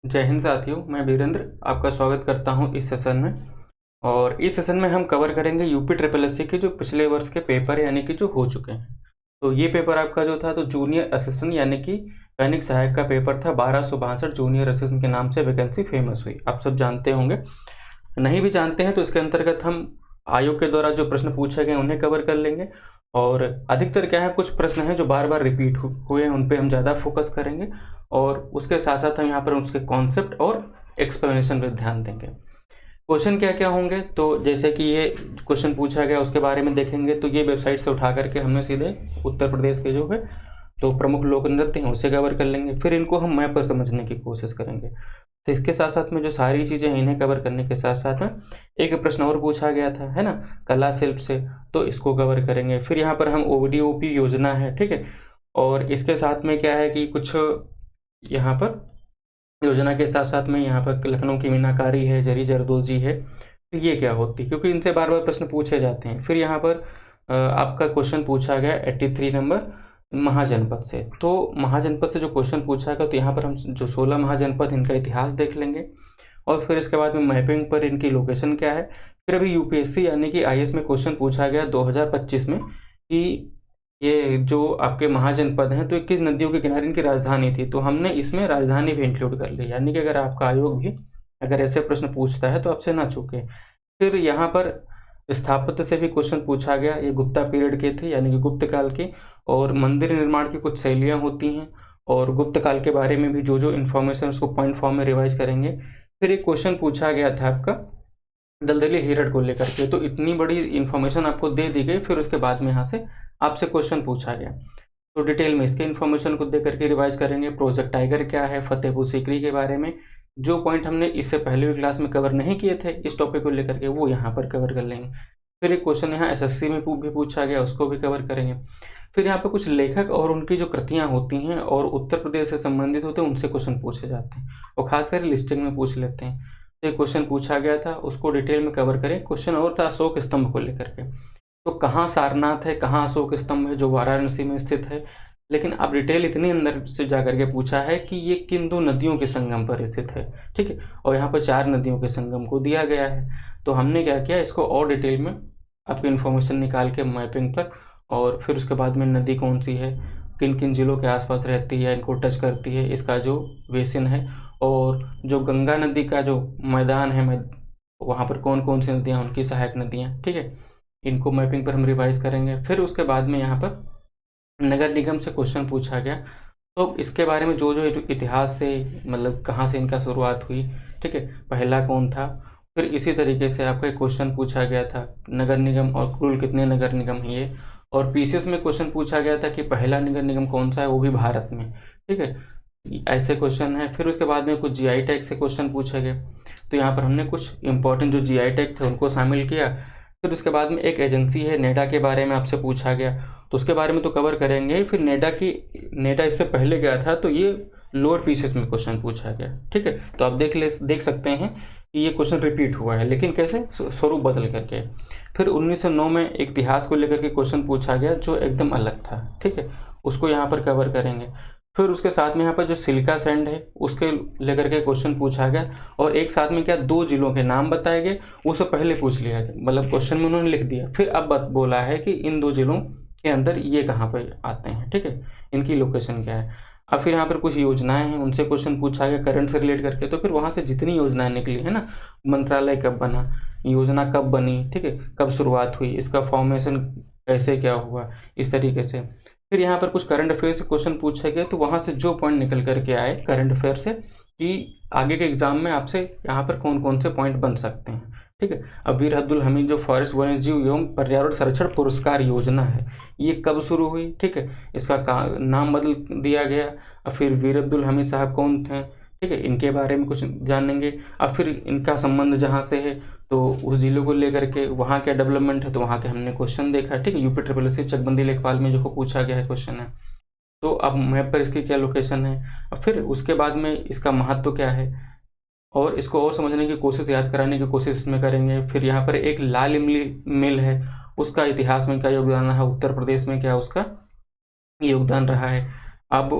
जय हिंद साथियों, मैं वीरेंद्र आपका स्वागत करता हूं इस सेशन में। और इस सेशन में हम कवर करेंगे यूपी ट्रिपल एससी के जो पिछले वर्ष के पेपर यानी कि जो हो चुके हैं। तो ये पेपर आपका जो था तो जूनियर असिस्टेंट यानी कि सैनिक सहायक का पेपर था। 1262 जूनियर असिस्टेंट के नाम से वैकेंसी फेमस हुई, आप सब जानते होंगे। नहीं भी जानते हैं तो इसके अंतर्गत हम आयोग के द्वारा जो प्रश्न पूछे गए उन्हें कवर कर लेंगे। और अधिकतर क्या है, कुछ प्रश्न हैं जो बार बार रिपीट हुए हैं, उन पे हम ज़्यादा फोकस करेंगे। और उसके साथ साथ हम यहाँ पर उसके कॉन्सेप्ट और एक्सप्लेनेशन पे ध्यान देंगे। क्वेश्चन क्या क्या होंगे, तो जैसे कि ये क्वेश्चन पूछा गया उसके बारे में देखेंगे। तो ये वेबसाइट से उठा करके हमने सीधे उत्तर प्रदेश के जो है तो प्रमुख लोक नृत्य हैं उसे कवर कर लेंगे। फिर इनको हम मैप पर समझने की कोशिश करेंगे। तो इसके साथ साथ में जो सारी चीज़ें हैं इन्हें कवर करने के साथ साथ में एक प्रश्न और पूछा गया था, है ना, कला शिल्प से, तो इसको कवर करेंगे। फिर यहाँ पर हम ODOP योजना है, ठीक है। और इसके साथ में क्या है कि कुछ यहाँ पर योजना के साथ साथ में यहाँ पर लखनऊ की मीनाकारी है, जरी जरदोजी है, तो ये क्या होती है, क्योंकि इनसे बार बार प्रश्न पूछे जाते हैं। फिर यहाँ पर आपका क्वेश्चन पूछा गया 83 नंबर महाजनपद से। तो महाजनपद से जो क्वेश्चन पूछा गया तो यहाँ पर हम जो 16 महाजनपद इनका इतिहास देख लेंगे। और फिर इसके बाद में मैपिंग पर इनकी लोकेशन क्या है। फिर अभी UPSC यानी कि IAS में क्वेश्चन पूछा गया 2025 में कि ये जो आपके महाजनपद हैं तो 21 नदियों के किनारे इनकी राजधानी थी। तो हमने इसमें राजधानी भी इंक्लूड कर ली, यानी कि अगर आपका आयोग भी अगर ऐसे प्रश्न पूछता है तो आपसे ना चूके। फिर यहाँ पर स्थापत्य से भी क्वेश्चन पूछा गया, ये गुप्ता पीरियड के थे यानी कि गुप्त काल के। और मंदिर निर्माण की कुछ शैलियाँ होती हैं और गुप्त काल के बारे में भी जो जो इन्फॉर्मेशन उसको पॉइंट फॉर्म में रिवाइज करेंगे। फिर एक क्वेश्चन पूछा गया था आपका दलदली हिरड को लेकर के, तो इतनी बड़ी इन्फॉर्मेशन आपको दे दी गई। फिर उसके बाद में यहाँ से आपसे क्वेश्चन पूछा गया तो डिटेल में इसके इन्फॉर्मेशन को दे करके रिवाइज करेंगे। प्रोजेक्ट टाइगर क्या है, फतेहपुर सीकरी के बारे में जो पॉइंट हमने इससे पहले भी क्लास में कवर नहीं किए थे इस टॉपिक को लेकर के, वो यहाँ पर कवर कर लेंगे। फिर एक क्वेश्चन यहाँ SSC में भी पूछा गया, उसको भी कवर करेंगे। फिर यहाँ पर कुछ लेखक और उनकी जो कृतियाँ होती हैं और उत्तर प्रदेश से संबंधित होते हैं उनसे क्वेश्चन पूछे जाते हैं और खासकर लिस्टिंग में पूछ लेते हैं। तो एक क्वेश्चन पूछा गया था, उसको डिटेल में कवर करें। क्वेश्चन और था अशोक स्तंभ को लेकर के, तो कहाँ सारनाथ है, कहाँ अशोक स्तंभ है, जो वाराणसी में स्थित है। लेकिन अब डिटेल इतनी अंदर से जा करके पूछा है कि ये किन दो नदियों के संगम पर स्थित है, ठीक है। और यहाँ पर 4 नदियों के संगम को दिया गया है। तो हमने क्या किया, इसको और डिटेल में आपकी इन्फॉर्मेशन निकाल के मैपिंग पर, और फिर उसके बाद में नदी कौन सी है, किन किन जिलों के आसपास रहती है, इनको टच करती है, इसका जो बेसिन है, और जो गंगा नदी का जो मैदान है वहाँ पर कौन कौन सी नदियाँ, उनकी सहायक नदियाँ, ठीक है। इनको मैपिंग पर हम रिवाइज करेंगे। फिर उसके बाद में यहाँ पर नगर निगम से क्वेश्चन पूछा गया, तो इसके बारे में जो जो इतिहास से मतलब कहाँ से इनका शुरुआत हुई, ठीक है, पहला कौन था। फिर इसी तरीके से आपका एक क्वेश्चन पूछा गया था नगर निगम और कुल कितने नगर निगम हैं ये। और PCS में क्वेश्चन पूछा गया था कि पहला नगर निगम कौन सा है, वो भी भारत में, ठीक है। ऐसे क्वेश्चन है। फिर उसके बाद में कुछ GI टैग से क्वेश्चन पूछे गए, तो यहाँ पर हमने कुछ इंपॉर्टेंट जो GI टैग थे उनको शामिल किया। फिर उसके बाद में एक एजेंसी है नेडा के बारे में आपसे पूछा गया, तो उसके बारे में तो कवर करेंगे। फिर नेडा इससे पहले गया था, तो ये लोअर PCS में क्वेश्चन पूछा गया, ठीक है। तो आप देख सकते हैं कि ये क्वेश्चन रिपीट हुआ है, लेकिन कैसे, स्वरूप बदल करके। फिर 1909 में इतिहास को लेकर के क्वेश्चन पूछा गया जो एकदम अलग था, ठीक है, उसको यहाँ पर कवर करेंगे। फिर उसके साथ में यहाँ पर जो सिल्का सैंड है उसके लेकर के क्वेश्चन पूछा गया, और एक साथ में क्या 2 जिलों के नाम बताए गए, उससे पहले पूछ लिया गया, मतलब क्वेश्चन में उन्होंने लिख दिया। फिर अब बोला है कि इन 2 जिलों के अंदर ये कहाँ पर आते हैं, ठीक है, इनकी लोकेशन क्या है। अब फिर यहाँ पर कुछ योजनाएं हैं उनसे क्वेश्चन पूछा गया करंट से रिलेट करके। तो फिर वहाँ से जितनी योजनाएं निकली है ना, मंत्रालय कब बना, योजना कब बनी, ठीक है, कब शुरुआत हुई, इसका फॉर्मेशन कैसे क्या हुआ, इस तरीके से। फिर यहाँ पर कुछ करंट अफेयर से क्वेश्चन पूछे गए, तो वहाँ से जो पॉइंट निकल करके आए करंट अफेयर से कि आगे के एग्जाम में आपसे यहाँ पर कौन कौन से पॉइंट बन सकते हैं, ठीक है। अब वीर अब्दुल हमीद जो फॉरेस्ट वन्यजीव एवं पर्यावरण संरक्षण पुरस्कार योजना है, ये कब शुरू हुई, ठीक है, इसका नाम बदल दिया गया। अब फिर वीर अब्दुल हमीद साहब कौन थे, ठीक है, इनके बारे में कुछ जानेंगे। अब फिर इनका संबंध जहाँ से है तो उस जिले को लेकर के वहाँ क्या डेवलपमेंट है, तो वहाँ के हमने क्वेश्चन देखा, ठीक है। UP ट्रिपल एससी चकबंदी लेखपाल में जो पूछा गया है क्वेश्चन है, तो अब मैप पर इसकी क्या लोकेशन है। अब फिर उसके बाद में इसका महत्व क्या है, और इसको और समझने की कोशिश, याद कराने की कोशिश इसमें करेंगे। फिर यहाँ पर एक लाल इमली मिल है, उसका इतिहास में क्या योगदान रहा, उत्तर प्रदेश में क्या उसका योगदान रहा है। अब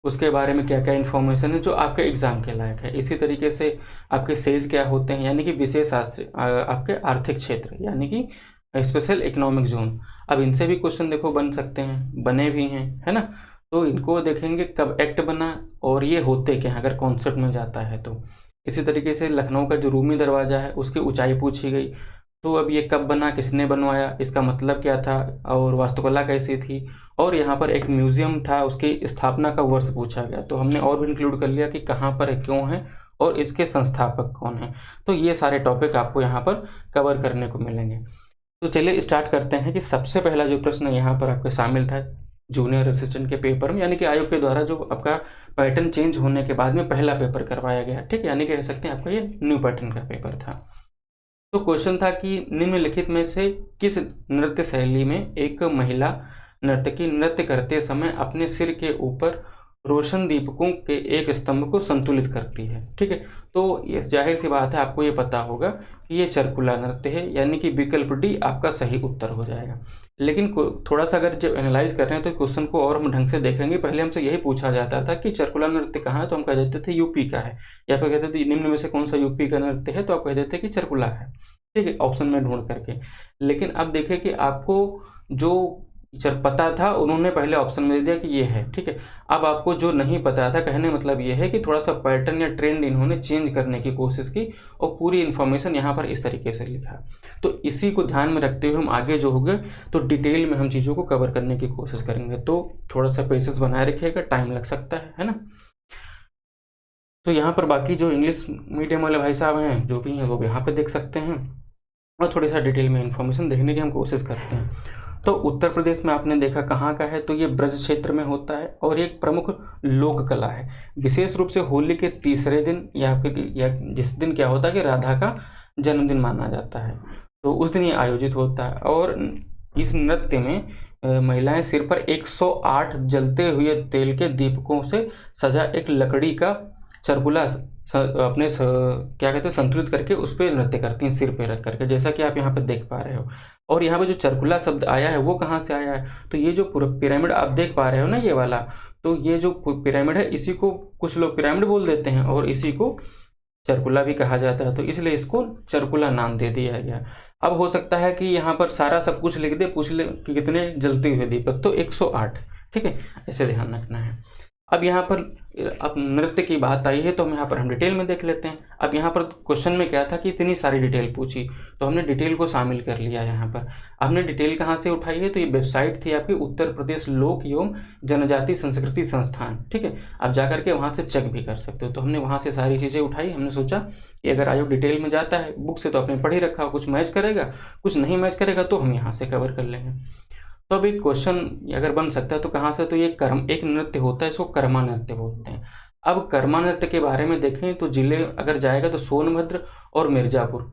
उसके बारे में क्या क्या इन्फॉर्मेशन है जो आपके एग्ज़ाम के लायक है। इसी तरीके से आपके सेज क्या होते हैं, यानी कि विशेष शास्त्र, आपके आर्थिक क्षेत्र यानी कि स्पेशल इकोनॉमिक जोन। अब इनसे भी क्वेश्चन देखो बन सकते हैं, बने भी हैं, है ना। तो इनको देखेंगे कब एक्ट बना और ये होते क्या हैं अगर कॉन्सेप्ट में जाता है तो। इसी तरीके से लखनऊ का जो रूमी दरवाज़ा है उसकी ऊंचाई पूछी गई, तो अब ये कब बना, किसने बनवाया, इसका मतलब क्या था और वास्तुकला कैसी थी। और यहाँ पर एक म्यूज़ियम था, उसकी स्थापना का वर्ष पूछा गया, तो हमने और भी इंक्लूड कर लिया कि कहाँ पर है, क्यों है और इसके संस्थापक कौन हैं। तो ये सारे टॉपिक आपको यहाँ पर कवर करने को मिलेंगे। तो चलिए स्टार्ट करते हैं कि सबसे पहला जो प्रश्न यहाँ पर आपके शामिल था जूनियर असिस्टेंट के पेपर में, यानी कि आयोग के द्वारा जो आपका पैटर्न चेंज होने के बाद में पहला पेपर करवाया गया, ठीक है, यानी कि कह सकते हैं आपका ये न्यू पैटर्न का पेपर था। तो क्वेश्चन था कि निम्नलिखित में से किस नृत्य शैली में एक महिला नर्तकी नृत्य करते समय अपने सिर के ऊपर रोशन दीपकों के एक स्तंभ को संतुलित करती है, ठीक है। तो ये जाहिर सी बात है, आपको ये पता होगा कि ये चरकुला नृत्य है, यानी कि विकल्प डी आपका सही उत्तर हो जाएगा। लेकिन थोड़ा सा अगर जब एनालाइज कर रहे हैं तो क्वेश्चन को और हम ढंग से देखेंगे। पहले हमसे यही पूछा जाता था कि चरकुला नृत्य कहाँ है, तो हम कह देते थे यूपी का है, या फिर कहते थे निम्न में से कौन सा यूपी का नृत्य है, तो आप कह देते कि चरकुला है, ठीक है, ऑप्शन में ढूंढ करके। लेकिन अब देखिए कि आपको जो पता था उन्होंने पहले ऑप्शन में दे दिया कि ये है, ठीक है। अब आपको जो नहीं पता था, कहने मतलब ये है कि थोड़ा सा पैटर्न या ट्रेंड इन्होंने चेंज करने की कोशिश की और पूरी इन्फॉर्मेशन यहाँ पर इस तरीके से लिखा। तो इसी को ध्यान में रखते हुए हम आगे जो होंगे तो डिटेल में हम चीज़ों को कवर करने की कोशिश करेंगे। तो थोड़ा सा पेशेंस बनाए रखिएगा, टाइम लग सकता है ना। तो यहाँ पर बाकी जो इंग्लिश मीडियम वाले भाई साहब हैं जो भी हैं वो यहाँ पर देख सकते हैं और थोड़ी सा डिटेल में इन्फॉर्मेशन देखने की हम कोशिश करते हैं। तो उत्तर प्रदेश में आपने देखा कहाँ का है, तो ये ब्रज क्षेत्र में होता है और ये एक प्रमुख लोक कला है। विशेष रूप से होली के तीसरे दिन या जिस दिन क्या होता है कि राधा का जन्मदिन माना जाता है, तो उस दिन ये आयोजित होता है। और इस नृत्य में महिलाएं सिर पर 108 जलते हुए तेल के दीपकों से सजा एक लकड़ी का चरकुला अपने क्या कहते हैं संतुलित करके उस पर नृत्य करती हैं सिर पे रख करके, जैसा कि आप यहाँ पर देख पा रहे हो। और यहाँ पे जो चरकुला शब्द आया है वो कहाँ से आया है, तो ये जो पिरामिड आप देख पा रहे हो ना ये वाला, तो ये जो पिरामिड है इसी को कुछ लोग पिरामिड बोल देते हैं और इसी को चरकुला भी कहा जाता है, तो इसलिए इसको चरकुला नाम दे दिया गया। अब हो सकता है कि यहाँ पर सारा सब कुछ लिख दे, पूछ ले कि कितने जलते हुए दीपक, तो 108, ठीक है, ऐसे ध्यान रखना है। अब यहाँ पर अब नृत्य की बात आई है तो हम यहाँ पर हम डिटेल में देख लेते हैं। अब यहाँ पर क्वेश्चन में क्या था कि इतनी सारी डिटेल पूछी, तो हमने डिटेल को शामिल कर लिया। यहाँ पर हमने डिटेल कहाँ से उठाई है, तो ये वेबसाइट थी आपकी उत्तर प्रदेश लोक एवं जनजाति संस्कृति संस्थान, ठीक है, आप जाकर के वहाँ से चेक भी कर सकते हो। तो हमने वहाँ से सारी चीज़ें उठाई। हमने सोचा कि अगर आयोग डिटेल में जाता है बुक से तो आपने पढ़ ही रखा, कुछ मैच करेगा कुछ नहीं मैच करेगा तो हम यहाँ से कवर कर लेंगे। तो अब एक क्वेश्चन अगर बन सकता है तो कहाँ से, तो ये एक नृत्य होता है, इसको कर्मा नृत्य बोलते हैं। अब कर्मा नृत्य के बारे में देखें तो जिले अगर जाएगा तो सोनभद्र और मिर्जापुर,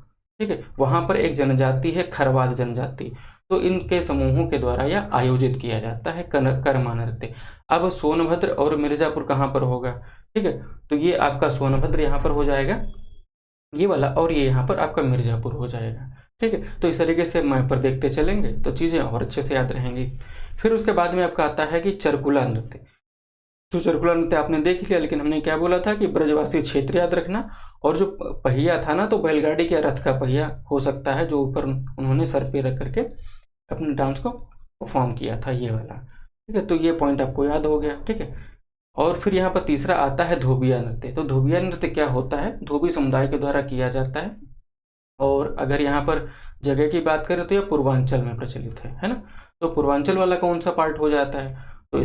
ठीक है, वहाँ पर एक जनजाति है खरवाद जनजाति, तो इनके समूहों के द्वारा यह आयोजित किया जाता है कर्मा नृत्य। अब सोनभद्र और मिर्जापुर कहाँ पर होगा, ठीक है, तो ये आपका सोनभद्र यहाँ पर हो जाएगा ये वाला, और ये यहाँ पर आपका मिर्जापुर हो जाएगा, ठीक है। तो इस तरीके से मैप पर देखते चलेंगे तो चीज़ें और अच्छे से याद रहेंगी। फिर उसके बाद में आपका आता है कि चरकुला नृत्य। तो चरकुला नृत्य आपने देख लिया, लेकिन हमने क्या बोला था कि ब्रजवासी क्षेत्र याद रखना, और जो पहिया था ना तो बैलगाड़ी के रथ का पहिया हो सकता है जो ऊपर उन्होंने सर पे रख करके अपने डांस को परफॉर्म किया था, ये वाला, ठीक है। तो ये पॉइंट आपको याद हो गया, ठीक है। और फिर यहाँ पर तीसरा आता है धोबिया नृत्य। तो धोबिया नृत्य क्या होता है, धोबी समुदाय के द्वारा किया जाता है, और अगर यहाँ पर जगह की बात करें तो यह पूर्वांचल में प्रचलित है ना। तो पूर्वांचल वाला कौन सा पार्ट हो जाता है, तो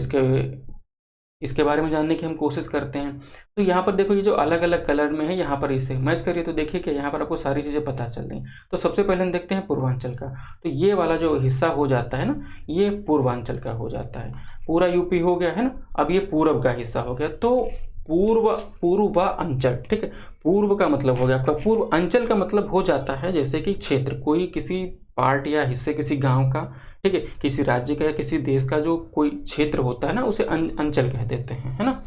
इसके बारे में जानने की हम कोशिश करते हैं। तो यहाँ पर देखो ये जो अलग अलग कलर में है यहाँ पर इसे मैच करिए तो देखिए कि यहाँ पर आपको सारी चीज़ें पता चल रही। तो सबसे पहले हम देखते हैं पूर्वांचल का, तो ये वाला जो हिस्सा हो जाता है ना ये पूर्वांचल का हो जाता है। पूरा यूपी हो गया है ना, अब ये पूर्व का हिस्सा हो गया। तो पूर्व अंचल, ठीक है, पूर्व का मतलब हो गया आपका, पूर्व अंचल का मतलब हो जाता है जैसे कि क्षेत्र, कोई किसी पार्ट या हिस्से किसी गांव का, ठीक है, किसी राज्य का या किसी देश का जो कोई क्षेत्र होता है ना उसे अंचल कह देते हैं, है ना।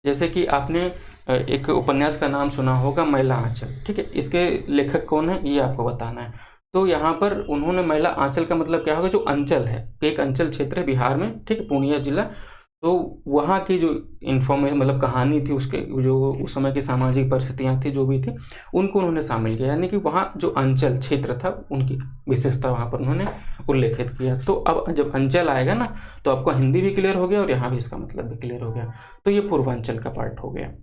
जैसे कि आपने एक उपन्यास का नाम सुना होगा मैला आंचल, ठीक है, इसके लेखक कौन है ये आपको बताना है। तो यहाँ पर उन्होंने मैला आंचल का मतलब क्या होगा, जो अंचल है, एक अंचल क्षेत्र है बिहार में, ठीक है, पूर्णिया जिला, तो वहाँ की जो इन्फॉर्मेशन मतलब कहानी थी, उसके जो उस समय की सामाजिक परिस्थितियाँ थी जो भी थी, उनको उन्होंने शामिल किया, यानी कि वहाँ जो अंचल क्षेत्र था उनकी विशेषता वहाँ पर उन्होंने उल्लेखित किया। तो अब जब अंचल आएगा ना, तो आपको हिंदी भी क्लियर हो गया और यहाँ भी इसका मतलब भी क्लियर हो गया। तो ये पूर्वांचल का पार्ट हो गया।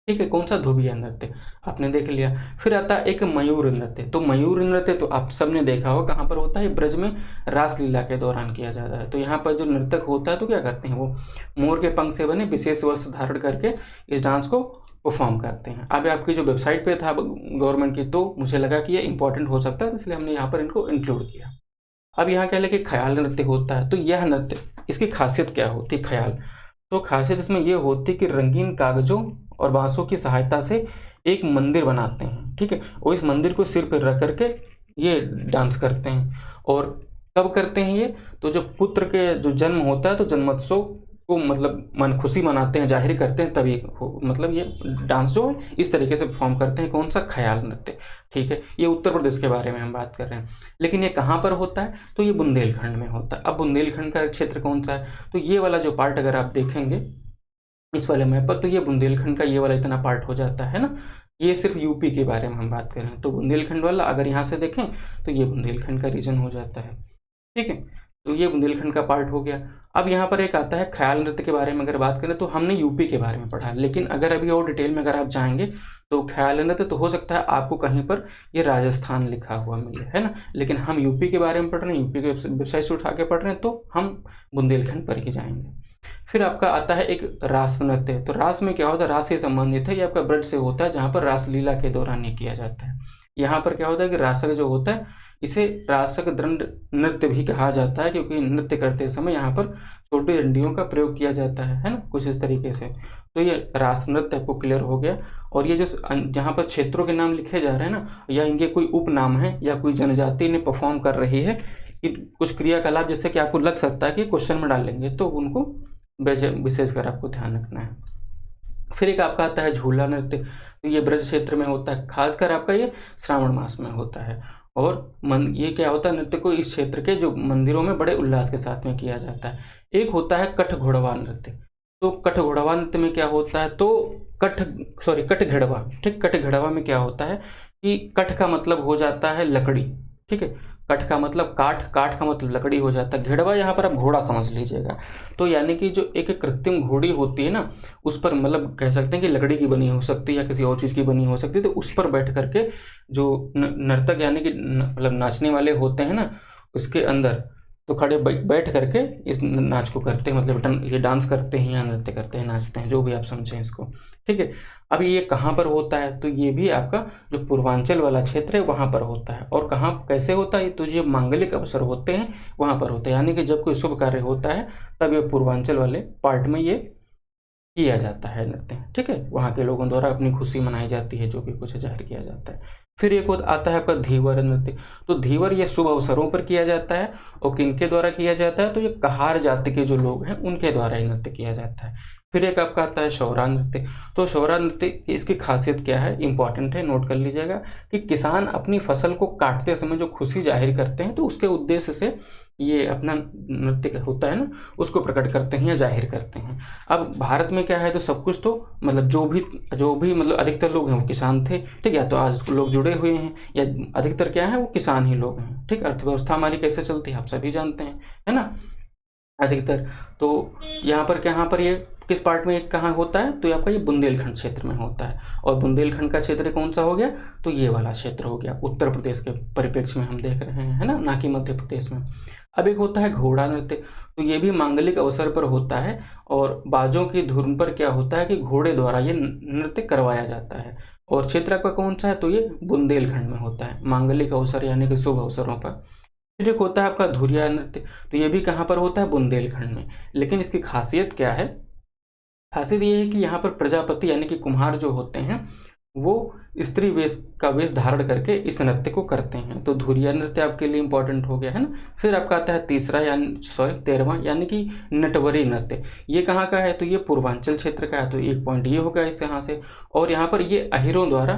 ठीक है, कौन सा? धोबिया नृत्य आपने देख लिया। फिर आता है एक मयूर नृत्य। तो मयूर नृत्य तो आप सबने देखा होगा, कहाँ पर होता है? ब्रज में रासलीला के दौरान किया जाता है। तो यहाँ पर जो नर्तक होता है तो क्या करते हैं, वो मोर के पंख से बने विशेष वस्त्र धारण करके इस डांस को परफॉर्म करते हैं। अब आपकी जो वेबसाइट पे था गवर्नमेंट की, तो मुझे लगा कि ये इंपॉर्टेंट हो सकता है, इसलिए हमने यहाँ पर इनको इंक्लूड किया। अब यहाँ क्या लेके ख्याल नृत्य होता है। तो यह नृत्य, इसकी खासियत क्या होती है? ख्याल, तो खासियत इसमें यह होती है कि रंगीन कागजों और बांसों की सहायता से एक मंदिर बनाते हैं। ठीक है, और इस मंदिर को सिर पर रख करके ये डांस करते हैं। और कब करते हैं ये? तो जो पुत्र के जो जन्म होता है, तो जन्मोत्सव को मतलब मन खुशी मनाते हैं, जाहिर करते हैं, तभी मतलब ये डांस जो है इस तरीके से परफॉर्म करते हैं। कौन सा? ख्याल नृत्य। ठीक है, ये उत्तर प्रदेश के बारे में हम बात कर रहे हैं। लेकिन ये कहाँ पर होता है? तो ये बुंदेलखंड में होता है। अब बुंदेलखंड का क्षेत्र कौन सा है? तो ये वाला जो पार्ट अगर आप देखेंगे इस वाले मैप पर, तो ये बुंदेलखंड का ये वाला इतना पार्ट हो जाता है ना। ये सिर्फ यूपी के बारे में हम बात करें तो बुंदेलखंड वाला अगर यहाँ से देखें तो ये बुंदेलखंड का रीजन हो जाता है। ठीक है, तो ये बुंदेलखंड का पार्ट हो गया। अब यहाँ पर एक आता है ख्याल नृत्य के बारे में अगर बात करें तो हमने यूपी के बारे में पढ़ा, लेकिन अगर अभी और डिटेल में अगर आप जाएंगे तो ख्याल नृत्य तो हो सकता है आपको कहीं पर ये राजस्थान लिखा हुआ मिले, है ना। लेकिन हम यूपी के बारे में पढ़ रहे हैं, यूपी के वेबसाइट से उठा के पढ़ रहे हैं, तो हम बुंदेलखंड पर ही जाएंगे। फिर आपका आता है एक रास नृत्य। तो रास में क्या होता है? रास से संबंधित है, ये आपका ब्रज से होता है, जहाँ पर रासलीला के दौरान ये किया जाता है। यहाँ पर क्या होता है कि रासक जो होता है, इसे रासक दंड नृत्य भी कहा जाता है, क्योंकि नृत्य करते समय यहाँ पर छोटी डंडियों का प्रयोग किया जाता है ना, कुछ इस तरीके से। तो ये रास नृत्य आपको क्लियर हो गया। और ये जो जहाँ पर क्षेत्रों के नाम लिखे जा रहे हैं ना, या इनके कोई उपनाम है या कोई जनजाति इन्हें परफॉर्म कर रही है, कि कुछ क्रियाकलाप जैसे कि आपको लग सकता है कि क्वेश्चन में डालेंगे, तो उनको विशेषकर आपको ध्यान रखना है। फिर एक आपका आता है झूला नृत्य। तो ये ब्रज क्षेत्र में होता है, खासकर आपका ये श्रावण मास में होता है। और ये क्या होता है? नृत्य को इस क्षेत्र के जो मंदिरों में बड़े उल्लास के साथ में किया जाता है। एक होता है कठ घोड़वा नृत्य। तो कठ घोड़वा नृत्य में क्या होता है? तो कठ घेड़वा। ठीक, कठ घेड़वा में क्या होता है कि कठ का मतलब हो जाता है लकड़ी। ठीक है, कठ का मतलब काठ, काठ का मतलब लकड़ी हो जाता है। घेड़वा यहाँ पर आप घोड़ा समझ लीजिएगा। तो यानी कि जो एक कृत्रिम घोड़ी होती है ना, उस पर मतलब कह सकते हैं कि लकड़ी की बनी हो सकती है या किसी और चीज़ की बनी हो सकती है, तो उस पर बैठ करके जो नर्तक यानी कि मतलब नाचने वाले होते हैं ना, उसके अंदर तो खड़े बैठ करके इस नाच को करते हैं, मतलब ये डांस करते हैं या नृत्य करते हैं, नाचते हैं, जो भी आप समझें इसको। ठीक है, अब ये कहाँ पर होता है? तो ये भी आपका जो पूर्वांचल वाला क्षेत्र है वहाँ पर होता है। और कहाँ कैसे होता है? तो जो मांगलिक अवसर होते हैं वहाँ पर होते हैं, यानी कि जब कोई शुभ कार्य होता है तब ये पूर्वांचल वाले पार्ट में ये किया जाता है नृत्य। ठीक है, वहाँ के लोगों द्वारा अपनी खुशी मनाई जाती है, जो भी कुछ जाहिर किया जाता है। फिर एक आता है आपका धीवर नृत्य। तो धीवर ये शुभ अवसरों पर किया जाता है, और किनके द्वारा किया जाता है? तो ये कहार जाति के जो लोग हैं उनके द्वारा ये नृत्य किया जाता है। फिर एक आपका आता है शौरा नृत्य। तो शौरा नृत्य की इसकी खासियत क्या है? इंपॉर्टेंट है, नोट कर लीजिएगा कि किसान अपनी फसल को काटते समय जो खुशी जाहिर करते हैं, तो उसके उद्देश्य से ये अपना नृत्य होता है ना, उसको प्रकट करते हैं या जाहिर करते हैं। अब भारत में क्या है? तो सब कुछ तो मतलब जो भी मतलब अधिकतर लोग हैं वो किसान थे। ठीक है, तो आज लोग जुड़े हुए हैं, या अधिकतर क्या है वो किसान ही लोग हैं। ठीक, अर्थव्यवस्था हमारी कैसे चलती है आप सभी जानते हैं, है ना, अधिकतर। तो यहाँ पर ये किस पार्ट में कहाँ होता है? तो आपका ये बुंदेलखंड क्षेत्र में होता है। और बुंदेलखंड का क्षेत्र कौन सा हो गया? तो ये वाला क्षेत्र हो गया, उत्तर प्रदेश के परिप्रेक्ष्य में हम देख रहे हैं, है ना कि मध्य प्रदेश में। अब एक होता है घोड़ा नृत्य। तो ये भी मांगलिक अवसर पर होता है, और बाजों की धुन पर क्या होता है कि घोड़े द्वारा ये नृत्य करवाया जाता है। और क्षेत्र आपका कौन सा है? तो ये बुंदेलखंड में होता है, मांगलिक अवसर यानी कि शुभ अवसरों पर। फिर एक होता है आपका धुरिया नृत्य। तो ये भी कहाँ पर होता है? बुंदेलखंड में। लेकिन इसकी खासियत क्या है? खासियत ये है कि यहाँ पर प्रजापति यानी कि कुम्हार जो होते हैं वो स्त्री वेश धारण करके इस नृत्य को करते हैं। तो धुरिया नृत्य आपके लिए इंपॉर्टेंट हो गया, है ना। फिर आपका आता है 13वां यानी कि नटवरी नृत्य। ये कहाँ का है? तो ये पूर्वांचल क्षेत्र का है। तो एक पॉइंट ये होगा इस यहाँ से। और यहाँ पर ये अहिरों द्वारा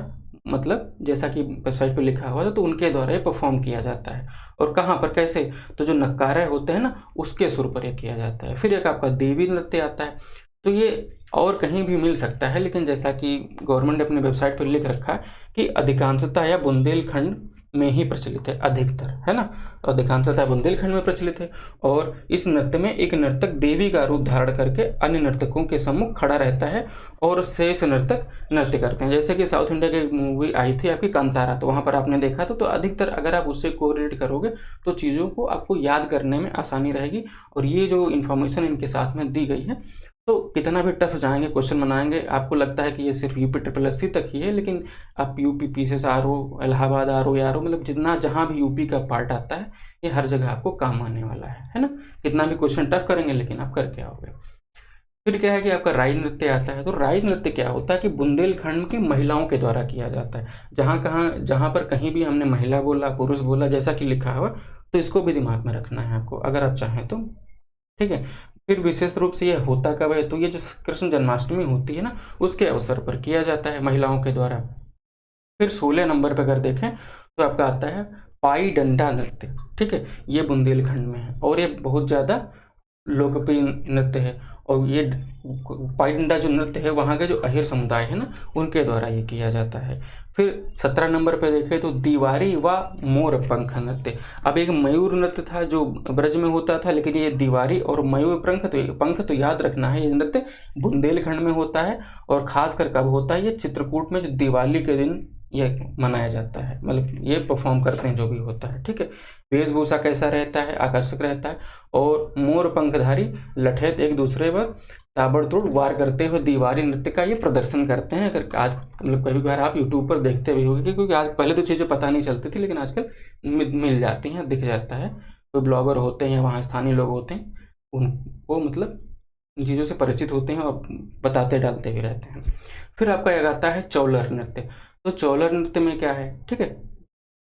मतलब जैसा कि वेबसाइट पे लिखा हुआ था तो उनके द्वारा ये परफॉर्म किया जाता है। और कहाँ पर कैसे, तो जो नक्कारे होते हैं ना उसके सुर पर ये किया जाता है। फिर एक आपका देवी नृत्य आता है, तो ये और कहीं भी मिल सकता है, लेकिन जैसा कि गवर्नमेंट ने अपनी वेबसाइट पर लिख रखा है कि अधिकांशतः या बुंदेलखंड में ही प्रचलित है, अधिकतर, है ना। तो अधिकांशतः बुंदेलखंड में प्रचलित है। और इस नृत्य में एक नर्तक देवी का रूप धारण करके अन्य नर्तकों के सम्मुख खड़ा रहता है और शेष नर्तक नृत्य करते हैं। जैसे कि साउथ इंडिया की एक मूवी आई थी आपकी कांतारा, तो वहाँ पर आपने देखा तो अधिकतर अगर आप उससे कोरिलेट करोगे तो चीज़ों को आपको याद करने में आसानी रहेगी। और ये जो इन्फॉर्मेशन इनके साथ में दी गई है, तो कितना भी टफ जाएंगे क्वेश्चन बनाएंगे, आपको लगता है कि ये सिर्फ यूपी ट्रिपल एस सी तक ही है, लेकिन आप UP PCS RO, Allahabad RO या आरओ, मतलब जितना जहाँ भी यूपी का पार्ट आता है ये हर जगह आपको काम आने वाला है ना। कितना भी क्वेश्चन टफ करेंगे लेकिन आप करके आओगे। फिर क्या है कि आपका राई नृत्य आता है। तो राई नृत्य क्या होता है कि बुंदेलखंड की महिलाओं के द्वारा किया जाता है। जहाँ पर कहीं भी हमने महिला बोला, पुरुष बोला, जैसा कि लिखा हुआ, तो इसको भी दिमाग में रखना है आपको अगर आप चाहें तो, ठीक है। फिर विशेष रूप से ये होता कब है, तो ये जो कृष्ण जन्माष्टमी होती है ना उसके अवसर पर किया जाता है महिलाओं के द्वारा। फिर 16 नंबर पर अगर देखें तो आपका आता है पाई डंडा नृत्य, ठीक है। ये बुंदेलखंड में है और ये बहुत ज़्यादा लोकप्रिय नृत्य है। और ये पाई डंडा जो नृत्य है वहाँ के जो अहिर समुदाय है ना उनके द्वारा ये किया जाता है। फिर 17 नंबर पे देखें तो दीवारी व मोर पंख नृत्य। अब एक मयूर नृत्य था जो ब्रज में होता था, लेकिन ये दीवारी और मयूर पंख तो याद रखना है, ये नृत्य बुंदेलखंड में होता है। और खासकर कब होता है, ये चित्रकूट में जो दिवाली के दिन ये मनाया जाता है, मतलब ये परफॉर्म करते हैं जो भी होता है, ठीक है। वेशभूषा कैसा रहता है, आकर्षक रहता है। और मोर पंखधारी लठैत एक दूसरे पर ताबड़तोड़ वार करते हुए दीवारी नृत्य का ये प्रदर्शन करते हैं। अगर आज मतलब कभी बार आप यूट्यूब पर देखते भी होंगे, क्योंकि आज पहले तो चीज़ें पता नहीं चलती थी, लेकिन आजकल मिल जाती हैं, दिख जाता है। कोई ब्लॉगर होते हैं या वहाँ स्थानीय लोग होते हैं, उनको मतलब इन चीज़ों से परिचित होते हैं और बताते डालते भी रहते हैं। फिर आपका एक आता है चौलर नृत्य। तो चौलर नृत्य में क्या है, ठीक है,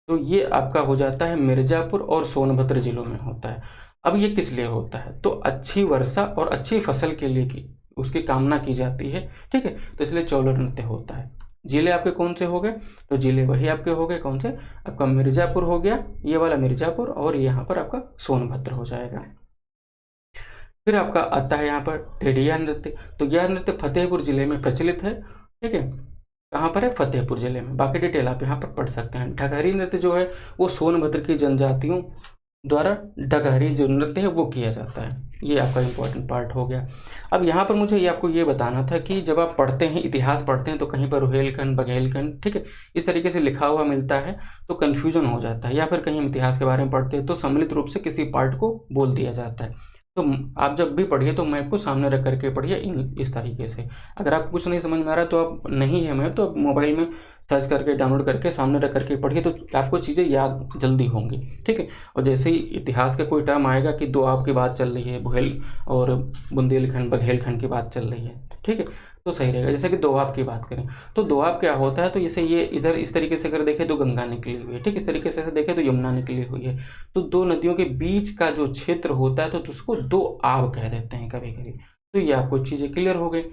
तो ये आपका हो जाता है मिर्जापुर और सोनभद्र जिलों में होता है। अब ये किस लिए होता है, तो अच्छी वर्षा और अच्छी फसल के लिए की उसकी कामना की जाती है, ठीक है। तो इसलिए चौलर नृत्य होता है। जिले आपके कौन से हो गए, तो जिले वही आपके हो गए कौन से, आपका मिर्जापुर हो गया, ये वाला मिर्जापुर, और यहाँ पर आपका सोनभद्र हो जाएगा। फिर आपका आता है यहाँ पर टेढ़िया नृत्य। तो यह नृत्य फतेहपुर जिले में प्रचलित है, ठीक है। कहाँ पर है, फतेहपुर जिले में। बाकी डिटेल आप यहाँ पर पढ़ सकते हैं। ढकहरी नृत्य जो है वो सोनभद्र की जनजातियों द्वारा ढकहरी जो नृत्य है वो किया जाता है। ये आपका इंपॉर्टेंट पार्ट हो गया। अब यहाँ पर मुझे ये आपको ये बताना था कि जब आप पढ़ते हैं, इतिहास पढ़ते हैं, तो कहीं पर रुहेलखंड, बघेलखंड, ठीक है, इस तरीके से लिखा हुआ मिलता है तो कन्फ्यूजन हो जाता है। या फिर कहीं हम इतिहास के बारे में पढ़ते हैं तो सम्मिलित रूप से किसी पार्ट को बोल दिया जाता है। तो आप जब भी पढ़िए तो मैप को सामने रख करके पढ़िए इस तरीके से। अगर आपको कुछ नहीं समझ में आ रहा है तो आप नहीं है मैप, तो आप मोबाइल में सर्च करके डाउनलोड करके सामने रख करके पढ़िए, तो आपको चीज़ें याद जल्दी होंगी, ठीक है। और जैसे ही इतिहास का कोई टर्म आएगा कि दोआब की बात चल रही है, बुहेल और बुंदेलखंड, बघेलखंड की बात चल रही है, ठीक है, तो सही रहेगा। जैसे कि दोआब की बात करें तो दोआब क्या होता है, तो जैसे ये इधर इस तरीके से अगर देखें तो गंगा निकली हुई है, ठीक, इस तरीके से देखें तो यमुना निकली हुई है। तो दो नदियों के बीच का जो क्षेत्र होता है तो उसको दो आब कह देते हैं कभी कभी। तो ये आपको चीज़ें क्लियर हो गई।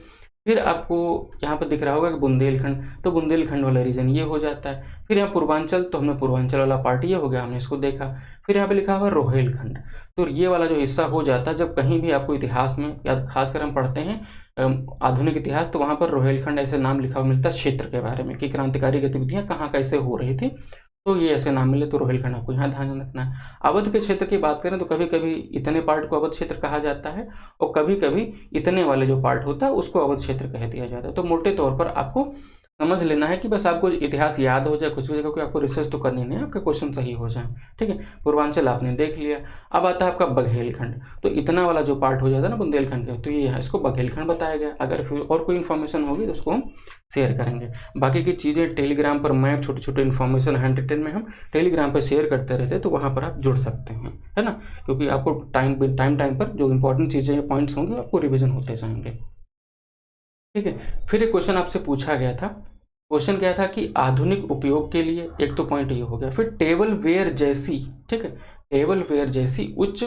फिर आपको यहाँ पर दिख रहा होगा कि बुंदेलखंड, तो बुंदेलखंड वाला रीजन ये हो जाता है। फिर यहाँ पूर्वांचल, तो हमने पूर्वांचल वाला पार्ट ये हो गया, हमने इसको देखा। फिर यहाँ पे लिखा हुआ रोहेलखंड, तो ये वाला जो हिस्सा हो जाता है जब कहीं भी आपको इतिहास में या खासकर हम पढ़ते हैं आधुनिक इतिहास, तो वहाँ पर रोहेलखंड ऐसे नाम लिखा हुआ मिलता है क्षेत्र के बारे में कि क्रांतिकारी गतिविधियाँ कहाँ कैसे हो रही थी, तो ये ऐसे नाम मिले तो रोहेलखंड आपको यहाँ ध्यान रखना है। अवध के क्षेत्र की बात करें तो कभी कभी इतने पार्ट को अवध क्षेत्र कहा जाता है और कभी कभी इतने वाले जो पार्ट होता है उसको अवध क्षेत्र कह दिया जाता है। तो मोटे तौर पर आपको समझ लेना है कि बस आपको इतिहास याद हो जाए कुछ भी, क्योंकि आपको रिसर्च तो करनी नहीं है, आपके क्वेश्चन सही हो जाए, ठीक है। पूर्वांचल आपने देख लिया। अब आता है आपका बघेलखंड, तो इतना वाला जो पार्ट हो जाता है ना बुंदेलखंड का, तो ये है, इसको बघेलखंड बताया गया। अगर फिर और कोई इन्फॉर्मेशन होगी तो उसको हम शेयर करेंगे। बाकी की चीज़ें टेलीग्राम पर मैप, छोटे छोटे इन्फॉर्मेशन हैंड रिटन में हम टेलीग्राम पर शेयर करते रहते हैं, तो वहाँ पर आप जुड़ सकते हैं, है ना, क्योंकि आपको टाइम पर जो इंपॉर्टेंट चीज़ें पॉइंट्स होंगे आपको रिविजन होते जाएंगे, ठीक है। फिर एक क्वेश्चन आपसे पूछा गया था, क्वेश्चन क्या था कि आधुनिक उपयोग के लिए, एक तो पॉइंट ये हो गया। फिर टेबल वेयर जैसी, ठीक है, टेबल वेयर जैसी उच्च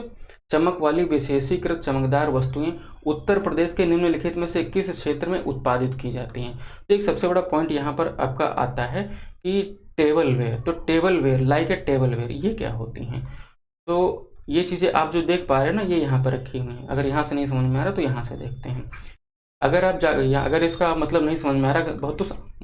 चमक वाली विशेषीकृत चमकदार वस्तुएं उत्तर प्रदेश के निम्नलिखित में से किस क्षेत्र में उत्पादित की जाती हैं। तो एक सबसे बड़ा पॉइंट यहाँ पर आपका आता है कि टेबल वेयर। तो tableware, like a tableware, ये क्या होती हैं। तो ये चीज़ें आप जो देख पा रहे हैं ना, ये यहाँ पर रखी हुई हैं। अगर यहाँ से नहीं समझ में आ रहा तो यहाँ से देखते हैं। अगर आप अगर इसका मतलब नहीं समझ में आ रहा, बहुत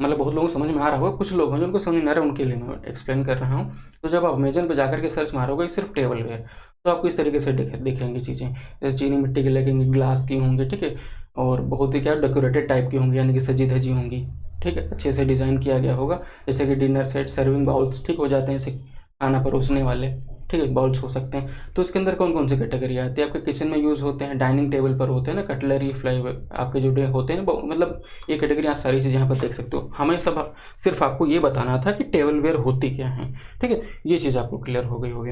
लोगों को समझ में आ रहा होगा, कुछ लोग हैं जो उनको समझ में आ रहा है, उनके लिए मैं एक्सप्लेन कर रहा हूँ। तो जब आप अमेजन पर जाकर के सर्च मारोगे सिर्फ टेबल वेयर, तो आपको इस तरीके से दिखेंगी चीज़ें, जैसे चीनी मिट्टी की लगेंगी, ग्लास की होंगी, ठीक है, और बहुत ही क्या डेकोरेटेड टाइप की होंगी, यानी कि सजी धजी होंगी, ठीक है, अच्छे से डिज़ाइन किया गया होगा। जैसे कि डिनर सेट, सर्विंग बाउल्स, ठीक हो जाते हैं, जैसे खाना परोसने वाले, ठीक है, बाउल्स हो सकते हैं। तो इसके अंदर कौन कौन सी कैटेगरी आती है, आपके किचन में यूज़ होते हैं, डाइनिंग टेबल पर होते हैं ना, कटलरी, फ्लाई आपके जो होते हैं ना, मतलब ये कैटेगरी आप सारी चीज़ें यहाँ पर देख सकते हो। हमें सब सिर्फ आपको ये बताना था कि टेबल वेयर होती क्या है, ठीक है, ये चीज़ आपको क्लियर हो गई होगी।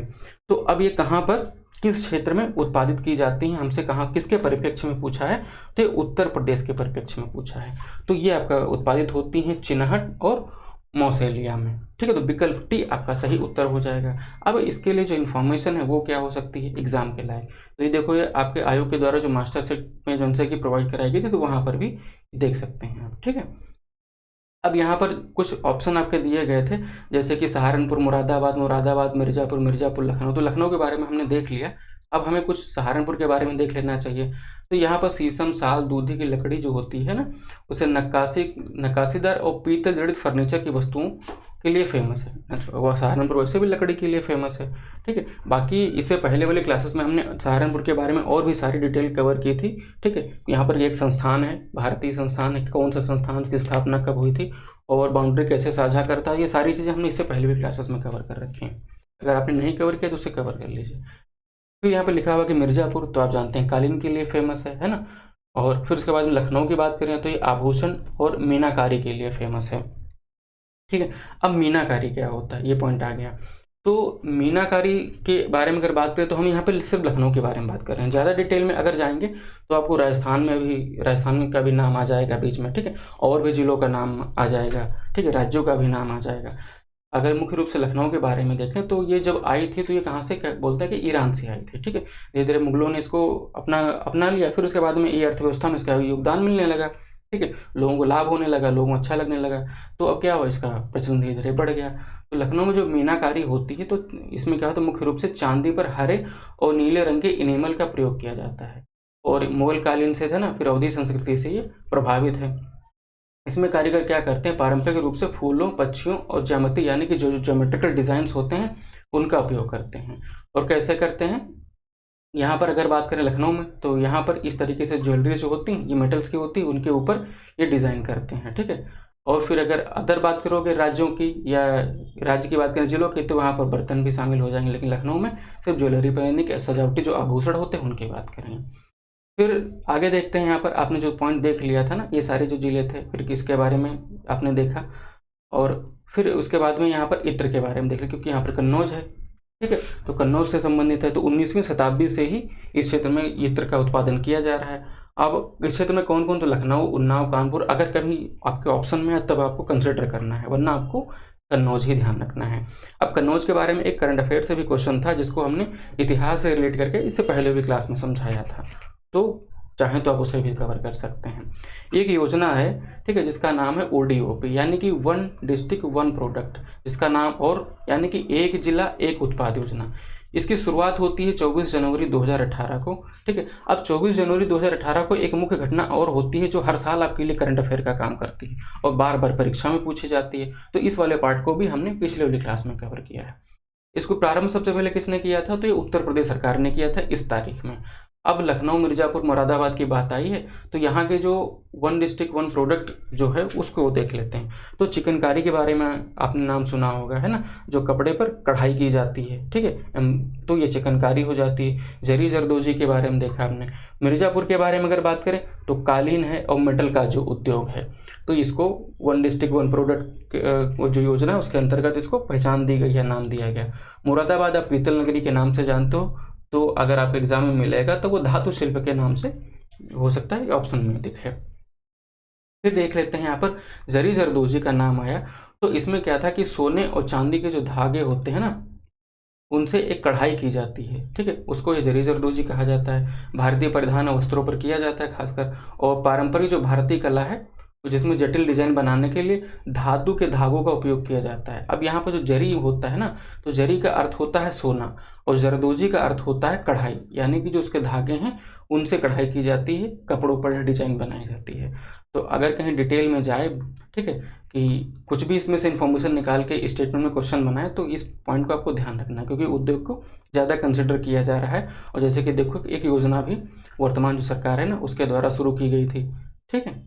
तो अब ये कहाँ पर, किस क्षेत्र में उत्पादित की जाती हैं, हमसे कहाँ, किसके परिप्रेक्ष्य में पूछा है, तो ये उत्तर प्रदेश के परिप्रेक्ष्य में पूछा है। तो ये आपका उत्पादित होती हैं चिनहट और मौसेलिया में, ठीक है। तो विकल्प टी आपका सही उत्तर हो जाएगा। अब इसके लिए जो इन्फॉर्मेशन है वो क्या हो सकती है एग्जाम के लायक, तो ये देखो, ये आपके आयोग के द्वारा जो मास्टर सेट में जो आंसर की प्रोवाइड कराई गई थी, तो वहाँ पर भी देख सकते हैं आप, ठीक है। अब यहाँ पर कुछ ऑप्शन आपके दिए गए थे, जैसे कि सहारनपुर, मुरादाबाद, मिर्ज़ापुर, लखनऊ। तो लखनऊ के बारे में हमने देख लिया, अब हमें कुछ सहारनपुर के बारे में देख लेना चाहिए। तो यहाँ पर शीशम, साल, दूधी की लकड़ी जो होती है ना, उसे नक्काशीदार और पीतल जड़ित फर्नीचर की वस्तुओं के लिए फेमस है। वह सहारनपुर वैसे भी लकड़ी के लिए फेमस है, ठीक है। बाकी इससे पहले वाले क्लासेस में हमने सहारनपुर के बारे में और भी सारी डिटेल कवर की थी, ठीक है। यहाँ पर एक संस्थान है, भारतीय संस्थान है, कौन सा संस्थान की स्थापना कब हुई थी और बाउंड्री कैसे साझा करता है, ये सारी चीज़ें हमने इससे पहले भी क्लासेस में कवर कर रखी हैं। अगर आपने नहीं कवर किया तो उसे कवर कर लीजिए। फिर यहाँ पर लिखा हुआ कि मिर्ज़ापुर, तो आप जानते हैं कालीन के लिए फेमस है ना। और फिर उसके बाद में लखनऊ की बात करें तो ये आभूषण और मीनाकारी के लिए फेमस है, ठीक है। अब मीनाकारी क्या होता है, ये पॉइंट आ गया। तो मीनाकारी के बारे में अगर बात करें तो हम यहाँ पे सिर्फ लखनऊ के बारे में बात कर रहे हैं। ज़्यादा डिटेल में अगर जाएंगे तो आपको राजस्थान का भी नाम आ जाएगा बीच में, ठीक है, और भी जिलों का नाम आ जाएगा, ठीक है, राज्यों का भी नाम आ जाएगा। अगर मुख्य रूप से लखनऊ के बारे में देखें तो ये जब आई थी तो ये कहाँ से, क्या बोलता है कि ईरान से आई थी, ठीक है। धीरे धीरे मुगलों ने इसको अपना लिया, फिर उसके बाद में ये अर्थव्यवस्था में इसका योगदान मिलने लगा, ठीक है, लोगों को लाभ होने लगा, लोगों को अच्छा लगने लगा। तो अब क्या हुआ, इसका प्रचलन धीरे धीरे बढ़ गया। तो लखनऊ में जो मीनाकारी होती है तो इसमें क्या होता है, मुख्य रूप से चांदी पर हरे और नीले रंग के इनेमल का प्रयोग किया जाता है, और मुगल कालीन से थे ना, फिर अवधी संस्कृति से ये प्रभावित है। इसमें कारीगर क्या करते हैं, पारंपरिक रूप से फूलों, पक्षियों और ज्यामिति यानी कि जो ज्योमेट्रिकल डिजाइन्स होते हैं उनका उपयोग करते हैं। और कैसे करते हैं, यहाँ पर अगर बात करें लखनऊ में तो यहाँ पर इस तरीके से ज्वेलरी जो होती हैं ये मेटल्स की होती है, उनके ऊपर ये डिज़ाइन करते हैं, ठीक है। और फिर अगर अदर बात करोगे राज्यों की या राज्य की बात करें जिलों की, तो वहाँ पर बर्तन भी शामिल हो जाएंगे, लेकिन लखनऊ में सिर्फ ज्वेलरी पर यानी कि सजावटी जो आभूषण होते हैं उनकी बात करेंगे। फिर आगे देखते हैं, यहाँ पर आपने जो पॉइंट देख लिया था ना, ये सारे जो जिले थे, फिर किसके बारे में आपने देखा, और फिर उसके बाद में यहाँ पर इत्र के बारे में देख लिया, क्योंकि यहाँ पर कन्नौज है, ठीक है। तो कन्नौज से संबंधित है, तो 19वीं शताब्दी से ही इस क्षेत्र में इत्र का उत्पादन किया जा रहा है। अब इस क्षेत्र में कौन कौन, तो लखनऊ, उन्नाव, कानपुर, अगर कभी आपके ऑप्शन में है तब आपको कंसिडर करना है, वरना आपको कन्नौज ही ध्यान रखना है। अब कन्नौज के बारे में एक करंट अफेयर से भी क्वेश्चन था, जिसको हमने इतिहास से रिलेट करके इससे पहले भी क्लास में समझाया था, तो चाहें तो आप उसे भी कवर कर सकते हैं। एक योजना है, ठीक है, जिसका नाम है ODOP, यानी कि वन डिस्ट्रिक्ट वन प्रोडक्ट, जिसका नाम, और यानी कि एक जिला एक उत्पाद योजना। इसकी शुरुआत होती है 24 जनवरी 2018 को, ठीक है। अब 24 जनवरी 2018 को एक मुख्य घटना और होती है जो हर साल आपके लिए करंट अफेयर का काम करती है और बार बार परीक्षा में पूछी जाती है। तो इस वाले पार्ट को भी हमने पिछले वाली क्लास में कवर किया है। इसको प्रारंभ सबसे पहले किसने किया था, तो ये उत्तर प्रदेश सरकार ने किया था इस तारीख में। अब लखनऊ, मिर्ज़ापुर, मुरादाबाद की बात आई है, तो यहाँ के जो वन डिस्ट्रिक्ट वन प्रोडक्ट जो है उसको देख लेते हैं। तो चिकनकारी के बारे में आपने नाम सुना होगा, है ना, जो कपड़े पर कढ़ाई की जाती है, ठीक है, तो ये चिकनकारी हो जाती है। जरी जरदोजी के बारे में देखा हमने। मिर्ज़ापुर के बारे में अगर बात करें तो कालीन है और मेटल का जो उद्योग है, तो इसको वन डिस्ट्रिक्ट वन प्रोडक्ट जो योजना है उसके अंतर्गत इसको पहचान दी गई है, नाम दिया गया। मुरादाबाद आप पीतल नगरी के नाम से जानते हो, तो अगर आपको एग्जाम में मिलेगा तो वो धातु शिल्प के नाम से हो सकता है, ऑप्शन में दिखे। फिर देख लेते हैं यहाँ पर जरी जरदोजी का नाम आया, तो इसमें क्या था कि सोने और चांदी के जो धागे होते हैं ना, उनसे एक कढ़ाई की जाती है, ठीक है, उसको ये जरी जरदोजी कहा जाता है। भारतीय परिधान और वस्त्रों पर किया जाता है खासकर। और पारंपरिक जो भारतीय कला है जिसमें जटिल डिजाइन बनाने के लिए धातु के धागों का उपयोग किया जाता है। अब यहाँ पर जो जरी होता है ना, तो जरी का अर्थ होता है सोना और जरदोजी का अर्थ होता है कढ़ाई, यानी कि जो उसके धागे हैं उनसे कढ़ाई की जाती है, कपड़ों पर डिजाइन बनाई जाती है। तो अगर कहीं डिटेल में जाए, ठीक है, कि कुछ भी इसमें से इन्फॉर्मेशन निकाल के स्टेटमेंट में क्वेश्चन बनाए तो इस पॉइंट को आपको ध्यान रखना है, क्योंकि उद्योग को ज़्यादा कंसिडर किया जा रहा है। और जैसे कि देखो एक योजना भी वर्तमान जो सरकार है ना उसके द्वारा शुरू की गई थी, ठीक है,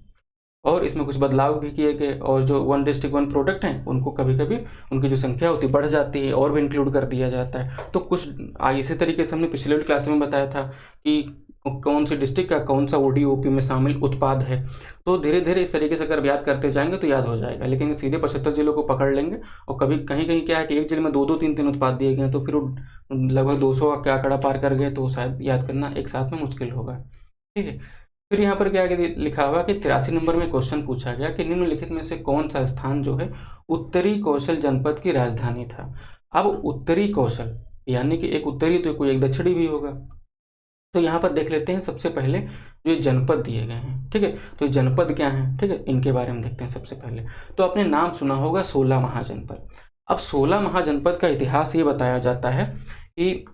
और इसमें कुछ बदलाव भी किए गए। और जो 1 डिस्ट्रिक्ट 1 प्रोडक्ट हैं उनको कभी कभी उनकी जो संख्या होती है बढ़ जाती है और भी इंक्लूड कर दिया जाता है। तो कुछ इसी तरीके से हमने पिछले वाली क्लास में बताया था कि कौन सी डिस्ट्रिक्ट का कौन सा ODOP में शामिल उत्पाद है। तो धीरे धीरे इस तरीके से अगर याद करते जाएंगे तो याद हो जाएगा, लेकिन सीधे 75 जिलों को पकड़ लेंगे और कभी कहीं कहीं क्या है कि एक जिले में 2-2 3-3 उत्पाद दिए गए तो फिर लगभग 200 का आंकड़ा पार कर गए तो शायद याद करना एक साथ में मुश्किल होगा, ठीक है। फिर यहाँ पर क्या लिखा हुआ कि 83 नंबर में क्वेश्चन पूछा गया कि निम्नलिखित में से कौन सा स्थान जो है उत्तरी कौशल जनपद की राजधानी था। अब उत्तरी कौशल यानी कि एक उत्तरी तो कोई एक दक्षिणी भी होगा। तो यहाँ पर देख लेते हैं सबसे पहले जो ये जनपद दिए गए हैं, ठीक है, तो ये जनपद क्या है, ठीक है, इनके बारे में देखते हैं। सबसे पहले तो आपने नाम सुना होगा 16 महाजनपद। अब 16 महाजनपद का इतिहास ये बताया जाता है कि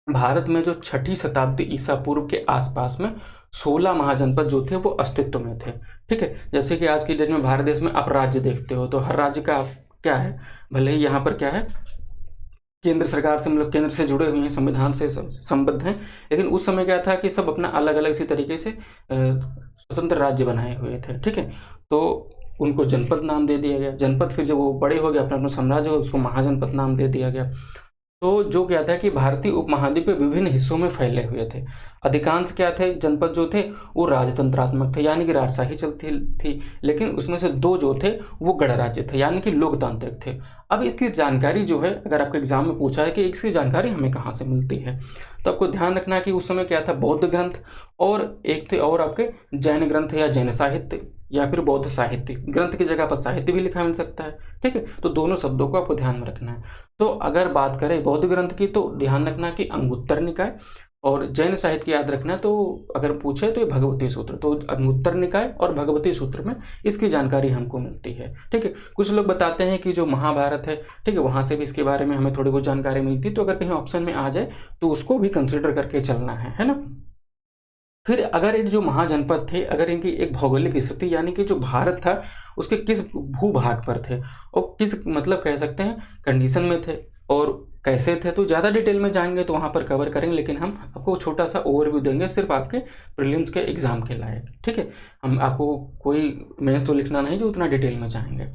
भारत में जो 6ठी शताब्दी ईसा पूर्व के आसपास में 16 महाजनपद जो थे वो अस्तित्व में थे, ठीक है। जैसे कि आज की डेट में भारत देश में आप राज्य देखते हो तो हर राज्य का क्या है, भले ही यहाँ पर क्या है केंद्र सरकार से मतलब केंद्र से जुड़े हुए हैं, संविधान से संबद्ध हैं, लेकिन उस समय क्या था कि सब अपना अलग अलग इसी तरीके से स्वतंत्र राज्य बनाए हुए थे, ठीक है। तो उनको जनपद नाम दे दिया गया। जनपद फिर जब वो बड़े हो गए अपना अपना साम्राज्य हो उसको महाजनपद नाम दे दिया गया। तो जो क्या था कि भारतीय उपमहाद्वीप के विभिन्न हिस्सों में फैले हुए थे। अधिकांश क्या थे जनपद जो थे वो राजतंत्रात्मक थे, यानी कि राजशाही चलती थी, लेकिन उसमें से 2 जो थे वो गणराज्य थे, यानी कि लोकतांत्रिक थे। अब इसकी जानकारी जो है अगर आपको एग्जाम में पूछा है कि इसकी जानकारी हमें कहाँ से मिलती है, तो आपको ध्यान रखना है कि उस समय क्या था बौद्ध ग्रंथ और एक थे और आपके जैन ग्रंथ या जैन साहित्य या फिर बौद्ध साहित्य। ग्रंथ की जगह पर साहित्य भी लिखा मिल सकता है, ठीक है। तो दोनों शब्दों को आपको ध्यान में रखना है। तो अगर बात करें बौद्ध ग्रंथ की तो ध्यान रखना कि अंगुत्तर निकाय, और जैन साहित्य की याद रखना है तो अगर पूछे तो ये भगवती सूत्र। तो अंगुत्तर निकाय और भगवती सूत्र में इसकी जानकारी हमको मिलती है, ठीक है। कुछ लोग बताते हैं कि जो महाभारत है, ठीक है, वहाँ से भी इसके बारे में हमें थोड़ी बहुत जानकारी मिलती है। तो अगर कहीं ऑप्शन में आ जाए तो उसको भी कंसिडर करके चलना है ना। फिर अगर एक जो महाजनपद थे अगर इनकी एक भौगोलिक स्थिति यानी कि जो भारत था उसके किस भूभाग पर थे और किस मतलब कह सकते हैं कंडीशन में थे और कैसे थे, तो ज़्यादा डिटेल में जाएंगे तो वहाँ पर कवर करेंगे, लेकिन हम आपको छोटा सा ओवरव्यू देंगे सिर्फ आपके प्रीलिम्स के एग्जाम के लायक, ठीक है। हम आपको कोई मेंस तो लिखना नहीं जो उतना डिटेल में जाएंगे।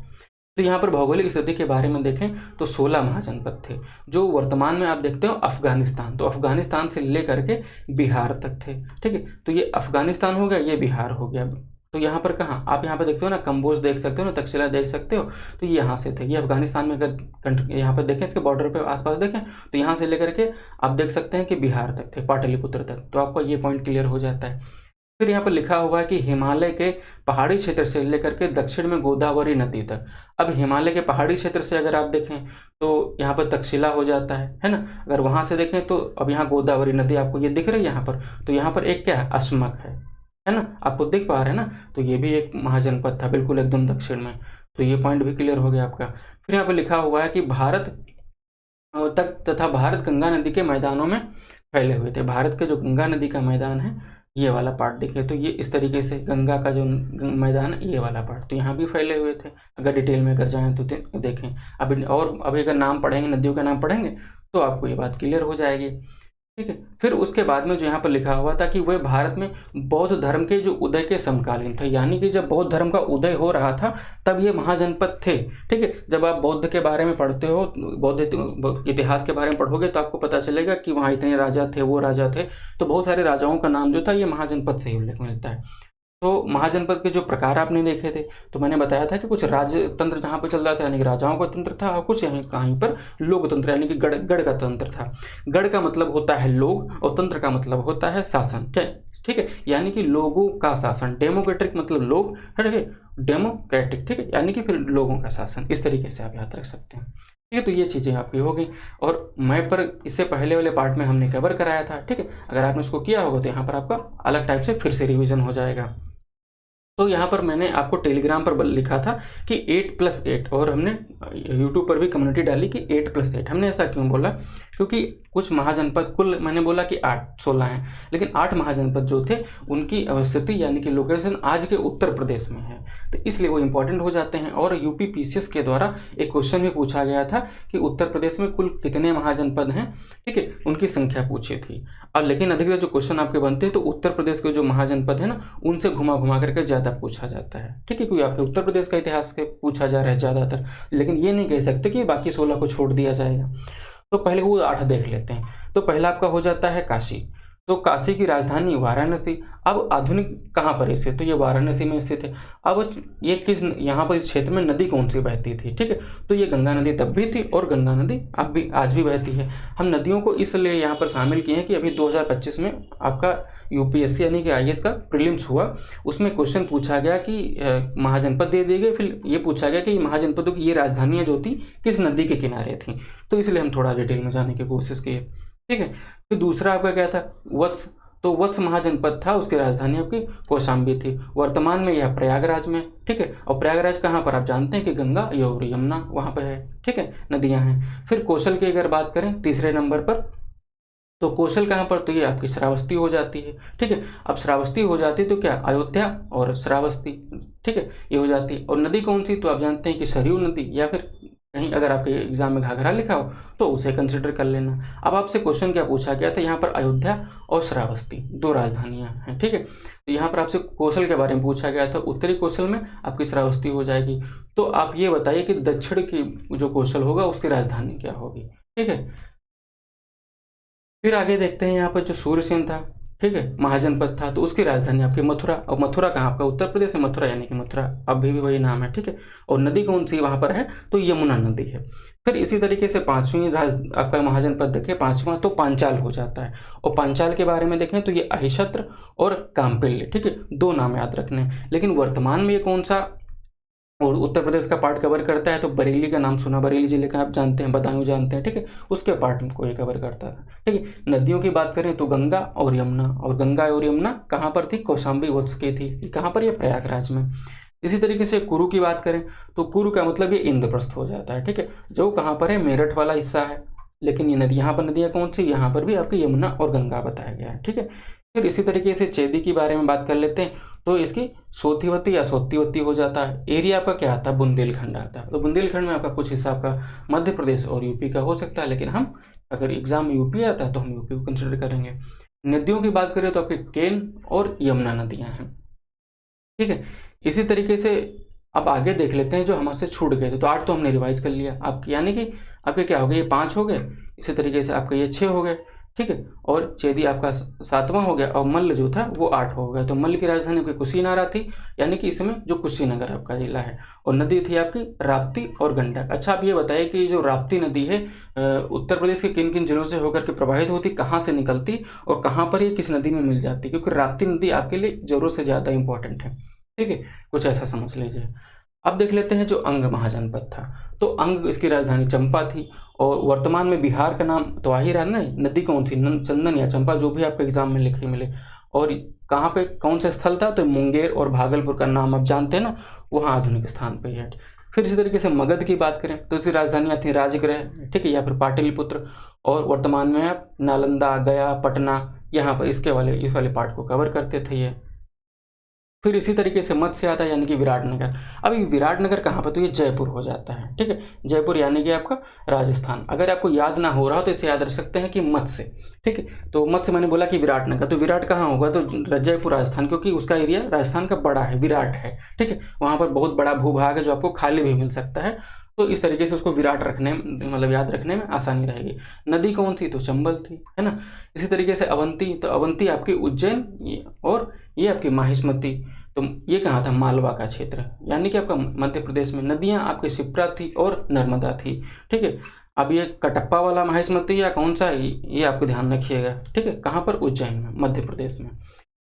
तो यहाँ पर भौगोलिक स्थिति के बारे में देखें तो 16 महाजनपद थे जो वर्तमान में आप देखते हो अफगानिस्तान, तो अफगानिस्तान से लेकर के बिहार तक थे, ठीक है। तो ये अफगानिस्तान हो गया, ये बिहार हो गया। तो यहाँ पर कहाँ आप यहाँ पर देखते हो ना कम्बोज देख सकते हो ना, तक्षशिला देख सकते हो, तो ये यहाँ से थे, ये अफगानिस्तान में अगर यहाँ पर देखें इसके बॉर्डर पे आसपास देखें तो यहाँ से लेकर के आप देख सकते हैं कि बिहार तक थे, पाटलिपुत्र तक। तो आपको ये पॉइंट क्लियर हो जाता है। फिर यहाँ पर लिखा हुआ है कि हिमालय के पहाड़ी क्षेत्र से लेकर के दक्षिण में गोदावरी नदी तक। अब हिमालय के पहाड़ी क्षेत्र से अगर आप देखें तो यहाँ पर तक्षशिला हो जाता है ना। अगर वहाँ से देखें तो अब यहाँ गोदावरी नदी आपको ये दिख रही है यहाँ पर, तो यहाँ पर एक क्या है अस्मक है ना, आपको दिख पा रहे हैं ना। तो ये भी एक महाजनपद था बिल्कुल एकदम दक्षिण में। तो ये पॉइंट भी क्लियर हो गया आपका। फिर यहाँ पर लिखा हुआ है कि भारत तक तथा भारत गंगा नदी के मैदानों में फैले हुए थे। भारत के जो गंगा नदी का मैदान है ये वाला पार्ट दिखे तो ये इस तरीके से गंगा का जो मैदान है ये वाला पार्ट, तो यहाँ भी फैले हुए थे। अगर डिटेल में अगर जाएँ तो देखें। अभी अगर नाम पढ़ेंगे नदियों का नाम पढ़ेंगे तो आपको ये बात क्लियर हो जाएगी, ठीक है। फिर उसके बाद में जो यहाँ पर लिखा हुआ था कि वह भारत में बौद्ध धर्म के जो उदय के समकालीन थे, यानी कि जब बौद्ध धर्म का उदय हो रहा था तब ये महाजनपद थे, ठीक है। जब आप बौद्ध के बारे में पढ़ते हो, बौद्ध इतिहास के बारे में पढ़ोगे तो आपको पता चलेगा कि वहाँ इतने राजा थे, वो राजा थे, तो बहुत सारे राजाओं का नाम जो था ये महाजनपद से ही उल्लेख मिलता है। तो महाजनपद के जो प्रकार आपने देखे थे तो मैंने बताया था कि कुछ राजतंत्र जहाँ पर चल रहा था यानी कि राजाओं का तंत्र था, और कुछ यहीं कहीं पर लोकतंत्र यानी कि गढ़ का तंत्र था। गढ़ का मतलब होता है लोग और तंत्र का मतलब होता है शासन, ठीक है, यानी कि लोगों का शासन। डेमोक्रेटिक मतलब लोग, ठीक है, डेमोक्रेटिक, ठीक है, यानी कि फिर लोगों का शासन। इस तरीके से आप याद रख सकते हैं। ठीक है, तो ये चीज़ें आपकी हो गई। और मैप पर इससे पहले वाले पार्ट में हमने कवर कराया था, ठीक है। अगर आपने उसको किया होगा तो यहाँ पर आपका अलग टाइप से फिर से रिवीजन हो जाएगा। तो यहाँ पर मैंने आपको टेलीग्राम पर लिखा था कि 8+8, और हमने यूट्यूब पर भी कम्युनिटी डाली कि 8+8। हमने ऐसा क्यों बोला, क्योंकि कुछ महाजनपद, कुल मैंने बोला कि 16 हैं, लेकिन 8 महाजनपद जो थे उनकी अवस्थिति यानी कि लोकेशन आज के उत्तर प्रदेश में है, तो इसलिए वो इंपॉर्टेंट हो जाते हैं। और यूपी पीसीएस के द्वारा एक क्वेश्चन भी पूछा गया था कि उत्तर प्रदेश में कुल कितने महाजनपद हैं, ठीक है, उनकी संख्या पूछी थी। और लेकिन अधिकतर जो क्वेश्चन आपके बनते हैं तो उत्तर प्रदेश के जो महाजनपद है ना, उनसे घुमा घुमा करके ज़्यादा पूछा जाता है, ठीक है, क्योंकि आपके उत्तर प्रदेश का इतिहास के पूछा जा रहा है ज़्यादातर। लेकिन ये नहीं कह सकते कि बाकी 16 को छोड़ दिया जाएगा। तो पहले वो 8 देख लेते हैं। तो पहला आपका हो जाता है काशी। तो काशी की राजधानी वाराणसी। अब आधुनिक कहाँ पर स्थित, तो ये वाराणसी में स्थित है। अब ये किस, यहाँ पर इस क्षेत्र में नदी कौन सी बहती थी, ठीक है, तो ये गंगा नदी तब भी थी और गंगा नदी अब भी आज भी बहती है। हम नदियों को इसलिए यहाँ पर शामिल किए हैं कि अभी 2025 में आपका यूपीएससी यानी कि आईएएस का प्रीलिम्स हुआ, उसमें क्वेश्चन पूछा गया कि महाजनपद दे दिए गए, फिर ये पूछा गया कि महाजनपदों की ये राजधानियाँ जो थी किस नदी के किनारे थी, तो इसलिए हम थोड़ा डिटेल में जाने की कोशिश किए, ठीक है। फिर दूसरा आपका क्या था, वत्स। तो वत्स महाजनपद था, उसकी राजधानी आपकी कौशाम्बी थी। वर्तमान में यह प्रयागराज में, ठीक है। और प्रयागराज कहाँ पर, आप जानते हैं कि गंगा और यमुना वहाँ पर है, ठीक है, नदियाँ हैं। फिर कौशल की अगर बात करें तीसरे नंबर पर, तो कौशल कहाँ पर, तो ये आपकी श्रावस्ती हो जाती है, ठीक है। अब श्रावस्ती हो जाती है तो क्या, अयोध्या और श्रावस्ती, ठीक है, ये हो जाती है। और नदी कौन सी, तो आप जानते हैं कि सरयू नदी, या फिर कहीं अगर आपके एग्जाम में घाघरा लिखा हो तो उसे कंसिडर कर लेना। अब आपसे क्वेश्चन क्या पूछा गया था, यहाँ पर अयोध्या और श्रावस्ती 2 राजधानियाँ हैं, ठीक है। तो यहाँ पर आपसे कौशल के बारे में पूछा गया था, उत्तरी कौशल में आपकी श्रावस्ती हो जाएगी। तो आप ये बताइए कि दक्षिण की जो कौशल होगा उसकी राजधानी क्या होगी, ठीक है। फिर आगे देखते हैं यहाँ पर जो सूर्यसेन था, ठीक है, महाजनपद था, तो उसकी राजधानी आपकी मथुरा। और मथुरा कहाँ, आपका उत्तर प्रदेश में मथुरा, यानी कि मथुरा अभी भी वही नाम है, ठीक है। और नदी कौन सी वहाँ पर है, तो यमुना नदी है। फिर इसी तरीके से पांचवी आपका महाजनपद देखें, पांचवा तो पांचाल हो जाता है। और पांचाल के बारे में देखें तो ये अहिछत्र और काम्पिल्य, ठीक है, 2 नाम याद रखने हैं। लेकिन वर्तमान में ये कौन सा और उत्तर प्रदेश का पार्ट कवर करता है, तो बरेली का नाम सुना, बरेली जिले का आप जानते हैं, बदायूं जानते हैं, ठीक है, उसके पार्ट को ये कवर करता था, ठीक है। नदियों की बात करें तो गंगा और यमुना, और गंगा और यमुना कहाँ पर थी, कौशाम्बी वत्स की थी, कहाँ पर, ये प्रयागराज में। इसी तरीके से कुरु की बात करें तो कुरु का मतलब ये इंद्रप्रस्थ हो जाता है, ठीक है, जो कहाँ पर है, मेरठ वाला हिस्सा है। लेकिन ये नदी, यहाँ पर नदियाँ कौन सी, यहाँ पर भी आपकी यमुना और गंगा बताया गया है, ठीक है। फिर इसी तरीके से चेदी के बारे में बात कर लेते हैं, तो इसकी सोथीवती या सोतीवती हो जाता है। एरिया आपका क्या आता है, बुंदेलखंड आता है। तो बुंदेलखंड में आपका कुछ हिस्सा आपका मध्य प्रदेश और यूपी का हो सकता है, लेकिन हम अगर एग्जाम में यूपी आता है तो हम यूपी को कंसिडर करेंगे। नदियों की बात करें तो आपके केन और यमुना नदियाँ हैं, ठीक है। इसी तरीके से अब आगे देख लेते हैं जो हमसे छूट गए थे। तो 8 तो हमने रिवाइज कर लिया आपके, यानी कि आपके क्या हो गए, ये 5 हो गए। इसी तरीके से आपके ये 6 हो गए, ठीक है। और चेदी आपका 7वां हो गया, और मल्ल जो था वो 8 हो गया। तो मल्ल की राजधानी आपकी कुशीनारा थी, यानी कि इसमें जो कुशीनगर आपका जिला है। और नदी थी आपकी राप्ती और गंडक। अच्छा, आप ये बताइए कि जो राप्ती नदी है उत्तर प्रदेश के किन किन जिलों से होकर के प्रवाहित होती, कहाँ से निकलती और कहाँ पर ये किस नदी में मिल जाती, क्योंकि राप्ती नदी आपके लिए जरूरत से ज़्यादा इंपॉर्टेंट है, ठीक है, कुछ ऐसा समझ लीजिए। अब देख लेते हैं जो अंग महाजनपद था। तो अंग, इसकी राजधानी चंपा थी। और वर्तमान में बिहार का नाम तो आ ही रहा ना, नदी कौन सी, चंदन या चंपा, जो भी आपके एग्जाम में लिखे मिले। और कहाँ पे कौन सा स्थल था, तो मुंगेर और भागलपुर का नाम आप जानते हैं ना, वहाँ आधुनिक स्थान पे है। फिर इसी तरीके से मगध की बात करें तो इसकी राजधानियाँ थी राजगृह, ठीक है, या फिर पाटलिपुत्र। और वर्तमान में आप नालंदा, गया, पटना, यहाँ पर इस वाले पार्ट को कवर करते थे ये। फिर इसी तरीके से मत्स्य से आता है, यानी कि विराटनगर। अब ये विराटनगर कहाँ पर, तो ये जयपुर हो जाता है, ठीक है, जयपुर यानी कि आपका राजस्थान। अगर आपको याद ना हो रहा हो तो इसे याद रख सकते हैं कि मत्स्य, ठीक है। तो मत्स्य मैंने बोला कि विराटनगर, तो विराट कहाँ होगा, तो जयपुर राजस्थान, क्योंकि उसका एरिया राजस्थान का बड़ा है, विराट है, ठीक है। वहाँ पर बहुत बड़ा भूभाग है जो आपको खाली भी मिल सकता है। तो इस तरीके से उसको विराट रखने, मतलब याद रखने में आसानी रहेगी। नदी कौन सी, तो चंबल थी, है ना। इसी तरीके से अवंती, तो अवंती आपकी उज्जैन और ये आपकी माहिष्मती, तो ये कहाँ था, मालवा का क्षेत्र, यानी कि आपका मध्य प्रदेश में। नदियाँ आपके शिप्रा थी और नर्मदा थी, ठीक है। अब ये कटप्पा वाला माहिष्मती या कौन सा, ये आपको ध्यान रखिएगा, ठीक है, कहाँ पर, उज्जैन में, मध्य प्रदेश में।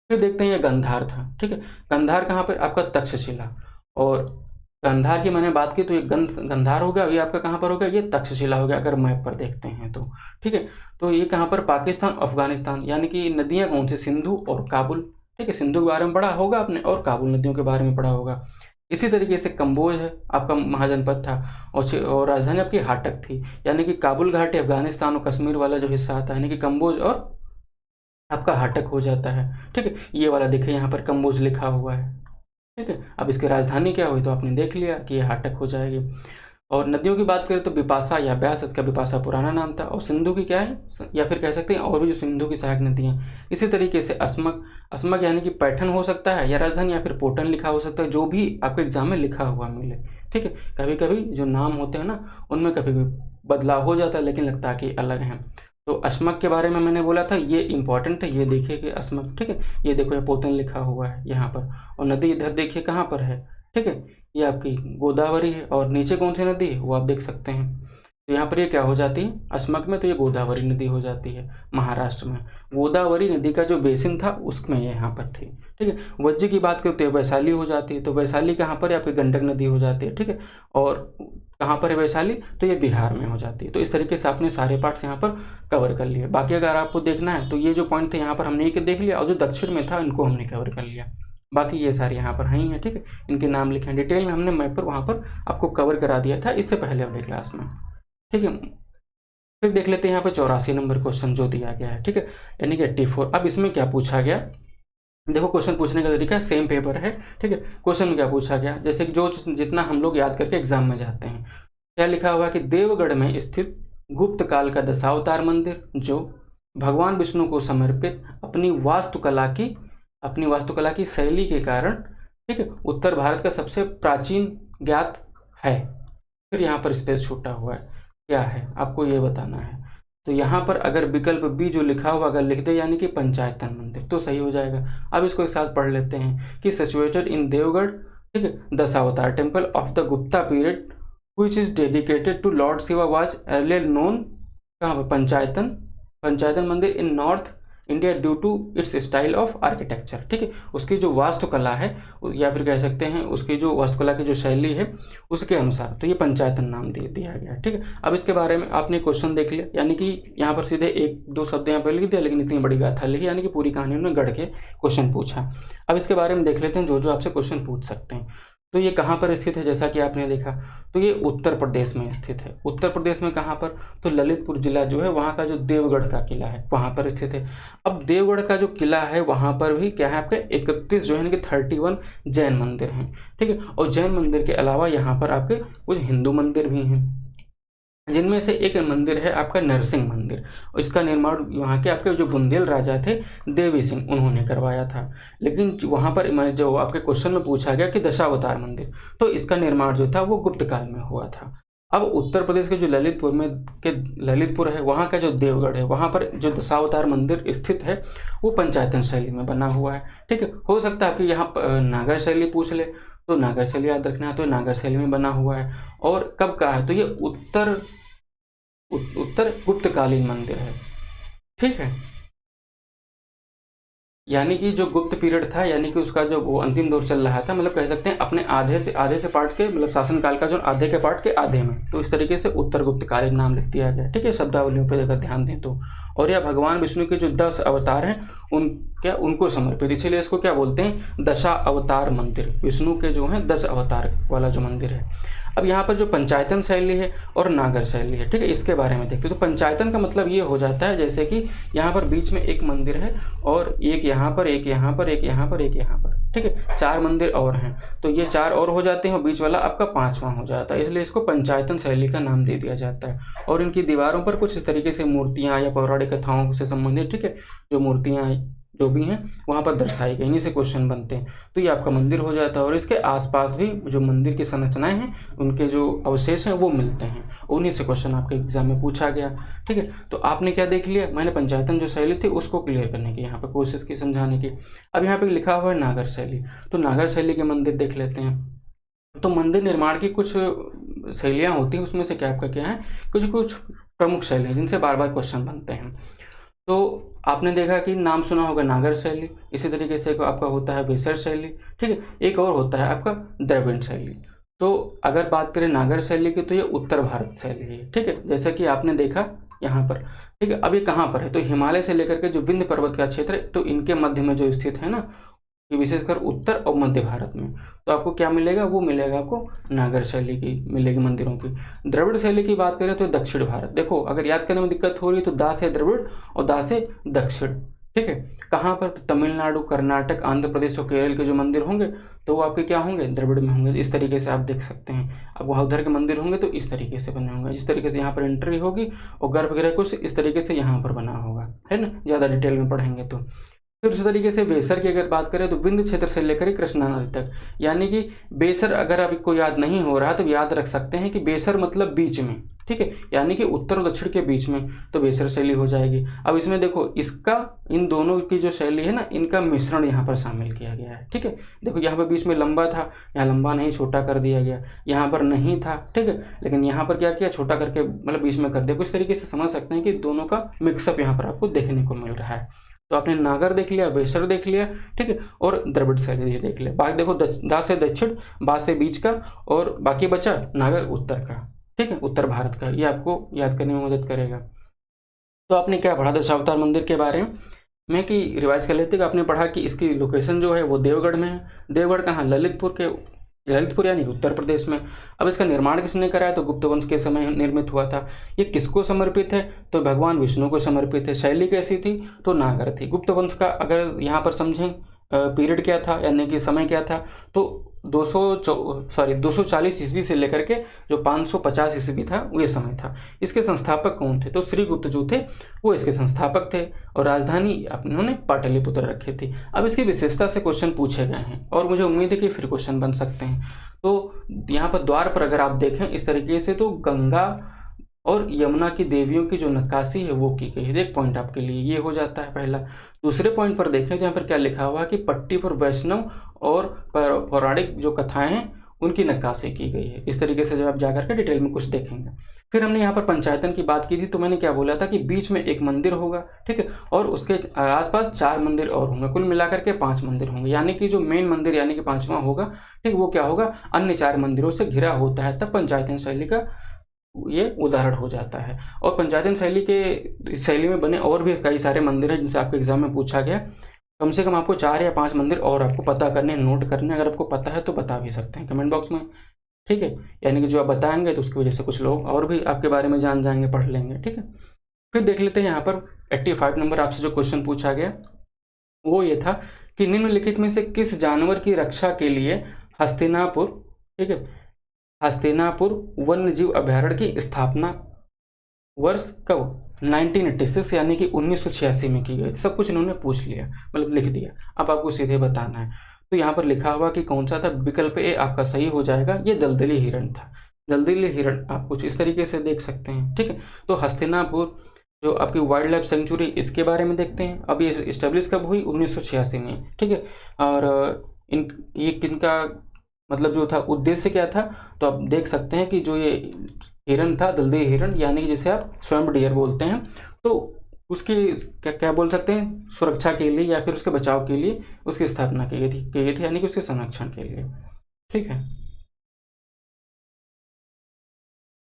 फिर देखते हैं ये गंधार था, ठीक है। गंधार कहाँ पर, आपका तक्षशिला। और गांधार की मैंने बात की तो ये गांधार हो गया, ये आपका कहाँ पर हो गया, ये तक्षशिला हो गया अगर मैप पर देखते हैं तो। ठीक है, तो ये कहाँ पर, पाकिस्तान अफगानिस्तान, यानी कि नदियाँ कौन सी, सिंधु और काबुल। ठीक है, सिंधु के बारे में पढ़ा होगा आपने और काबुल नदियों के बारे में पढ़ा होगा। इसी तरीके से कंबोज है आपका महाजनपद था, और राजधानी आपकी हाटक थी, यानी कि काबुल घाटी अफगानिस्तान और कश्मीर वाला जो हिस्सा आता है यानी कि कंबोज और आपका हाटक हो जाता है। ठीक है, ये वाला देखिए यहाँ पर कंबोज लिखा हुआ है। ठीक है, अब इसकी राजधानी क्या हुई तो आपने देख लिया कि ये हाटक हो जाएगी। और नदियों की बात करें तो बिपाशा या ब्यास, इसका बिपाशा पुराना नाम था, और सिंधु की क्या है, या फिर कह सकते हैं और भी जो सिंधु की सहायक नदियाँ। इसी तरीके से अस्मक, अस्मक यानी कि पैठन हो सकता है या राजधानी, या फिर पोटन लिखा हो सकता है, जो भी आपके एग्जाम में लिखा हुआ मिले। ठीक है, कभी कभी जो नाम होते हैं ना उनमें कभी भी बदलाव हो जाता है, लेकिन लगता है कि अलग हैं। तो अस्मक के बारे में मैंने बोला था, ये इंपॉर्टेंट है, ये देखिए कि अस्मक। ठीक है, ये देखो ये पोतन लिखा हुआ है यहाँ पर, और नदी इधर देखिए कहाँ पर है। ठीक है, ये आपकी गोदावरी है, और नीचे कौन सी नदी है वो आप देख सकते हैं। तो यहाँ पर ये क्या हो जाती है अस्मक में, तो ये गोदावरी नदी हो जाती है महाराष्ट्र में। गोदावरी नदी का जो बेसिन था उसमें ये यहाँ पर थी। ठीक है, वज्र की बात करते हैं वैशाली हो जाती है, तो वैशाली कहाँ पर है, आपकी गंडक नदी हो जाती है। ठीक है, और कहाँ पर है वैशाली, तो ये बिहार में हो जाती है। तो इस तरीके से आपने सारे पार्ट्स यहाँ पर कवर कर लिए। बाकी अगर आपको देखना है तो ये जो पॉइंट थे यहाँ पर हमने एक देख लिया, और जो दक्षिण में था इनको हमने कवर कर लिया। बाकी ये सारे यहाँ पर हैं ही हैं। ठीक है, इनके नाम लिखे हैं, डिटेल में हमने मैप पर वहाँ पर आपको कवर करा दिया था इससे पहले वाले क्लास में। ठीक है, फिर देख लेते हैं यहाँ पर 84 नंबर क्वेश्चन जो दिया गया है। ठीक है, यानी कि 84। अब इसमें क्या पूछा गया, देखो क्वेश्चन पूछने का तरीका सेम पेपर है। ठीक है, क्वेश्चन में क्या पूछा गया, जैसे कि जो जितना हम लोग याद करके एग्जाम में जाते हैं, क्या लिखा हुआ है कि देवगढ़ में स्थित गुप्त काल का दशावतार मंदिर जो भगवान विष्णु को समर्पित अपनी वास्तुकला की शैली के कारण, ठीक है, उत्तर भारत का सबसे प्राचीन ज्ञात है। फिर यहाँ पर स्पेस छूटा हुआ है, क्या है आपको ये बताना है। तो यहाँ पर अगर विकल्प बी जो लिखा हुआ अगर लिख दे यानी कि पंचायतन मंदिर, तो सही हो जाएगा। अब इसको एक साथ पढ़ लेते हैं कि सिचुएटेड इन देवगढ़, ठीक है, Dashavatar temple of the Gupta period which is dedicated to Lord Shiva was earlier known, कहाँ पर, panchayatan mandir in north India due to its style of architecture. ठीक है, उसकी जो वास्तुकला है या फिर कह सकते हैं उसकी जो वास्तुकला की जो शैली है उसके अनुसार, तो ये पंचायतन नाम दिया गया है। ठीक है, अब इसके बारे में आपने क्वेश्चन देख लिया, यानी कि यहाँ पर सीधे एक दो शब्द यहाँ पर लिख दिया, लेकिन इतनी बड़ी गाथा लिखी, यानी कि पूरी कहानी उन्होंने गढ़ के क्वेश्चन पूछा। अब इसके बारे में देख लेते हैं जो जो आपसे क्वेश्चन पूछ सकते हैं। तो ये कहाँ पर स्थित है, जैसा कि आपने देखा तो ये उत्तर प्रदेश में स्थित है। उत्तर प्रदेश में कहाँ पर, तो ललितपुर जिला जो है वहाँ का जो देवगढ़ का किला है वहाँ पर स्थित है। अब देवगढ़ का जो किला है वहाँ पर भी क्या है आपके 31 जो है कि 31 जैन मंदिर हैं। ठीक है, और जैन मंदिर के अलावा यहाँ पर आपके कुछ हिंदू मंदिर भी हैं, जिनमें से एक मंदिर है आपका नरसिंह मंदिर, और इसका निर्माण वहाँ के आपके जो बुंदेल राजा थे देवी सिंह उन्होंने करवाया था। लेकिन वहाँ पर जो आपके क्वेश्चन में पूछा गया कि दशावतार मंदिर, तो इसका निर्माण जो था वो गुप्त काल में हुआ था। अब उत्तर प्रदेश के जो ललितपुर है वहाँ का जो देवगढ़ है वहाँ पर जो दशावतार मंदिर स्थित है वो पंचायतन शैली में बना हुआ है। ठीक है, हो सकता है आपके यहाँ नागर शैली पूछ ले, तो नागर शैली याद रखना है, तो नागर शैली में बना हुआ है। और कब का है, तो ये उत्तर गुप्तकालीन मंदिर है। ठीक है, यानी कि जो गुप्त पीरियड था, यानी कि उसका जो वो अंतिम दौर चल रहा था, मतलब कह सकते हैं अपने आधे से पार्ट के, मतलब शासनकाल का जो आधे के पार्ट के आधे में, तो इस तरीके से उत्तर गुप्तकालीन नाम लिख दिया गया। ठीक है, शब्दावलियों पर अगर ध्यान दें तो। और यह भगवान विष्णु के जो 10 अवतार हैं उनको समर्पित, इसीलिए इसको क्या बोलते हैं, दशा अवतार मंदिर। विष्णु के जो हैं 10 अवतार वाला जो मंदिर है। अब यहाँ पर जो पंचायतन शैली है और नागर शैली है, ठीक है, इसके बारे में देखते हैं। तो पंचायतन का मतलब ये हो जाता है जैसे कि यहाँ पर बीच में एक मंदिर है और एक यहाँ पर, एक यहाँ पर, एक यहाँ पर, एक यहाँ पर, ठीक है, 4 मंदिर और हैं, तो ये 4 और हो जाते हैं और बीच वाला आपका 5वां हो जाता है, इसलिए इसको पंचायतन शैली का नाम दे दिया जाता है। और इनकी दीवारों पर कुछ इस तरीके से मूर्तियाँ या पौराणिक कथाओं से संबंधित, ठीक है, जो मूर्तियाँ जो भी हैं वहाँ पर दर्शाई गई, इन्हीं से क्वेश्चन बनते हैं। तो ये आपका मंदिर हो जाता है और इसके आसपास भी जो मंदिर की संरचनाएं हैं उनके जो अवशेष हैं वो मिलते हैं, उन्हीं से क्वेश्चन आपके एग्जाम में पूछा गया। ठीक है, तो आपने क्या देख लिया, मैंने पंचायतन जो शैली थी उसको क्लियर करने की यहाँ पर कोशिश की, समझाने की। अब यहाँ पर लिखा हुआ है नागर शैली, तो नागर शैली के मंदिर देख लेते हैं। तो मंदिर निर्माण की कुछ शैलियाँ होती हैं, उसमें से क्या आपका क्या है, कुछ प्रमुख शैली जिनसे बार बार क्वेश्चन बनते हैं। तो आपने देखा कि नाम सुना होगा नागर शैली, इसी तरीके से आपका होता है बेसर शैली, ठीक है, एक और होता है आपका द्रविड़ शैली। तो अगर बात करें नागर शैली की तो ये उत्तर भारत शैली है, ठीक है, जैसा कि आपने देखा यहाँ पर, ठीक है। अब ये कहाँ पर है, तो हिमालय से लेकर के जो विंध्य पर्वत का क्षेत्र है तो इनके मध्य में जो स्थित है ना, कि विशेषकर उत्तर और मध्य भारत में, तो आपको क्या मिलेगा, वो मिलेगा आपको नागर शैली की मिलेगी मंदिरों की। द्रविड़ शैली की बात करें तो दक्षिण भारत, देखो अगर याद करने में दिक्कत हो रही है तो दा से द्रविड़ और दा से दक्षिण, ठीक है। कहाँ पर, तो तमिलनाडु, कर्नाटक, आंध्र प्रदेश और केरल के जो मंदिर होंगे तो वो आपके क्या होंगे, द्रविड़ में होंगे। इस तरीके से आप देख सकते हैं। अब वहाँ उधर के मंदिर होंगे तो इस तरीके से बने होंगे, जिस तरीके से यहाँ पर एंट्री होगी, और गर्भगृह कुछ इस तरीके से यहाँ पर बना होगा, है ना, ज़्यादा डिटेल में पढ़ेंगे तो। फिर उसी तरीके से बेसर की अगर बात करें तो विंध्य क्षेत्र से लेकर ही कृष्णा नदी तक, यानी कि बेसर अगर आपको याद नहीं हो रहा तो याद रख सकते हैं कि बेसर मतलब बीच में, ठीक है, यानी कि उत्तर और दक्षिण के बीच में, तो बेसर शैली हो जाएगी। अब इसमें देखो इसका, इन दोनों की जो शैली है ना, इनका मिश्रण यहाँ पर शामिल किया गया है, ठीक है। देखो यहाँ पर बीच में लंबा था, यहाँ लंबा नहीं, छोटा कर दिया गया, यहाँ पर नहीं था, ठीक है, लेकिन यहाँ पर क्या किया, छोटा करके मतलब बीच में कर दिया। कुछ तरीके से समझ सकते हैं कि दोनों का मिक्सअप यहाँ पर आपको देखने को मिल रहा है। तो आपने नागर देख लिया, बेसर देख लिया, ठीक है, और द्रविड़ शैली देख लिया। बाकी देखो दा से दक्षिण, बा से बीच का, और बाकी बचा नागर उत्तर का, ठीक है, उत्तर भारत का। ये आपको याद करने में मदद करेगा। तो आपने क्या पढ़ा दशावतार मंदिर के बारे में कि रिवाइज कर लेते कि आपने पढ़ा कि इसकी लोकेशन जो है वो देवगढ़ में है। देवगढ़ कहाँ, ललितपुर यानी उत्तर प्रदेश में। अब इसका निर्माण किसने कराया, तो गुप्त वंश के समय निर्मित हुआ था। ये किसको समर्पित है, तो भगवान विष्णु को समर्पित है। शैली कैसी थी, तो नागर थी। गुप्त वंश का अगर यहाँ पर समझें पीरियड क्या था, यानी कि समय क्या था, तो 240 ईस्वी से लेकर के जो 550 ईस्वी था वो ये समय था। इसके संस्थापक कौन थे, तो श्रीगुप्त जो थे वो इसके संस्थापक थे, और राजधानी उन्होंने पाटलिपुत्र रखी थी। अब इसकी विशेषता से क्वेश्चन पूछे गए हैं और मुझे उम्मीद है कि फिर क्वेश्चन बन सकते हैं। तो यहाँ पर द्वार पर अगर आप देखें इस तरीके से, तो गंगा और यमुना की देवियों की जो नक्काशी है वो की गई है। एक पॉइंट आपके लिए ये हो जाता है पहला। दूसरे पॉइंट पर देखें तो यहाँ पर क्या लिखा हुआ है कि पट्टी पर वैष्णव और पौराणिक जो कथाएं हैं उनकी नक्काशी की गई है। इस तरीके से जब आप जाकर के डिटेल में कुछ देखेंगे। फिर हमने यहाँ पर पंचायतन की बात की थी, तो मैंने क्या बोला था कि बीच में एक मंदिर होगा, ठीक है, और उसके आसपास 4 मंदिर और होंगे, कुल मिलाकर के 5 मंदिर होंगे। यानी कि जो मेन मंदिर यानी कि 5वां होगा, ठीक, वो क्या होगा, अन्य 4 मंदिरों से घिरा होता है, तब पंचायतन शैली का ये उदाहरण हो जाता है। और पंचायतन शैली में बने और भी कई सारे मंदिर हैं जिनसे आपके एग्जाम में पूछा गया। कम से कम आपको 4 या 5 मंदिर और आपको पता करने, नोट करने, अगर आपको पता है तो बता भी सकते हैं कमेंट बॉक्स में, ठीक है। यानी कि जो आप बताएंगे तो उसकी वजह से कुछ लोग और भी आपके बारे में जान जाएंगे, पढ़ लेंगे, ठीक है। फिर देख लेते हैं यहाँ पर 85 नंबर आपसे जो क्वेश्चन पूछा गया वो ये था कि निम्नलिखित में से किस जानवर की रक्षा के लिए हस्तिनापुर, ठीक है, हस्तिनापुर वन्यजीव अभयारण्य की स्थापना वर्ष कब, 1986 यानी कि 1986 में की गई। सब कुछ इन्होंने पूछ लिया, मतलब लिख दिया। अब आपको सीधे बताना है। तो यहाँ पर लिखा हुआ कि कौन सा था, विकल्प ए आपका सही हो जाएगा, ये दलदली हिरण था। दलदली हिरण आप कुछ इस तरीके से देख सकते हैं, ठीक है। तो हस्तिनापुर जो आपकी वाइल्ड लाइफ सेंचुरी, इसके बारे में देखते हैं। अब ये इस्टेब्लिश कब हुई, 1986 में, ठीक है। और ये किनका मतलब जो था उद्देश्य क्या था, तो आप देख सकते हैं कि जो ये हिरण था, दलदली हिरण, यानी कि जिसे आप स्वयं डियर बोलते हैं, तो उसकी क्या बोल सकते हैं, सुरक्षा के लिए या फिर उसके बचाव के लिए उसकी स्थापना की गई थी, यानी कि उसके संरक्षण के लिए, ठीक है।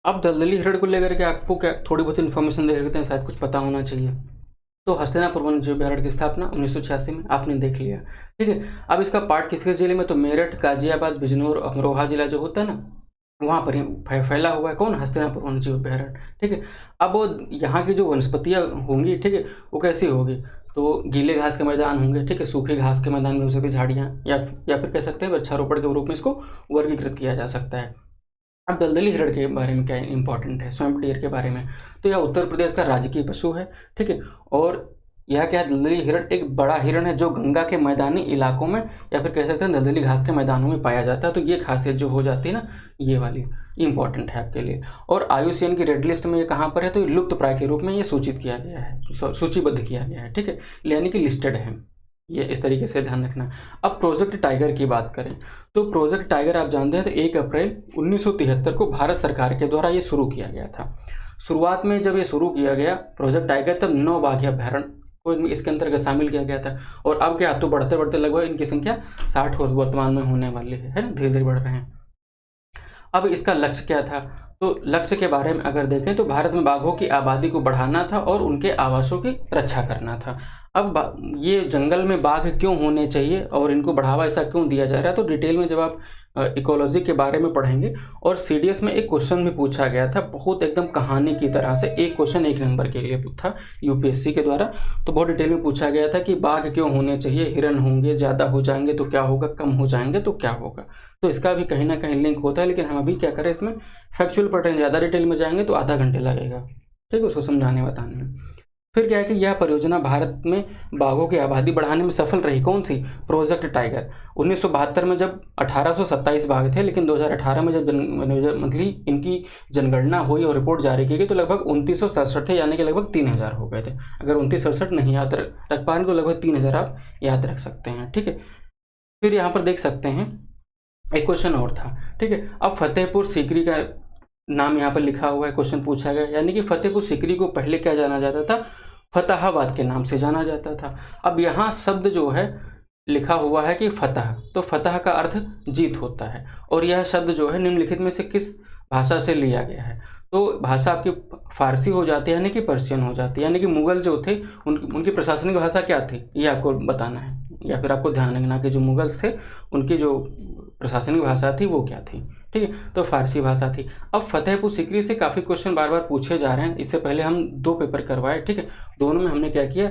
अब दलदली हिरण को लेकर के आपको क्या थोड़ी बहुत इन्फॉर्मेशन दे देते हैं, शायद कुछ पता होना चाहिए। तो हस्तिनापुर वन्यजीव अभयारण्य की स्थापना 1986 में आपने देख लिया, ठीक है। अब इसका पार्ट किसके जिले में, तो मेरठ, गाजियाबाद, बिजनौर, अमरोहा जिला जो होता है ना, वहाँ पर ही फैला हुआ है। कौन, हस्तिनापुर वन्यजीव अभयारण्य, ठीक है। अब यहाँ की जो वनस्पतियाँ होंगी, ठीक है, वो कैसी होगी, तो गीले घास के मैदान होंगे, ठीक है, सूखे घास के मैदान में हो सकती झाड़ियाँ, या फिर कह सकते हैं वृक्षारोपण के रूप में इसको वर्गीकृत किया जा सकता है। अब दलदली हिरण के बारे में क्या इंपॉर्टेंट है, स्वयं डियर के बारे में, तो यह उत्तर प्रदेश का राजकीय पशु है, ठीक है। और यह क्या है, दलदली हिरण एक बड़ा हिरण है जो गंगा के मैदानी इलाकों में या फिर कह सकते हैं दलदली घास के मैदानों में पाया जाता है। तो ये खासियत जो हो जाती है ना, ये वाली इंपॉर्टेंट है आपके लिए। और IUCN की रेड लिस्ट में ये कहाँ पर है, तो ये लुप्त प्राय के रूप में ये सूचित किया गया है, सूचीबद्ध किया गया है, ठीक है, यानी कि लिस्टेड है। ये इस तरीके से ध्यान रखना। अब प्रोजेक्ट टाइगर की बात करें तो प्रोजेक्ट टाइगर आप जानते हैं तो 1 अप्रैल 1973 को भारत सरकार के द्वारा ये शुरू किया गया था। शुरुआत में जब ये शुरू किया गया प्रोजेक्ट टाइगर, तब 9 बाघ अभयारण्य को इसके अंतर्गत शामिल किया गया था। और अब क्या, तो बढ़ते बढ़ते लगभग इनकी संख्या 60 वर्तमान में होने वाली है ना, धीरे धीरे बढ़ रहे हैं। अब इसका लक्ष्य क्या था? तो लक्ष्य के बारे में अगर देखें तो भारत में बाघों की आबादी को बढ़ाना था और उनके आवासों की रक्षा करना था। अब ये जंगल में बाघ क्यों होने चाहिए और इनको बढ़ावा ऐसा क्यों दिया जा रहा है, तो डिटेल में जब आप इकोलॉजी के बारे में पढ़ेंगे, और सीडीएस में एक क्वेश्चन भी पूछा गया था, बहुत एकदम कहानी की तरह से, एक क्वेश्चन 1 नंबर के लिए था यूपीएससी के द्वारा। तो बहुत डिटेल में पूछा गया था कि बाघ क्यों होने चाहिए, हिरन होंगे, ज़्यादा हो जाएंगे तो क्या होगा, कम हो जाएंगे तो क्या होगा। तो इसका भी कहीं ना कहीं लिंक होता है, लेकिन हम अभी क्या करें, इसमें फैक्चुअल पढ़ रहे हैं, ज़्यादा डिटेल में जाएंगे तो आधा घंटे लगेगा, ठीक है, उसको समझाने बताने में। फिर क्या है कि यह परियोजना भारत में बाघों की आबादी बढ़ाने में सफल रही। कौन सी? Project tiger. 1972 में जब 1827 बाघ थे, लेकिन 2018 में जब मतलब इनकी जनगणना हुई और रिपोर्ट जारी की गई तो लगभग 2967 थे, यानी कि लगभग 3000 हो गए थे। अगर 2967 नहीं याद रख पा रहे तो लगभग 3000 आप याद रख सकते हैं, ठीक है। फिर यहाँ पर देख सकते हैं एक क्वेश्चन और था, ठीक है। अब फतेहपुर सीकरी का नाम यहाँ पर लिखा हुआ है, क्वेश्चन पूछा गया, यानी कि फतेहपुर सीकरी को पहले क्या जाना जाता था? फतहाबाद के नाम से जाना जाता था। अब यहाँ शब्द जो है लिखा हुआ है कि फतह, तो फतह का अर्थ जीत होता है, और यह शब्द जो है निम्नलिखित में से किस भाषा से लिया गया है? तो भाषा आपकी फारसी हो जाती है, यानी कि पर्शियन हो जाती है, यानी कि मुगल जो थे उनकी प्रशासनिक भाषा क्या थी, ये आपको बताना है, या फिर आपको ध्यान रखना कि जो मुगल्स थे उनकी जो प्रशासनिक भाषा थी वो क्या थी, ठीक है, तो फारसी भाषा थी। अब फतेहपुर सीकरी से काफ़ी क्वेश्चन बार बार पूछे जा रहे हैं। इससे पहले हम 2 पेपर करवाए, ठीक है, दोनों में हमने क्या किया,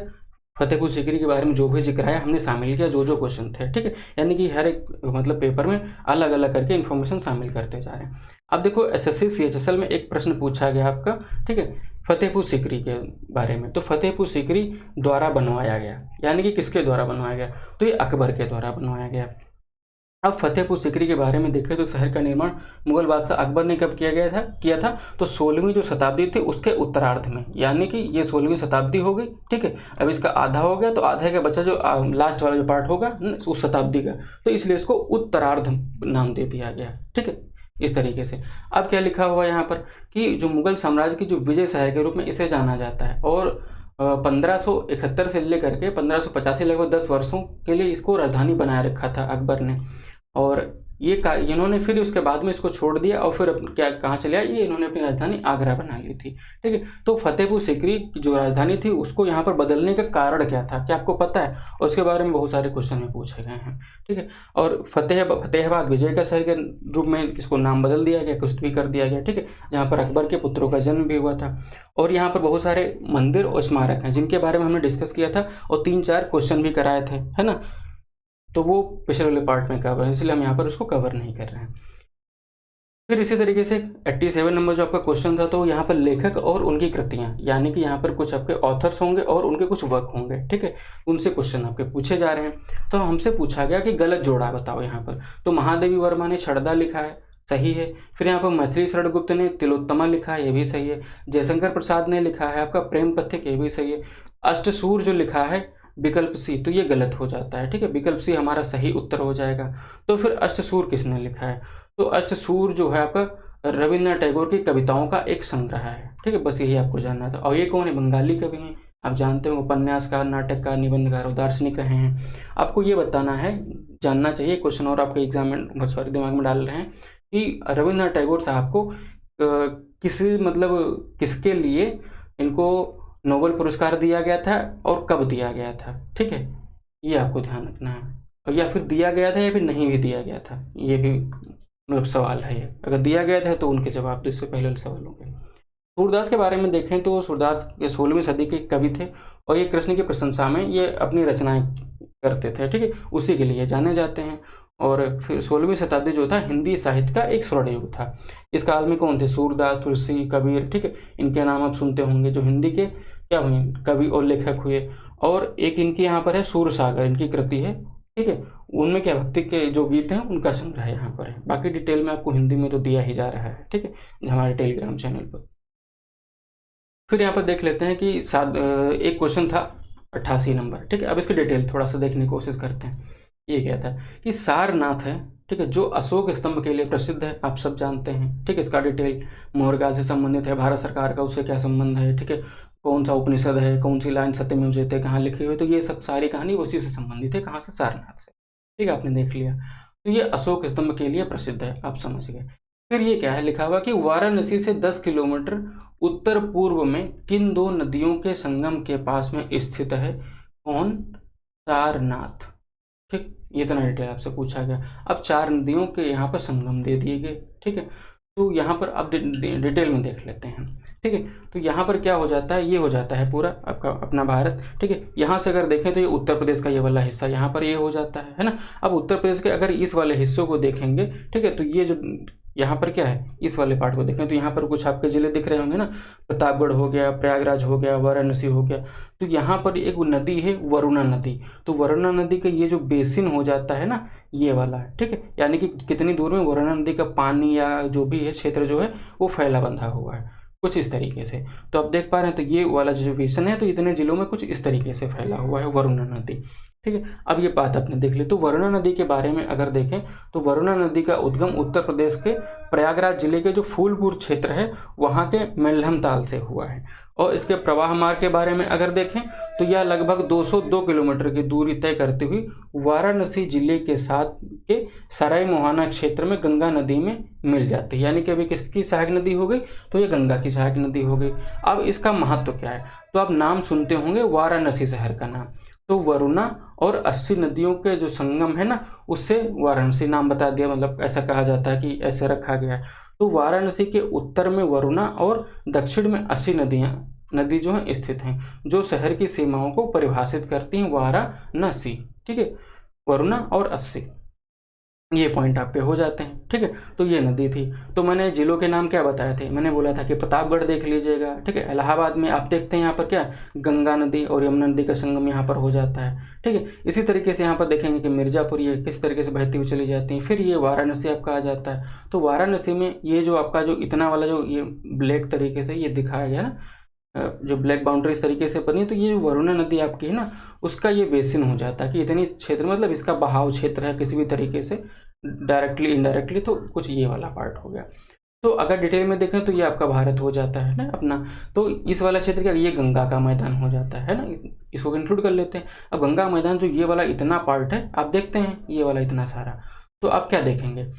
फतेहपुर सीकरी के बारे में जो भी जिक्र आया हमने शामिल किया, जो क्वेश्चन थे, ठीक है, यानी कि हर एक मतलब पेपर में अलग अलग करके इन्फॉर्मेशन शामिल करते जा रहे हैं। अब देखो एसएससी सीएचएसएल में एक प्रश्न पूछा गया आपका, ठीक है, फतेहपुर सीकरी के बारे में। तो फतेहपुर सीकरी द्वारा बनवाया गया, यानी कि किसके द्वारा बनवाया गया? तो ये अकबर के द्वारा बनवाया गया। अब फतेहपुर सीकरी के बारे में देखें तो शहर का निर्माण मुगल बादशाह अकबर ने कब किया था? तो 16वीं जो शताब्दी थी उसके उत्तरार्ध में, यानी कि ये 16वीं शताब्दी हो गई, ठीक है। अब इसका आधा हो गया, तो आधे का बचा जो लास्ट वाला जो पार्ट होगा उस शताब्दी का, तो इसलिए इसको उत्तरार्ध नाम दे दिया गया, ठीक है, इस तरीके से। अब क्या लिखा हुआ है यहाँ पर कि जो मुगल साम्राज्य की जो विजय शहर के रूप में इसे जाना जाता है, और 1571 से लेकर के 1585 लगभग 10 वर्षों के लिए इसको राजधानी बनाए रखा था अकबर ने। और इन्होंने फिर उसके बाद में इसको छोड़ दिया, और फिर क्या कहाँ चले आए, ये इन्होंने अपनी राजधानी आगरा बना ली थी, ठीक है। तो फतेहपुर सीकरी की जो राजधानी थी उसको यहाँ पर बदलने का कारण क्या था, क्या आपको पता है? और उसके बारे में बहुत सारे क्वेश्चन में पूछे गए हैं, ठीक है। और फतेहाबाद विजय का शहर के रूप में इसको नाम बदल दिया गया, कुछ भी कर दिया गया, ठीक है, जहाँ पर अकबर के पुत्रों का जन्म भी हुआ था। और यहाँ पर बहुत सारे मंदिर और स्मारक हैं जिनके बारे में हमने डिस्कस किया था, और 3-4 क्वेश्चन भी कराए थे, है ना, तो वो पिछले वाले पार्ट में कवर है, इसलिए हम यहाँ पर उसको कवर नहीं कर रहे हैं। फिर इसी तरीके से 87 नंबर जो आपका क्वेश्चन था, तो यहाँ पर लेखक और उनकी कृतियाँ, यानी कि यहाँ पर कुछ आपके ऑथर्स होंगे और उनके कुछ वर्क होंगे, ठीक है, उनसे क्वेश्चन आपके पूछे जा रहे हैं। तो हमसे पूछा गया कि गलत जोड़ा बताओ यहाँ पर। तो महादेवी वर्मा ने छड़दा लिखा है, सही है। फिर यहाँ पर मैथिली शरण गुप्त ने तिलोत्तमा लिखा है, ये भी सही है। जयशंकर प्रसाद ने लिखा है आपका प्रेम पथिक, ये भी सही है। अष्टसूर जो लिखा है विकल्प सी, तो ये गलत हो जाता है, ठीक है, विकल्प सी हमारा सही उत्तर हो जाएगा। तो फिर अष्टसूर किसने लिखा है? तो अष्टसूर जो है आपका रविन्द्रनाथ टैगोर की कविताओं का एक संग्रह है, ठीक है, बस यही आपको जानना था। और ये कौन है? बंगाली कवि हैं, आप जानते हो, उपन्यासकार, नाटककार, निबंधकार और दार्शनिक रहे हैं। आपको ये बताना है, जानना चाहिए, क्वेश्चन और आपके एग्जाम में सॉरी दिमाग में डाल रहे हैं कि रविन्द्रनाथ टैगोर साहब को किसके लिए इनको नोबेल पुरस्कार दिया गया था और कब दिया गया था, ठीक है, ये आपको ध्यान रखना है। और या फिर दिया गया था या फिर नहीं भी दिया गया था, ये भी मतलब सवाल है ये। अगर दिया गया था तो उनके जवाब दो, इससे पहले वाले सवाल होंगे। सूरदास के बारे में देखें तो सूरदास 16वीं सदी के कवि थे, और ये कृष्ण की प्रशंसा में ये अपनी रचनाएं करते थे, ठीक है, उसी के लिए जाने जाते हैं। और फिर 16वीं शताब्दी जो था हिंदी साहित्य का एक स्वर्ण युग था। इस काल में कौन थे? सूरदास, तुलसी, कबीर, ठीक है, इनके नाम आप सुनते होंगे, जो हिंदी के क्या हुए, कवि और लेखक हुए। और एक इनकी यहाँ पर है सूरसागर, इनकी कृति है, ठीक है, उनमें क्या भक्ति के जो गीत हैं उनका संग्रह यहाँ पर है। बाकी डिटेल में आपको हिंदी में तो दिया ही जा रहा है, ठीक है, हमारे टेलीग्राम चैनल पर। फिर यहाँ पर देख लेते हैं कि एक क्वेश्चन था 88 नंबर, ठीक है। अब इसकी डिटेल थोड़ा सा देखने की कोशिश करते हैं। ये क्या था कि सारनाथ है, ठीक है, जो अशोक स्तंभ के लिए प्रसिद्ध है, आप सब जानते हैं, ठीक है। इसका डिटेल मोहरकाल से संबंधित है, भारत सरकार का उससे क्या संबंध है, ठीक है, कौन सा उपनिषद है, कौन सी लाइन सत्यमेव जयते कहाँ लिखी हुई, तो ये सब सारी कहानी उसी से संबंधित है। कहाँ से? सारनाथ से, ठीक है, आपने देख लिया। तो ये अशोक स्तंभ के लिए प्रसिद्ध है, आप समझ गए। फिर ये क्या है लिखा हुआ कि वाराणसी से 10 किलोमीटर उत्तर पूर्व में किन दो नदियों के संगम के पास में स्थित है? कौन? सारनाथ। ठीक, ये इतना डिटेल आपसे पूछा गया। अब 4 नदियों के यहाँ पर संगम दे दिए गए। ठीक है, तो यहाँ पर अब डिटेल में देख लेते हैं। ठीक है, तो यहाँ पर क्या हो जाता है, ये हो जाता है पूरा आपका अपना भारत। ठीक है, यहाँ से अगर देखें तो ये उत्तर प्रदेश का ये वाला हिस्सा यहाँ पर ये हो जाता है ना। अब उत्तर प्रदेश के अगर इस वाले हिस्सों को देखेंगे, ठीक है, तो ये जो यहाँ पर क्या है, इस वाले पार्ट को देखें तो यहाँ पर कुछ आपके ज़िले दिख रहे होंगे ना, प्रतापगढ़ हो गया, प्रयागराज हो गया, वाराणसी हो गया। तो यहाँ पर एक नदी है वरुणा नदी। तो वरुणा नदी का ये जो बेसिन हो जाता है ना, ये वाला है। ठीक है, यानी कि कितनी दूर में वरुणा नदी का पानी या जो भी है क्षेत्र जो है वो फैला बंधा हुआ है, कुछ इस तरीके से। तो आप देख पा रहे हैं, तो ये वाला जो बेसिन है तो इतने जिलों में कुछ इस तरीके से फैला हुआ है वरुणा नदी। ठीक है, अब ये बात आपने देख ली। तो वरुणा नदी के बारे में अगर देखें तो वरुणा नदी का उद्गम उत्तर प्रदेश के प्रयागराज जिले के जो फूलपुर क्षेत्र है वहाँ के मेल्हम ताल से हुआ है। और इसके प्रवाह मार्ग के बारे में अगर देखें तो यह लगभग 202 किलोमीटर की दूरी तय करती हुई वाराणसी जिले के साथ के सराय मोहाना क्षेत्र में गंगा नदी में मिल जाती है। यानी कि अभी किसकी सहायक नदी हो गई, तो ये गंगा की सहायक नदी हो गई। अब इसका महत्व क्या है, तो आप नाम सुनते होंगे वाराणसी शहर का नाम। तो वरुणा और 80 नदियों के जो संगम है ना, उससे वाराणसी नाम बता दिया, मतलब ऐसा कहा जाता है कि ऐसे रखा गया है। तो वाराणसी के उत्तर में वरुणा और दक्षिण में 80 नदी जो हैं स्थित हैं, जो शहर की सीमाओं को परिभाषित करती हैं। वाराणसी, ठीक है, वरुणा और 80, ये पॉइंट आपके हो जाते हैं। ठीक है, तो ये नदी थी। तो मैंने जिलों के नाम क्या बताए थे, मैंने बोला था कि प्रतापगढ़ देख लीजिएगा। ठीक है, इलाहाबाद में आप देखते हैं यहाँ पर क्या, गंगा नदी और यमुना नदी का संगम यहाँ पर हो जाता है। ठीक है, इसी तरीके से यहाँ पर देखेंगे कि मिर्ज़ापुर ये किस तरीके से बहती हुई चली जाती है। फिर ये वाराणसी आपका आ जाता है। तो वाराणसी में ये जो आपका जो इतना वाला जो ये ब्लैक तरीके से ये दिखाया गया ना, जो ब्लैक बाउंड्री इस तरीके से बनी, तो ये वरुणा नदी आपकी है ना, उसका ये बेसिन हो जाता है कि इतनी क्षेत्र, मतलब इसका बहाव क्षेत्र है किसी भी तरीके से, डायरेक्टली इनडायरेक्टली, तो कुछ ये वाला पार्ट हो गया। तो अगर डिटेल में देखें तो ये आपका भारत हो जाता है ना अपना। तो इस वाला क्षेत्र का ये गंगा का मैदान हो जाता है ना, इसको इंक्लूड कर लेते हैं। अब गंगा मैदान जो ये वाला इतना पार्ट है, आप देखते हैं ये वाला इतना सारा, तो आप क्या देखेंगे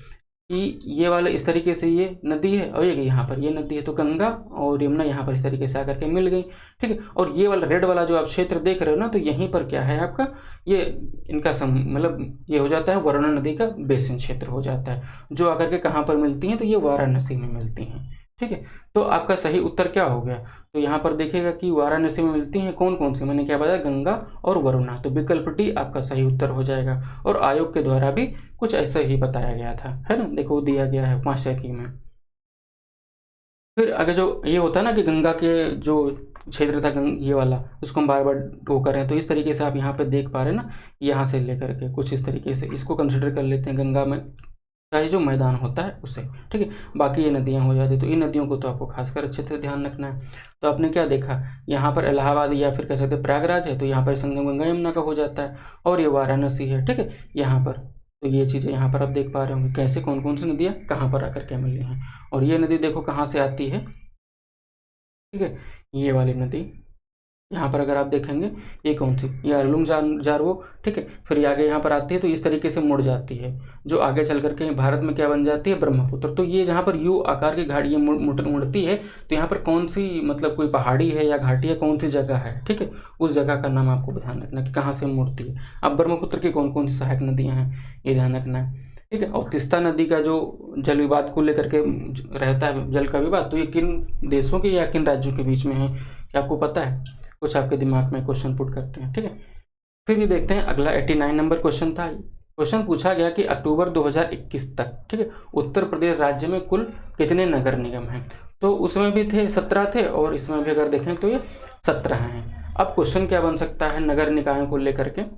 कि ये वाला इस तरीके से ये नदी है और ये यहाँ पर ये नदी है, तो गंगा और यमुना यहाँ पर इस तरीके से आकर के मिल गई। ठीक है, और ये वाला रेड वाला जो आप क्षेत्र देख रहे हो ना, तो यहीं पर क्या है आपका, ये इनका मतलब ये हो जाता है वरुणा नदी का बेसिन क्षेत्र हो जाता है, जो आकर के कहाँ पर मिलती हैं, तो ये वाराणसी में मिलती हैं। ठीक है, तो आपका सही उत्तर क्या हो गया, तो यहाँ पर देखिएगा कि वाराणसी में मिलती हैं कौन कौन सी, मैंने क्या बताया, गंगा और वरुणा। तो विकल्प डी आपका सही उत्तर हो जाएगा। और आयोग के द्वारा भी कुछ ऐसा ही बताया गया था, है ना, देखो दिया गया है 5 रैंकिंग में। फिर आगे जो ये होता है ना कि गंगा के जो क्षेत्र था ये वाला, उसको हम बार बार वो कर रहे हैं, तो इस तरीके से आप यहाँ पे देख पा रहे हैं ना, यहाँ से लेकर के कुछ इस तरीके से इसको कंसिडर कर लेते हैं गंगा में का ये जो मैदान होता है उसे। ठीक है, बाकी ये नदियाँ हो जाती, तो इन नदियों को तो आपको खासकर अच्छे से ध्यान रखना है। तो आपने क्या देखा, यहाँ पर इलाहाबाद या फिर कह सकते हैं प्रयागराज है, तो यहाँ पर संगम गंगा यमुना का हो जाता है, और ये वाराणसी है। ठीक है, यहाँ पर तो ये चीज़ें यहाँ पर आप देख पा रहे होंगे कैसे कौन कौन सी नदियाँ कहाँ पर आकर के मिली हैं। और ये नदी देखो कहाँ से आती है, ठीक है, ये वाली नदी यहाँ पर अगर आप देखेंगे ये कौन सी, ये अर्लुंग जारवो। ठीक है, फिर ये आगे यहाँ पर आती है, तो इस तरीके से मुड़ जाती है, जो आगे चल करके भारत में क्या बन जाती है, ब्रह्मपुत्र। तो ये जहाँ पर यू आकार की घाटी मुड़ती है, तो यहाँ पर कौन सी, मतलब कोई पहाड़ी है या घाटी है, कौन सी जगह है। ठीक है, उस जगह का नाम आपको ध्यान रखना कि कहाँ से मुड़ती है। अब ब्रह्मपुत्र की कौन कौन सी सहायक नदियाँ हैं, ये ध्यान रखना है। ठीक है, और तीस्ता नदी का जो जल विवाद को लेकर के रहता है, जल का विवाद, तो ये किन देशों के या किन राज्यों के बीच में है, क्या आपको पता है, कुछ आपके दिमाग में क्वेश्चन पुट करते हैं। ठीक है, फिर ये देखते हैं अगला 89 नंबर क्वेश्चन था। क्वेश्चन पूछा गया कि अक्टूबर 2021 तक, ठीक है, उत्तर प्रदेश राज्य में कुल कितने नगर निगम हैं। तो उसमें भी थे 17 थे, और इसमें भी अगर देखें तो ये 17 हैं। अब क्वेश्चन क्या बन सकता है नगर निकायों को लेकर के,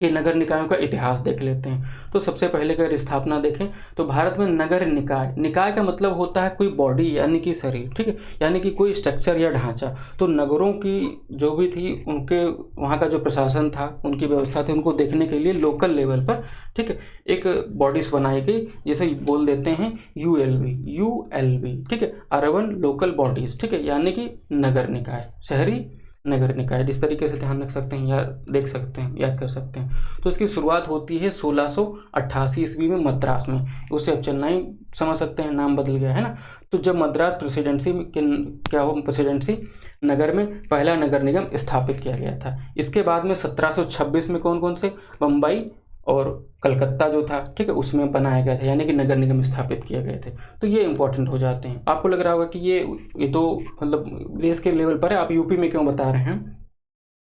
कि नगर निकायों का इतिहास देख लेते हैं। तो सबसे पहले अगर स्थापना देखें तो भारत में नगर निकाय, निकाय का मतलब होता है कोई बॉडी यानी कि शरीर। ठीक है, यानी कि कोई स्ट्रक्चर या ढांचा। तो नगरों की जो भी थी, उनके वहाँ का जो प्रशासन था, उनकी व्यवस्था थी, उनको देखने के लिए लोकल लेवल पर, ठीक है, एक बॉडीज बनाई गई, जैसे बोल देते हैं ULB। ठीक है, अर्बन लोकल बॉडीज। ठीक है, यानी कि नगर निकाय, शहरी नगर निकाय। इस तरीके से ध्यान रख सकते हैं या देख सकते हैं, याद कर सकते हैं। तो इसकी शुरुआत होती है 1688 ईस्वी में मद्रास में। उसे अब चेन्नई समझ सकते हैं, नाम बदल गया है ना। तो जब मद्रास प्रेसिडेंसी के क्या हो प्रेसिडेंसी नगर में पहला नगर निगम स्थापित किया गया था। इसके बाद में 1726 में कौन कौन से, बम्बई और कलकत्ता जो था, ठीक है, उसमें बनाया गया था, यानी कि नगर निगम स्थापित किए गए थे। तो ये इंपॉर्टेंट हो जाते हैं। आपको लग रहा होगा कि ये तो मतलब देश के लेवल पर है, आप यूपी में क्यों बता रहे हैं,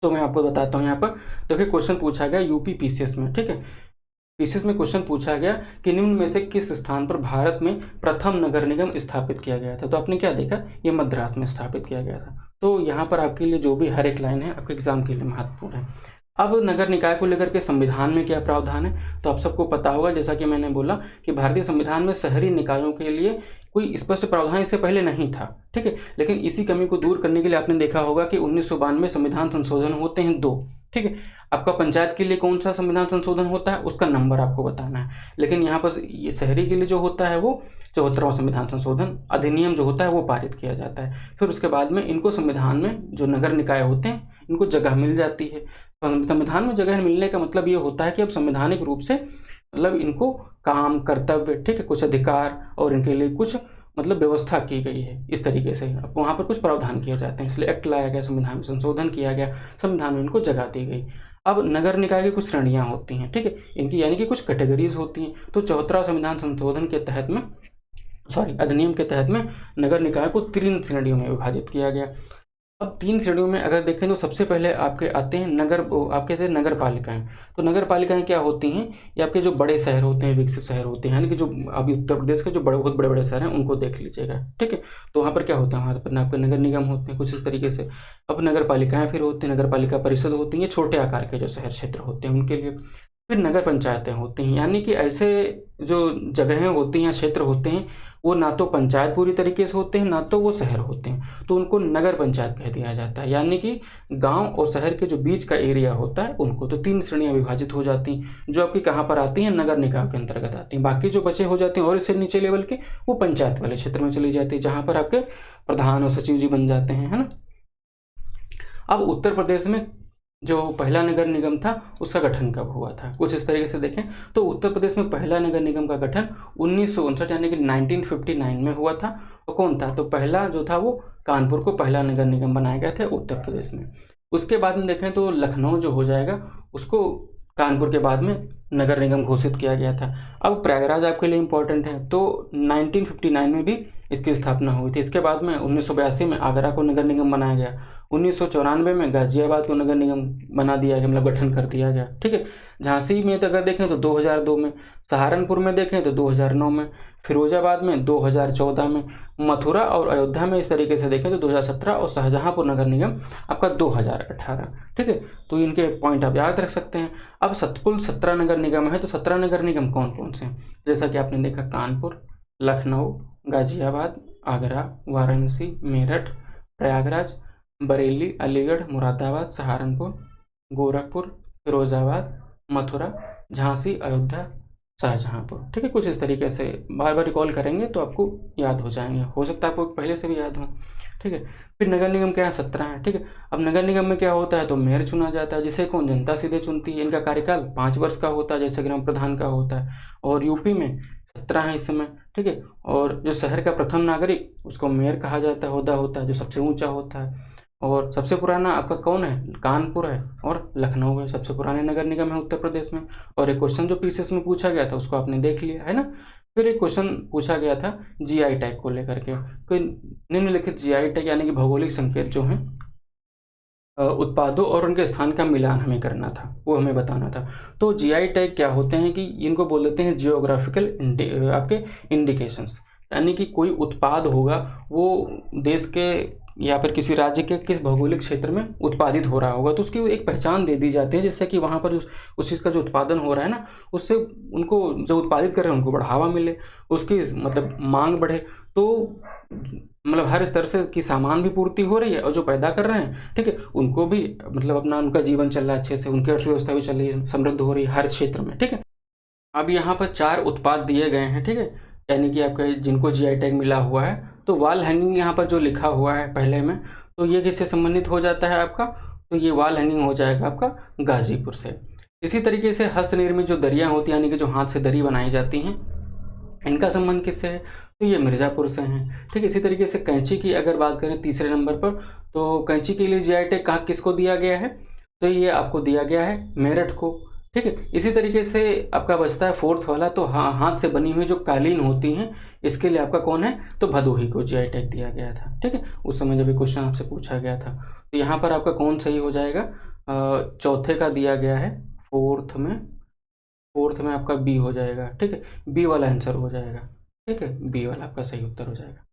तो मैं आपको बताता हूँ। यहाँ पर देखिए क्वेश्चन पूछा गया यूपी पीसीएस में, ठीक है, पीसीएस में क्वेश्चन पूछा गया कि निम्न में से किस स्थान पर भारत में प्रथम नगर निगम स्थापित किया गया था। तो आपने क्या देखा, ये मद्रास में स्थापित किया गया था। तो यहाँ पर आपके लिए जो भी हर एक लाइन है आपके एग्जाम के लिए महत्वपूर्ण है। अब नगर निकाय को लेकर के संविधान में क्या प्रावधान है, तो आप सबको पता होगा, जैसा कि मैंने बोला कि भारतीय संविधान में शहरी निकायों के लिए कोई स्पष्ट प्रावधान इससे पहले नहीं था, ठीक है। लेकिन इसी कमी को दूर करने के लिए आपने देखा होगा कि 1992 संविधान संशोधन होते हैं 2, ठीक है। आपका पंचायत के लिए कौन सा संविधान संशोधन होता है, उसका नंबर आपको बताना है। लेकिन यहाँ पर ये शहरी के लिए जो होता है वो 74वां संविधान संशोधन अधिनियम जो होता है वो पारित किया जाता है। फिर उसके बाद में इनको संविधान में जो नगर निकाय होते हैं इनको जगह मिल जाती है। संविधान में जगह मिलने का मतलब ये होता है कि अब संवैधानिक रूप से मतलब इनको काम, कर्तव्य, ठीक है, कुछ अधिकार और इनके लिए कुछ मतलब व्यवस्था की गई है। इस तरीके से अब वहाँ पर कुछ प्रावधान किए जाते हैं, इसलिए एक्ट लाया गया, संविधान में संशोधन किया गया, संविधान में इनको जगह दी गई। अब नगर निकाय की कुछ श्रेणियाँ होती हैं, ठीक है, इनकी यानी कि कुछ कैटेगरीज होती हैं। तो 74वां संविधान संशोधन के तहत में अधिनियम के तहत में नगर निकाय को 3 श्रेणियों में विभाजित किया गया। अब 3 श्रेणियों में अगर देखें तो सबसे पहले आपके आते हैं नगर पालिकाएं। तो नगर पालिकाएं क्या होती हैं, ये आपके जो बड़े शहर होते हैं, विकसित शहर होते हैं, यानी कि जो अभी उत्तर प्रदेश के जो बहुत बड़े बड़े शहर हैं उनको देख लीजिएगा, ठीक है। तो वहाँ पर क्या होता है, वहाँ पर आपके नगर निगम होते हैं कुछ इस तरीके से। अब नगर पालिकाएं फिर होती हैं, नगर पालिका परिषद होती हैं, ये छोटे आकार के जो शहर क्षेत्र होते हैं उनके लिए। फिर नगर पंचायतें होती हैं, यानी कि ऐसे जो जगहें होती हैं, क्षेत्र होते हैं, वो ना तो पंचायत पूरी तरीके से होते हैं ना तो वो शहर होते हैं, तो उनको नगर पंचायत कह दिया जाता है। यानी कि गांव और शहर के जो बीच का एरिया होता है उनको। तो 3 श्रेणियां विभाजित हो जाती हैं जो आपकी कहाँ पर आती हैं, नगर निकाय के अंतर्गत आती हैं। बाकी जो बचे हो जाते हैं और इससे नीचे लेवल के, वो पंचायत वाले क्षेत्र में चली जाती है, जहाँ पर आपके प्रधान और सचिव जी बन जाते हैं, है ना। अब उत्तर प्रदेश में जो पहला नगर निगम था उसका गठन कब हुआ था, कुछ इस तरीके से देखें तो उत्तर प्रदेश में पहला नगर निगम का गठन 1959 यानी कि 1959 में हुआ था। और कौन था, तो पहला जो था वो कानपुर को पहला नगर निगम बनाया गया था उत्तर प्रदेश में। उसके बाद में देखें तो लखनऊ जो हो जाएगा उसको कानपुर के बाद में नगर निगम घोषित किया गया था। अब प्रयागराज आपके लिए इम्पोर्टेंट है, तो 1959 में भी इसकी स्थापना हुई थी। इसके बाद में 1982 में आगरा को नगर निगम बनाया गया। 1994 में गाजियाबाद को नगर निगम बना दिया गया, मतलब गठन कर दिया गया, ठीक है। झांसी में तो अगर देखें तो 2002 में, सहारनपुर में देखें तो 2009 में, फिरोजाबाद में 2014 में, मथुरा और अयोध्या में इस तरीके से देखें तो 2017 और शाहजहांपुर नगर निगम आपका 2018, ठीक है। तो इनके पॉइंट आप याद रख सकते हैं। अब कुल 17 नगर निगम है, तो 17 नगर निगम कौन कौन से हैं, जैसा कि आपने देखा कानपुर, लखनऊ, गाजियाबाद, आगरा, वाराणसी, मेरठ, प्रयागराज, बरेली, अलीगढ़, मुरादाबाद, सहारनपुर, गोरखपुर, फिरोजाबाद, मथुरा, झांसी, अयोध्या, शाहजहांपुर, ठीक है। कुछ इस तरीके से बार बार रिकॉल करेंगे तो आपको याद हो जाएंगे, हो सकता है आपको पहले से भी याद हो, ठीक है। फिर नगर निगम क्या है, 17 है, ठीक है। अब नगर निगम में क्या होता है, तो मेयर चुना जाता है, जिसे कौन, जनता सीधे चुनती है। इनका कार्यकाल 5 वर्ष का होता है, जैसे ग्राम प्रधान का होता है। और यूपी में 17 है इस समय, ठीक है। और जो शहर का प्रथम नागरिक उसको मेयर कहा जाता है, होता है जो सबसे ऊंचा होता है। और सबसे पुराना आपका कौन है, कानपुर है और लखनऊ है, सबसे पुराने नगर निगम है उत्तर प्रदेश में। और एक क्वेश्चन जो पीसीएस में पूछा गया था उसको आपने देख लिया है ना। फिर एक क्वेश्चन पूछा गया था जीआई टैग को लेकर के, कोई निम्नलिखित जीआई टैग यानी कि भौगोलिक संकेत जो हैं उत्पादों और उनके स्थान का मिलान हमें करना था, वो हमें बताना था। तो जीआई टैग क्या होते हैं कि इनको बोल देते हैं जियोग्राफिकल आपके इंडिकेशंस, यानी कि कोई उत्पाद होगा वो देश के या फिर किसी राज्य के किस भौगोलिक क्षेत्र में उत्पादित हो रहा होगा, तो उसकी एक पहचान दे दी जाती है, जिससे कि वहाँ पर उस चीज़ का जो उत्पादन हो रहा है ना, उससे उनको जो उत्पादित कर रहे हैं उनको बढ़ावा मिले, उसकी मतलब मांग बढ़े। तो मतलब हर स्तर से की सामान भी पूर्ति हो रही है और जो पैदा कर रहे हैं, ठीक है, उनको भी मतलब अपना उनका जीवन चल रहा है अच्छे से, उनकी अर्थव्यवस्था भी चल रही है, समृद्ध हो रही है हर क्षेत्र में, ठीक है। अब यहाँ पर 4 उत्पाद दिए गए हैं, ठीक है, यानी कि आपका जिनको जीआई टैग मिला हुआ है। तो वॉल हैंगिंग यहाँ पर जो लिखा हुआ है पहले में, तो ये किससे संबंधित हो जाता है आपका, तो ये वॉल हैंगिंग हो जाएगा आपका गाजीपुर से। इसी तरीके से हस्तनिर्मित जो दरियाँ होती हैं, यानी कि जो हाथ से दरी बनाई जाती हैं, इनका संबंध किससे है, तो ये मिर्ज़ापुर से हैं। ठीक, इसी तरीके से कैंची की अगर बात करें तीसरे नंबर पर, तो कैंची के लिए जीआई टैग कहाँ किसको दिया गया है, तो ये आपको दिया गया है मेरठ को। ठीक है, इसी तरीके से आपका बचता है फोर्थ वाला, तो हाथ से बनी हुई जो कालीन होती हैं, इसके लिए आपका कौन है, तो भदोही को जीआई टैग दिया गया था। ठीक है, उस समय जब ये क्वेश्चन आपसे पूछा गया था, तो यहाँ पर आपका कौन सही हो जाएगा, चौथे का दिया गया है, फोर्थ में आपका बी हो जाएगा। ठीक है, बी वाला आंसर हो जाएगा। ठीक है, बी वाला आपका सही उत्तर हो जाएगा।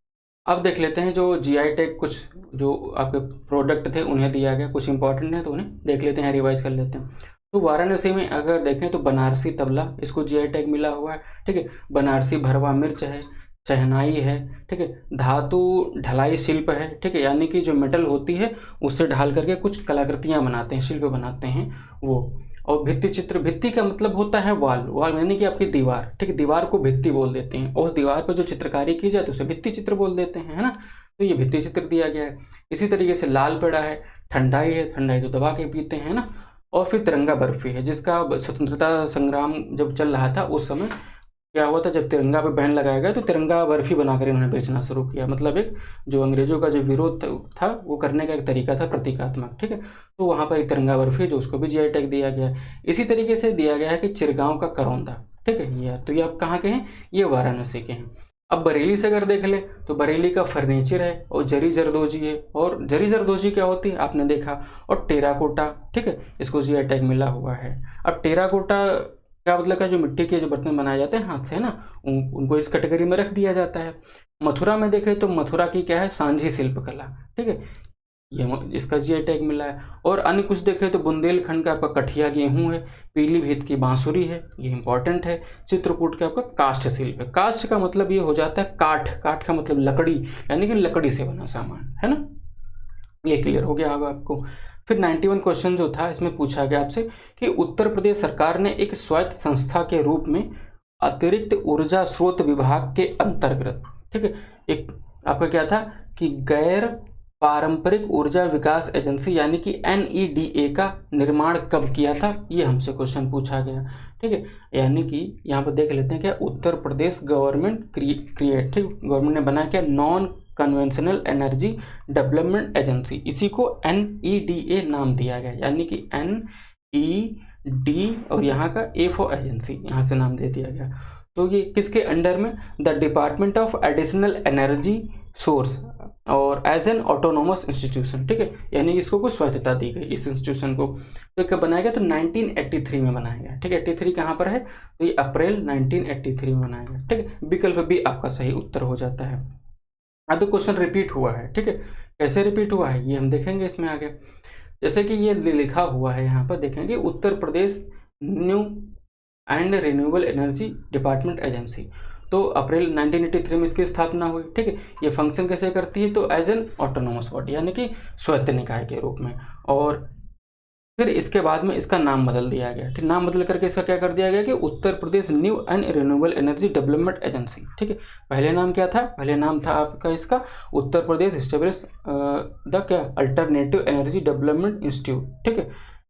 अब देख लेते हैं जो जीआई टैग कुछ जो आपके प्रोडक्ट थे उन्हें दिया गया, कुछ इंपॉर्टेंट है तो उन्हें देख लेते हैं, रिवाइज कर लेते हैं। तो वाराणसी में अगर देखें तो बनारसी तबला, इसको जीआई टैग मिला हुआ है। ठीक है, बनारसी भरवा मिर्च है, शहनाई है। ठीक है, धातु ढलाई शिल्प है। ठीक है, यानी कि जो मेटल होती है उससे ढाल करके कुछ कलाकृतियाँ बनाते हैं, शिल्प बनाते हैं वो। और भित्ति चित्र, भित्ति का मतलब होता है वॉल यानी कि आपकी दीवार। ठीक है, दीवार को भित्ति बोल देते हैं, और उस दीवार पर जो चित्रकारी की जाए तो उसे भित्ति चित्र बोल देते हैं, है ना। तो ये भित्ति चित्र दिया गया है। इसी तरीके से लाल पेड़ा है, ठंडाई है, ठंडाई तो दबा के पीते हैं ना। और फिर तिरंगा बर्फी है, जिसका स्वतंत्रता संग्राम जब चल रहा था उस समय क्या हुआ था, जब तिरंगा पे बैन लगाया गया तो तिरंगा बर्फी बनाकर इन्होंने बेचना शुरू किया। मतलब एक जो अंग्रेजों का जो विरोध था वो करने का एक तरीका था प्रतीकात्मक। ठीक है, तो वहाँ पर एक तिरंगा बर्फी जो उसको भी जीआई टैग दिया गया है। इसी तरीके से दिया गया है कि चिरगांव का करौंदा। ठीक है, ये तो ये आप कहाँ के हैं, ये वाराणसी के हैं। अब बरेली से अगर देख ले तो बरेली का फर्नीचर है, और जरी जरदोजी है। और जरी जरदोजी क्या होती है आपने देखा, और टेराकोटा। ठीक है, इसको जीआई टैग मिला हुआ है। अब टेराकोटा क्या मतलब का, जो मिट्टी के जो बर्तन बनाए जाते हैं हाथ से, है ना, उनको इस कैटेगरी में रख दिया जाता है। मथुरा में देखें तो मथुरा की क्या है, सांझी शिल्पकला। ठीक है, ये इसका जीआई टैग मिला है। और अन्य कुछ देखें तो बुंदेलखंड का आपका कठिया गेहूं है, पीलीभीत की बांसुरी है, ये इंपॉर्टेंट है। चित्रकूट का आपका काष्ठ शिल्प है। काष्ठ का मतलब ये हो जाता है काठ का मतलब लकड़ी, यानी कि लकड़ी से बना सामान, है ना। ये क्लियर हो गया होगा आपको। फिर 91 क्वेश्चन जो था इसमें पूछा गया आपसे कि उत्तर प्रदेश सरकार ने एक स्वायत्त संस्था के रूप में अतिरिक्त ऊर्जा स्रोत विभाग के अंतर्गत, ठीक है, एक आपका क्या था कि गैर पारंपरिक ऊर्जा विकास एजेंसी यानी कि NEDA का निर्माण कब किया था, ये हमसे क्वेश्चन पूछा गया। ठीक है, यानी कि यहाँ पर देख लेते हैं क्या, उत्तर प्रदेश गवर्नमेंट गवर्नमेंट ने बनाया क्या, non conventional energy development agency, इसी को NEDA नाम दिया गया, यानी कि NED और यहाँ का A फॉर एजेंसी, यहाँ से नाम दे दिया गया। तो ये किसके अंडर में, the department of additional energy source और एज एन ऑटोनोमस इंस्टीट्यूशन। ठीक है, यानी इसको कुछ स्वायत्तता दी गई इस इंस्टीट्यूशन को। तो कब बनाया गया, तो 1983 में बनाया गया। ठीक है, 83 कहाँ पर है, तो ये अप्रैल 1983 में बनाया गया। ठीक है, विकल्प भी आपका सही उत्तर हो जाता है। अब क्वेश्चन रिपीट हुआ है। ठीक है, कैसे रिपीट हुआ है ये हम देखेंगे इसमें आगे। जैसे कि ये लिखा हुआ है यहाँ पर देखेंगे, Uttar Pradesh new and renewable energy department agency, तो अप्रैल 1983 में इसकी स्थापना हुई। ठीक है, ये फंक्शन कैसे करती है, तो एज एन ऑटोनोमस बॉडी यानी कि स्वायत्त निकाय के रूप में। और फिर इसके बाद में इसका नाम बदल दिया गया। ठीक, नाम बदल करके इसका क्या कर दिया गया कि Uttar Pradesh new and renewable energy development agency. ठीक है, पहले नाम क्या था, पहले नाम था आपका इसका उत्तर प्रदेश स्टेब्लिश द क्या अल्टरनेटिव एनर्जी डेवलपमेंट इंस्टीट्यूट। ठीक है,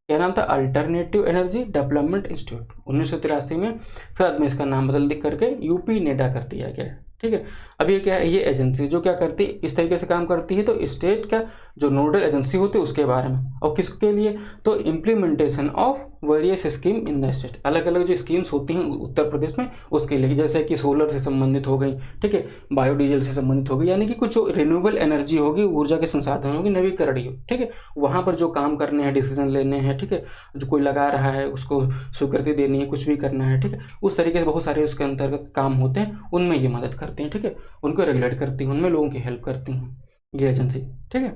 क्या नाम था, अल्टरनेटिव एनर्जी डेवलपमेंट इंस्टीट्यूट 1983 में। फिर बाद में इसका नाम बदल करके UP नेडा कर दिया गया। ठीक है, अब ये क्या है, ये एजेंसी जो क्या करती है, इस तरीके से काम करती है। तो स्टेट का जो नोडल एजेंसी होती है उसके बारे में, और किसके लिए, तो implementation of various scheme in the state, अलग अलग जो स्कीम्स होती हैं उत्तर प्रदेश में उसके लिए, जैसे कि सोलर से संबंधित हो गई। ठीक है, बायोडीजल से संबंधित हो गई, यानी कि कुछ जो रिन्यूएबल एनर्जी होगी, ऊर्जा के संसाधन होगी, नवीकरणीय। ठीक है, वहाँ पर जो काम करने हैं, डिसीजन लेने हैं। ठीक है, जो कोई लगा रहा है उसको स्वीकृति देनी है, कुछ भी करना है। ठीक है, उस तरीके से बहुत सारे उसके अंतर्गत काम होते हैं, उनमें ये मदद करती हैं। ठीक है, उनको रेगुलेट करती हैं, उनमें लोगों की हेल्प करती हैं ये एजेंसी। ठीक है,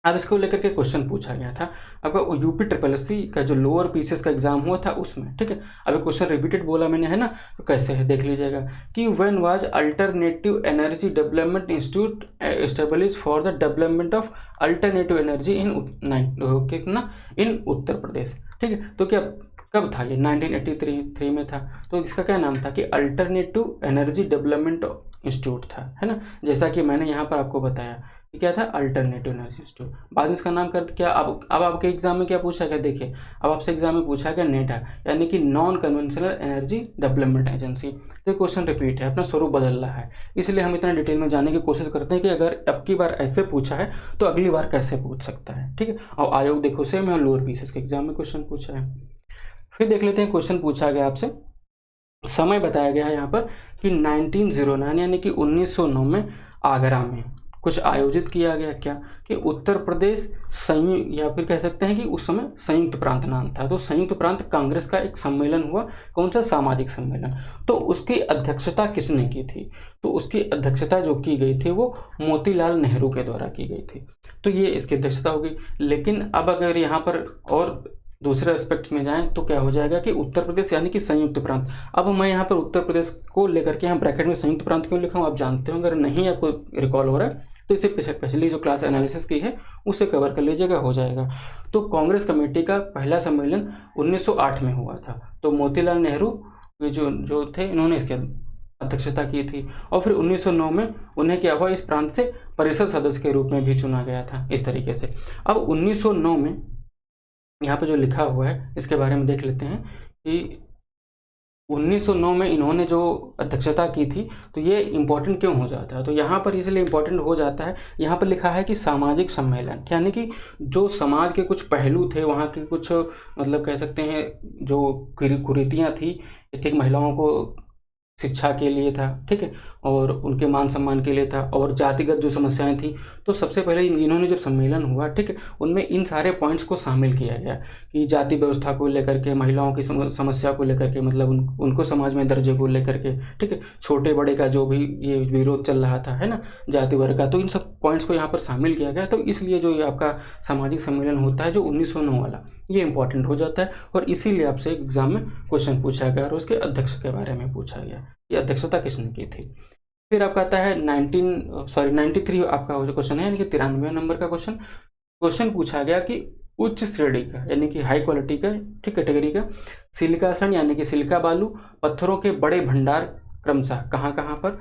अब इसको लेकर के क्वेश्चन पूछा गया था आपका UP SSS का जो लोअर पीसेस का एग्जाम हुआ था उसमें। ठीक है, अब क्वेश्चन रिपीटेड बोला मैंने, है ना, तो कैसे है देख लीजिएगा कि when was alternative energy development institute establish for the development of alternative energy in Uttar Pradesh. ठीक है, तो क्या कब था ये, 1983 में था। तो इसका क्या नाम था कि अल्टरनेटिव एनर्जी डेवलपमेंट इंस्टीट्यूट था, है ना, जैसा कि मैंने यहाँ पर आपको बताया कि क्या था, अल्टरनेटिव एनर्जी इंस्टीट्यूट। बाद में इसका नाम कर क्या, अब आपके एग्जाम में क्या पूछा गया, देखिए अब आपसे एग्जाम में पूछा गया नेडा, यानी कि non conventional energy development agency. तो क्वेश्चन रिपीट है, अपना स्वरूप बदल रहा है, इसलिए हम इतना डिटेल में जानने की कोशिश करते हैं कि अगर अब की बार ऐसे पूछा है तो अगली बार कैसे पूछ सकता है, ठीक है। और आयोग देखो सेम है, लोअर बीसीएस के एग्जाम में क्वेश्चन पूछा है। फिर देख लेते हैं, क्वेश्चन पूछा गया आपसे, समय बताया गया है यहाँ पर कि 1909 यानी कि 1909 में आगरा में कुछ आयोजित किया गया, क्या कि उत्तर प्रदेश संयुक्त, या फिर कह सकते हैं कि उस समय संयुक्त प्रांत नाम था, तो संयुक्त प्रांत कांग्रेस का एक सम्मेलन हुआ, कौन सा, सामाजिक सम्मेलन। तो उसकी अध्यक्षता किसने की थी, तो उसकी अध्यक्षता जो की गई थी वो मोतीलाल नेहरू के द्वारा की गई थी, तो ये इसकी अध्यक्षता होगी। लेकिन अब अगर यहाँ पर और दूसरे एस्पेक्ट्स में जाएं तो क्या हो जाएगा कि उत्तर प्रदेश यानी कि संयुक्त प्रांत। अब मैं यहाँ पर उत्तर प्रदेश को लेकर के यहाँ ब्रैकेट में संयुक्त प्रांत क्यों लिखा हूँ आप जानते हो, अगर नहीं आपको रिकॉल हो रहा है तो इसे पिछली जो क्लास एनालिसिस की है उससे कवर कर लीजिएगा, हो जाएगा। तो कांग्रेस कमेटी का पहला सम्मेलन 1908 में हुआ था, तो मोतीलाल नेहरू जो थे इन्होंने इसके अध्यक्षता की थी, और फिर 1909 में उन्हें क्या हुआ, इस प्रांत से परिषद सदस्य के रूप में भी चुना गया था, इस तरीके से। अब 1909 में यहाँ पे जो लिखा हुआ है इसके बारे में देख लेते हैं कि 1909 में इन्होंने जो अध्यक्षता की थी, तो ये इम्पोर्टेंट क्यों हो जाता है, तो यहाँ पर इसलिए इम्पोर्टेंट हो जाता है, यहाँ पर लिखा है कि सामाजिक सम्मेलन, यानी कि जो समाज के कुछ पहलू थे, वहाँ के कुछ मतलब कह सकते हैं जो कुरीतियाँ थी, ठीक, महिलाओं को शिक्षा के लिए था, ठीक है, और उनके मान सम्मान के लिए था, और जातिगत जो समस्याएं थी, तो सबसे पहले इन्होंने जब सम्मेलन हुआ, ठीक है, उनमें इन सारे पॉइंट्स को शामिल किया गया कि जाति व्यवस्था को लेकर के, महिलाओं की समस्या को लेकर के, मतलब उनको समाज में दर्जे को लेकर के, ठीक है, छोटे बड़े का जो भी ये विरोध चल रहा था, है ना, जाति वर्ग का, तो इन सब पॉइंट्स को यहाँ पर शामिल किया गया। तो इसलिए जो ये आपका सामाजिक सम्मेलन होता है जो 1909 वाला, ये इंपॉर्टेंट हो जाता है, और इसीलिए आपसे एग्जाम में क्वेश्चन पूछा गया और उसके अध्यक्ष के बारे में पूछा गया, ये अध्यक्षता किसने की थी। फिर आपका आता है 93 आपका क्वेश्चन है, यानी कि 93 नंबर का क्वेश्चन पूछा गया कि उच्च श्रेणी का यानी कि हाई क्वालिटी का, ठीक, कैटेगरी का सिलिकासन यानी कि सिलिका बालू पत्थरों के बड़े भंडार क्रमशः कहाँ कहाँ पर,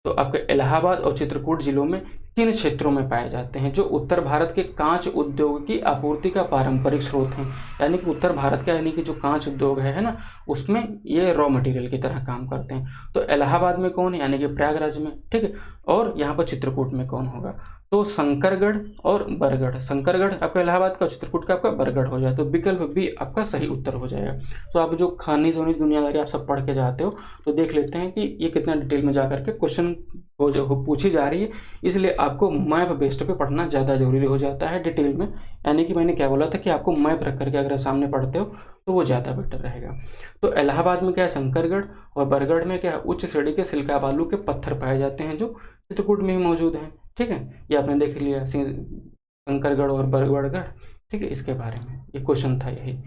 तो आपके इलाहाबाद और चित्रकूट जिलों में किन क्षेत्रों में पाए जाते हैं, जो उत्तर भारत के कांच उद्योग की आपूर्ति का पारंपरिक स्रोत हैं, यानी कि उत्तर भारत का यानी कि जो कांच उद्योग है ना, उसमें ये रॉ मटेरियल की तरह काम करते हैं। तो इलाहाबाद में कौन है, यानी कि प्रयागराज में, ठीक है, और यहाँ पर चित्रकूट में कौन होगा, तो शंकरगढ़ और बरगढ़। शंकरगढ़ आपका इलाहाबाद का, चित्रकूट का आपका बरगढ़ हो जाए, तो विकल्प बी आपका सही उत्तर हो जाएगा। तो आप जो खनिज वनिज दुनियादारी आप सब पढ़ के जाते हो, तो देख लेते हैं कि ये कितना डिटेल में जा करके क्वेश्चन पूछी जा रही है, इसलिए आपको मैप बेस्ड पे पढ़ना ज़्यादा जरूरी हो जाता है डिटेल में। यानी कि मैंने क्या बोला था कि आपको मैप रख करके अगर सामने पढ़ते हो तो वो ज़्यादा बेटर रहेगा। तो इलाहाबाद में क्या है, शंकरगढ़, और बरगढ़ में क्या है, उच्च श्रेणी के सिलिका बालू के पत्थर पाए जाते हैं जो चित्रकूट में ही मौजूद हैं, ठीक है, ये आपने देख लिया शंकरगढ़ और बरगढ़, ठीक है, इसके बारे में ये क्वेश्चन था यही।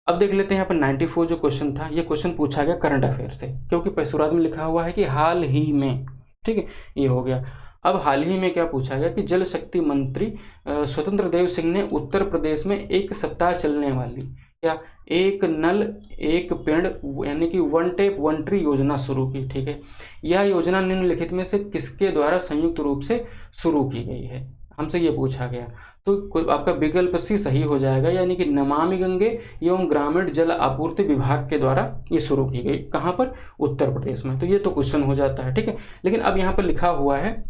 अब देख लेते हैं यहाँ पर 94 जो क्वेश्चन था, ये क्वेश्चन पूछा गया करंट अफेयर से, क्योंकि शुरुआत में लिखा हुआ है कि हाल ही में, ठीक है, ये हो गया। अब हाल ही में क्या पूछा गया कि जल शक्ति मंत्री स्वतंत्र देव सिंह ने उत्तर प्रदेश में एक सप्ताह चलने वाली क्या एक नल एक पेड़ यानी कि वन टेप वन ट्री योजना शुरू की, ठीक है। यह योजना निम्नलिखित में से किसके द्वारा संयुक्त रूप से शुरू की गई है, हमसे ये पूछा गया। तो आपका विकल्प सी सही हो जाएगा, यानी कि नमामि गंगे एवं ग्रामीण जल आपूर्ति विभाग के द्वारा ये शुरू की गई, कहाँ पर, उत्तर प्रदेश में। तो ये तो क्वेश्चन हो जाता है, ठीक है। लेकिन अब यहाँ पर लिखा हुआ है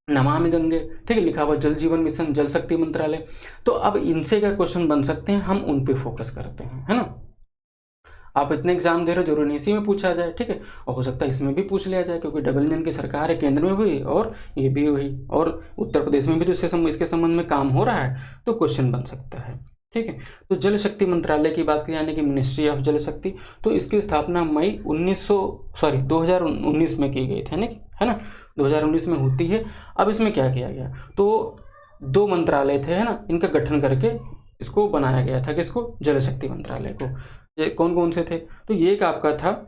नमामि गंगे, ठीक है, लिखा हुआ जल जीवन मिशन, जल शक्ति मंत्रालय, तो अब इनसे क्या क्वेश्चन बन सकते हैं, हम उन पे फोकस करते हैं, है ना। आप इतने एग्जाम दे रहे हो, जरूरी नहीं इसी में पूछा जाए, ठीक है, और हो सकता है इसमें भी पूछ लिया जाए, क्योंकि डबल इंजन की सरकार है, केंद्र में भी और ये भी हुई, और उत्तर प्रदेश में भी तो इसके संबंध में काम हो रहा है, तो क्वेश्चन बन सकता है, ठीक है। तो जल शक्ति मंत्रालय की बात करें, यानी कि मिनिस्ट्री ऑफ जल शक्ति, तो इसकी स्थापना मई 2019 में की गई थी, है ना, 2019 में होती है। अब इसमें क्या किया गया, तो 2 मंत्रालय थे, है ना, इनका गठन करके इसको बनाया गया था, किसको, जल शक्ति मंत्रालय को। ये कौन कौन से थे, तो ये एक आपका था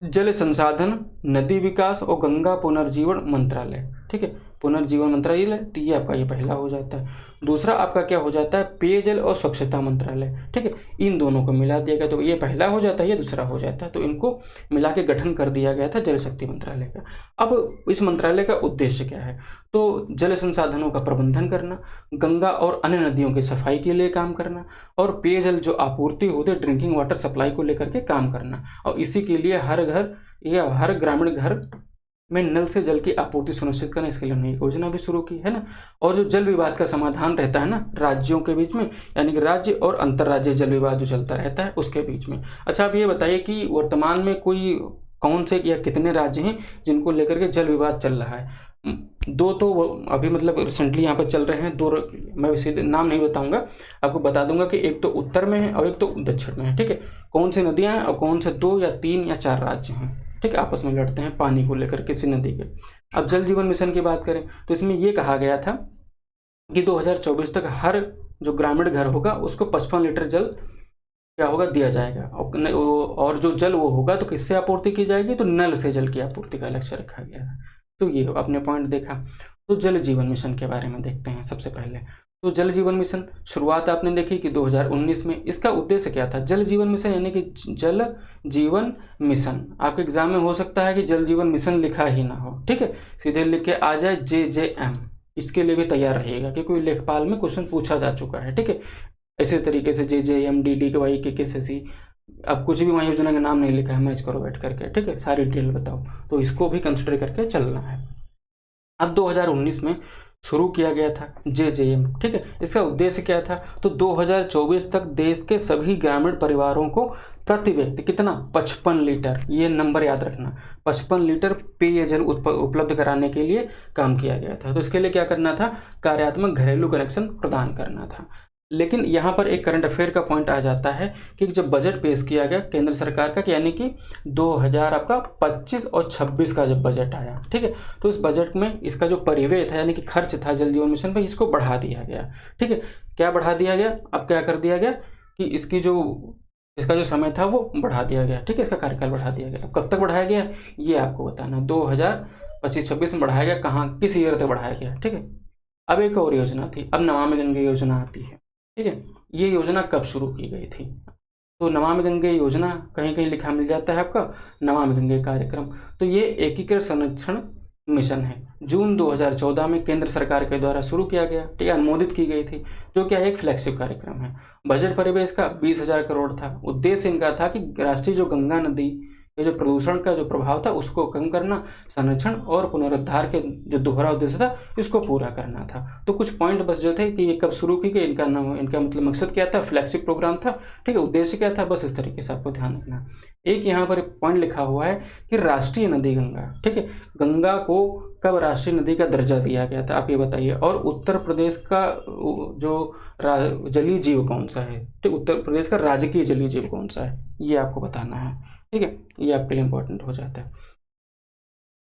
जल संसाधन, नदी विकास और गंगा पुनर्जीवन मंत्रालय, ठीक ठीक है, पुनर्जीवन मंत्रालय, तो ये आपका ये पहला हो जाता है। दूसरा आपका क्या हो जाता है, पेयजल और स्वच्छता मंत्रालय, ठीक है, इन दोनों को मिला दिया गया, तो ये पहला हो जाता है, ये दूसरा हो जाता है, तो इनको मिला के गठन कर दिया गया था जल शक्ति मंत्रालय का। अब इस मंत्रालय का उद्देश्य क्या है, तो जल संसाधनों का प्रबंधन करना, गंगा और अन्य नदियों की सफाई के लिए काम करना, और पेयजल जो आपूर्ति होती है, ड्रिंकिंग वाटर सप्लाई को लेकर के काम करना, और इसी के लिए हर घर या हर ग्रामीण घर में नल से जल की आपूर्ति सुनिश्चित करना, इसके लिए हमने योजना भी शुरू की है ना। और जो जल विवाद का समाधान रहता है ना राज्यों के बीच में, यानी कि राज्य और अंतर्राज्यीय जल विवाद जो चलता रहता है उसके बीच में। अच्छा, आप ये बताइए कि वर्तमान में कौन से या कितने राज्य हैं जिनको लेकर के जल विवाद चल रहा है। दो तो अभी मतलब रिसेंटली यहाँ पर चल रहे हैं, दो मैं सीधे नाम नहीं बताऊंगा, आपको बता दूंगा कि एक तो उत्तर में है और एक तो दक्षिण में है, ठीक है। कौन सी नदियाँ हैं और कौन से 2 या 3 या 4 राज्य हैं, ठीक है, आपस में लड़ते हैं पानी को लेकर किसी नदी के। अब जल जीवन मिशन की बात करें तो इसमें ये कहा गया था कि 2024 तक हर जो ग्रामीण घर होगा उसको 55 लीटर जल क्या होगा, दिया जाएगा। और जो जल वो होगा तो किससे आपूर्ति की जाएगी, तो नल से जल की आपूर्ति का लक्ष्य रखा गया है। तो ये आपने पॉइंट देखा। तो जल जीवन मिशन के बारे में देखते हैं सबसे पहले। तो जल जीवन मिशन शुरुआत आपने देखी कि 2019 में। इसका उद्देश्य क्या था, जल जीवन मिशन यानी कि जल जीवन मिशन। आपके एग्जाम में हो सकता है कि जल जीवन मिशन लिखा ही ना हो, ठीक है, सीधे लिख के आ जाए JJM, इसके लिए भी तैयार रहिएगा क्योंकि लेखपाल में क्वेश्चन पूछा जा चुका है, ठीक है। इसी तरीके से JJM DDKY KKCC, अब कुछ भी वहाँ योजना का नाम नहीं लिखा है, मैच करो बैठ करके, ठीक है, सारी डिटेल बताओ, तो इसको भी कंसिडर करके चलना है। अब 2019 में शुरू किया गया था JJM, ठीक है। इसका उद्देश्य क्या था, तो 2024 तक देश के सभी ग्रामीण परिवारों को प्रति व्यक्ति कितना, 55 लीटर, ये नंबर याद रखना, 55 लीटर पेयजल उपलब्ध कराने के लिए काम किया गया था। तो इसके लिए क्या करना था, कार्यात्मक घरेलू कनेक्शन प्रदान करना था। लेकिन यहाँ पर एक करंट अफेयर का पॉइंट आ जाता है कि जब बजट पेश किया गया केंद्र सरकार का, यानी कि 2025 और 26 का जब बजट आया, ठीक है, तो इस बजट में इसका जो परिव्यय था यानी कि खर्च था जल जीवन मिशन पर, इसको बढ़ा दिया गया, ठीक है। क्या बढ़ा दिया गया, अब क्या कर दिया गया कि इसका जो समय था वो बढ़ा दिया गया, ठीक है, इसका कार्यकाल बढ़ा दिया गया। अब कब तक बढ़ाया गया ये आपको बताना, 2025-26 में बढ़ाया गया, कहाँ किस ईयर तक बढ़ाया गया, ठीक है। अब एक और योजना थी, अब नमामि गंगे योजना आती है, ठीक है। ये योजना कब शुरू की गई थी, तो नमामि गंगे योजना कहीं कहीं लिखा मिल जाता है आपका नमामि गंगे कार्यक्रम। तो ये एकीकृत संरक्षण मिशन है, जून 2014 में केंद्र सरकार के द्वारा शुरू किया गया, ठीक है, अनुमोदित की गई थी, जो क्या एक फ्लैगशिप कार्यक्रम है। बजट परिवेश का 20,000 करोड़ था। उद्देश्य इनका था कि राष्ट्रीय जो गंगा नदी ये जो प्रदूषण का जो प्रभाव था उसको कम करना, संरक्षण और पुनरुद्धार के जो दोहरा उद्देश्य था इसको पूरा करना था। तो कुछ पॉइंट बस जो थे कि ये कब शुरू की गई, इनका नाम, इनका मतलब मकसद क्या था, फ्लैगशिप प्रोग्राम था, ठीक है, उद्देश्य क्या था, बस इस तरीके से आपको ध्यान रखना। एक यहाँ पर पॉइंट लिखा हुआ है कि राष्ट्रीय नदी गंगा, ठीक है, गंगा को कब राष्ट्रीय नदी का दर्जा दिया गया था, आप ये बताइए। और उत्तर प्रदेश का जो जलीय जीव कौन सा है, ठीक, उत्तर प्रदेश का राजकीय जलीय जीव कौन सा है, ये आपको बताना है, ठीक है, ये आपके लिए इंपॉर्टेंट हो जाता है।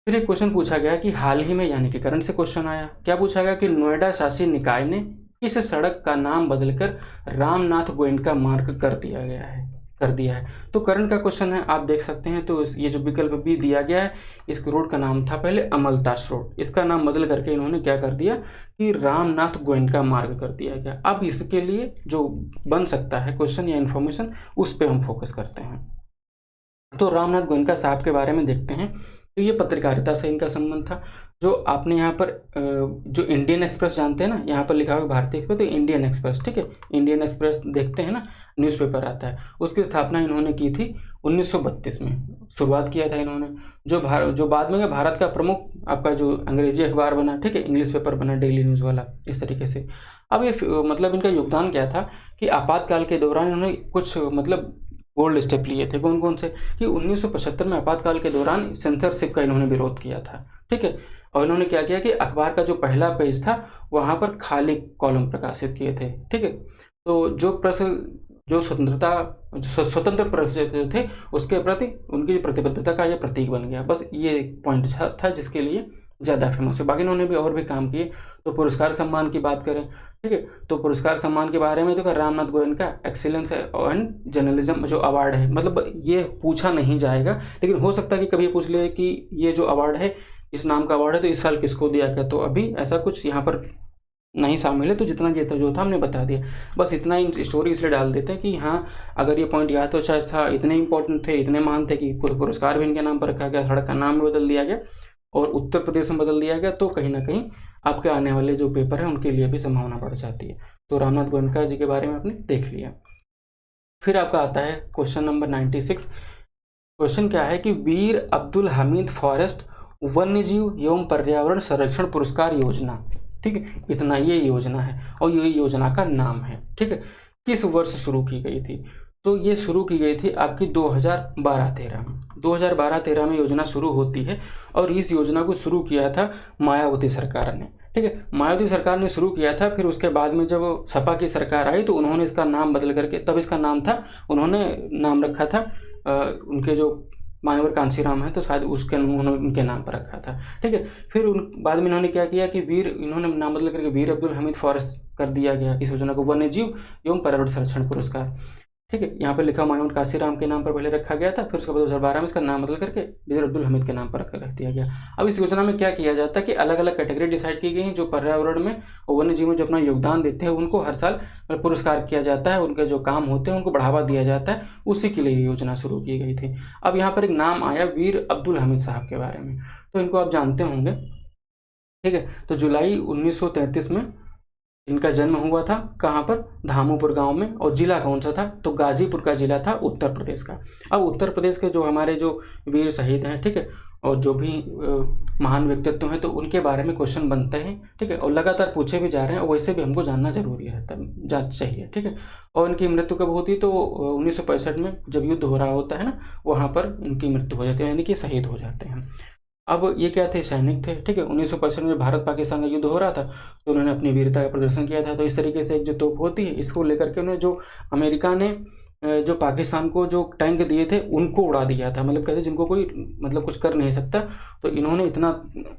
फिर एक क्वेश्चन पूछा गया कि हाल ही में, यानी कि करंट से क्वेश्चन आया, क्या पूछा गया कि नोएडा शासी निकाय ने किस सड़क का नाम बदलकर रामनाथ गोयनका मार्ग कर दिया है। तो करंट का क्वेश्चन है, आप देख सकते हैं। तो ये जो विकल्प भी दिया गया है, इस रोड का नाम था पहले अमलतास रोड, इसका नाम बदल करके इन्होंने क्या कर दिया कि रामनाथ गोयनका मार्ग कर दिया गया। अब इसके लिए जो बन सकता है क्वेश्चन या इन्फॉर्मेशन, उस पर हम फोकस करते हैं। तो रामनाथ गोयनका साहब के बारे में देखते हैं। तो ये पत्रकारिता से इनका संबंध था। जो आपने यहाँ पर जो इंडियन एक्सप्रेस जानते हैं ना, यहाँ पर लिखा हुआ भारतीय एक्सप्रेस, तो इंडियन एक्सप्रेस, ठीक है, इंडियन एक्सप्रेस देखते हैं ना, न्यूज़पेपर आता है, उसकी स्थापना इन्होंने की थी 1932 में, शुरुआत किया था इन्होंने। जो बाद में भारत का प्रमुख आपका जो अंग्रेजी अखबार बना, ठीक है, इंग्लिश पेपर बना, डेली न्यूज़ वाला, इस तरीके से। अब ये मतलब इनका योगदान क्या था कि आपातकाल के दौरान इन्होंने कुछ मतलब बोल्ड स्टेप लिए थे। कौन कौन से, कि 1975 में आपातकाल के दौरान सेंसरशिप का इन्होंने विरोध किया था, ठीक है, और इन्होंने क्या किया कि अखबार का जो पहला पेज था वहाँ पर खाली कॉलम प्रकाशित किए थे, ठीक है। तो जो स्वतंत्र प्रेस जो थे उसके प्रति उनकी प्रतिबद्धता का यह प्रतीक बन गया। बस ये एक पॉइंट था जिसके लिए ज़्यादा फेमस है। बाकी इन्होंने भी और भी काम किए। तो पुरस्कार सम्मान की बात करें, ठीक है, तो पुरस्कार सम्मान के बारे में तो Ramnath Goenka excellence and journalism जो अवार्ड है, मतलब ये पूछा नहीं जाएगा, लेकिन हो सकता है कि कभी पूछ ले कि ये जो अवार्ड है इस नाम का अवार्ड है तो इस साल किसको दिया गया, तो अभी ऐसा कुछ यहाँ पर नहीं शामिल है। तो जितना जो था हमने बता दिया, बस इतना ही स्टोरी इसलिए डाल देते हैं कि हाँ अगर ये पॉइंट याद तो शायद था, इतने इंपॉर्टेंट थे, इतने महान थे कि पुरस्कार भी इनके नाम पर रखा गया, सड़क का नाम भी बदल दिया गया और उत्तर प्रदेश में बदल दिया गया, तो कहीं ना कहीं आपके आने वाले जो पेपर हैं उनके लिए भी संभावना बढ़ जाती है। तो रामनाथ गोयनका जी के बारे में आपने देख लिया। फिर आपका आता है क्वेश्चन नंबर 96। क्वेश्चन क्या है कि वीर अब्दुल हमीद फॉरेस्ट वन्यजीव एवं पर्यावरण संरक्षण पुरस्कार योजना, ठीक है, इतना ये योजना है और ये योजना का नाम है, ठीक है। किस वर्ष शुरू की गई थी, तो ये शुरू की गई थी आपकी 2012-13 में। 2012-13 में योजना शुरू होती है और इस योजना को शुरू किया था मायावती सरकार ने, ठीक है। मायावती सरकार ने शुरू किया था, फिर उसके बाद में जब सपा की सरकार आई तो उन्होंने इसका नाम बदल करके, तब इसका नाम था, उन्होंने नाम रखा था उनके जो मान्यवर कांशीराम है तो शायद उसके उन्होंने उनके नाम पर रखा था, ठीक है। फिर बाद में इन्होंने क्या किया कि इन्होंने नाम बदल करके वीर अब्दुल हमीद फॉरेस्ट कर दिया गया इस योजना को, वन्यजीव एवं पर्यावरण संरक्षण पुरस्कार, ठीक है। यहाँ पर लिखा मान्यवर कांशीराम के नाम पर पहले रखा गया था, फिर उसके बाद 2012 में इसका नाम बदल करके वीर अब्दुल हमीद के नाम पर रख दिया गया। अब इस योजना में क्या किया जाता है कि अलग अलग कैटेगरी डिसाइड की गई हैं, जो पर्यावरण में और वन्य जीव में जो अपना योगदान देते हैं उनको हर साल पुरस्कार किया जाता है, उनके जो काम होते हैं उनको बढ़ावा दिया जाता है, उसी के लिए ये योजना शुरू की गई थी। अब यहाँ पर एक नाम आया वीर अब्दुल हमीद साहब के बारे में, तो इनको आप जानते होंगे, ठीक है। तो जुलाई 1933 में इनका जन्म हुआ था, कहाँ पर, धामोपुर गांव में, और जिला कौन सा था, तो गाजीपुर का जिला था उत्तर प्रदेश का। अब उत्तर प्रदेश के जो हमारे जो वीर शहीद हैं, ठीक है, और जो भी महान व्यक्तित्व हैं तो उनके बारे में क्वेश्चन बनते हैं, ठीक है, और लगातार पूछे भी जा रहे हैं और वैसे भी हमको जानना जरूरी रहता चाहिए, ठीक है। और इनकी मृत्यु कब होती, तो 1965 में जब युद्ध हो रहा होता है ना, वहाँ पर इनकी मृत्यु हो जाती है, यानी कि शहीद हो जाते हैं। अब ये क्या थे, सैनिक थे, ठीक है। 1965 में भारत पाकिस्तान का युद्ध हो रहा था तो उन्होंने अपनी वीरता का प्रदर्शन किया था। तो इस तरीके से एक जो तोप होती है, इसको लेकर के उन्हें जो अमेरिका ने जो पाकिस्तान को जो टैंक दिए थे उनको उड़ा दिया था, मतलब कहते जिनको कोई मतलब कुछ कर नहीं सकता, तो इन्होंने इतना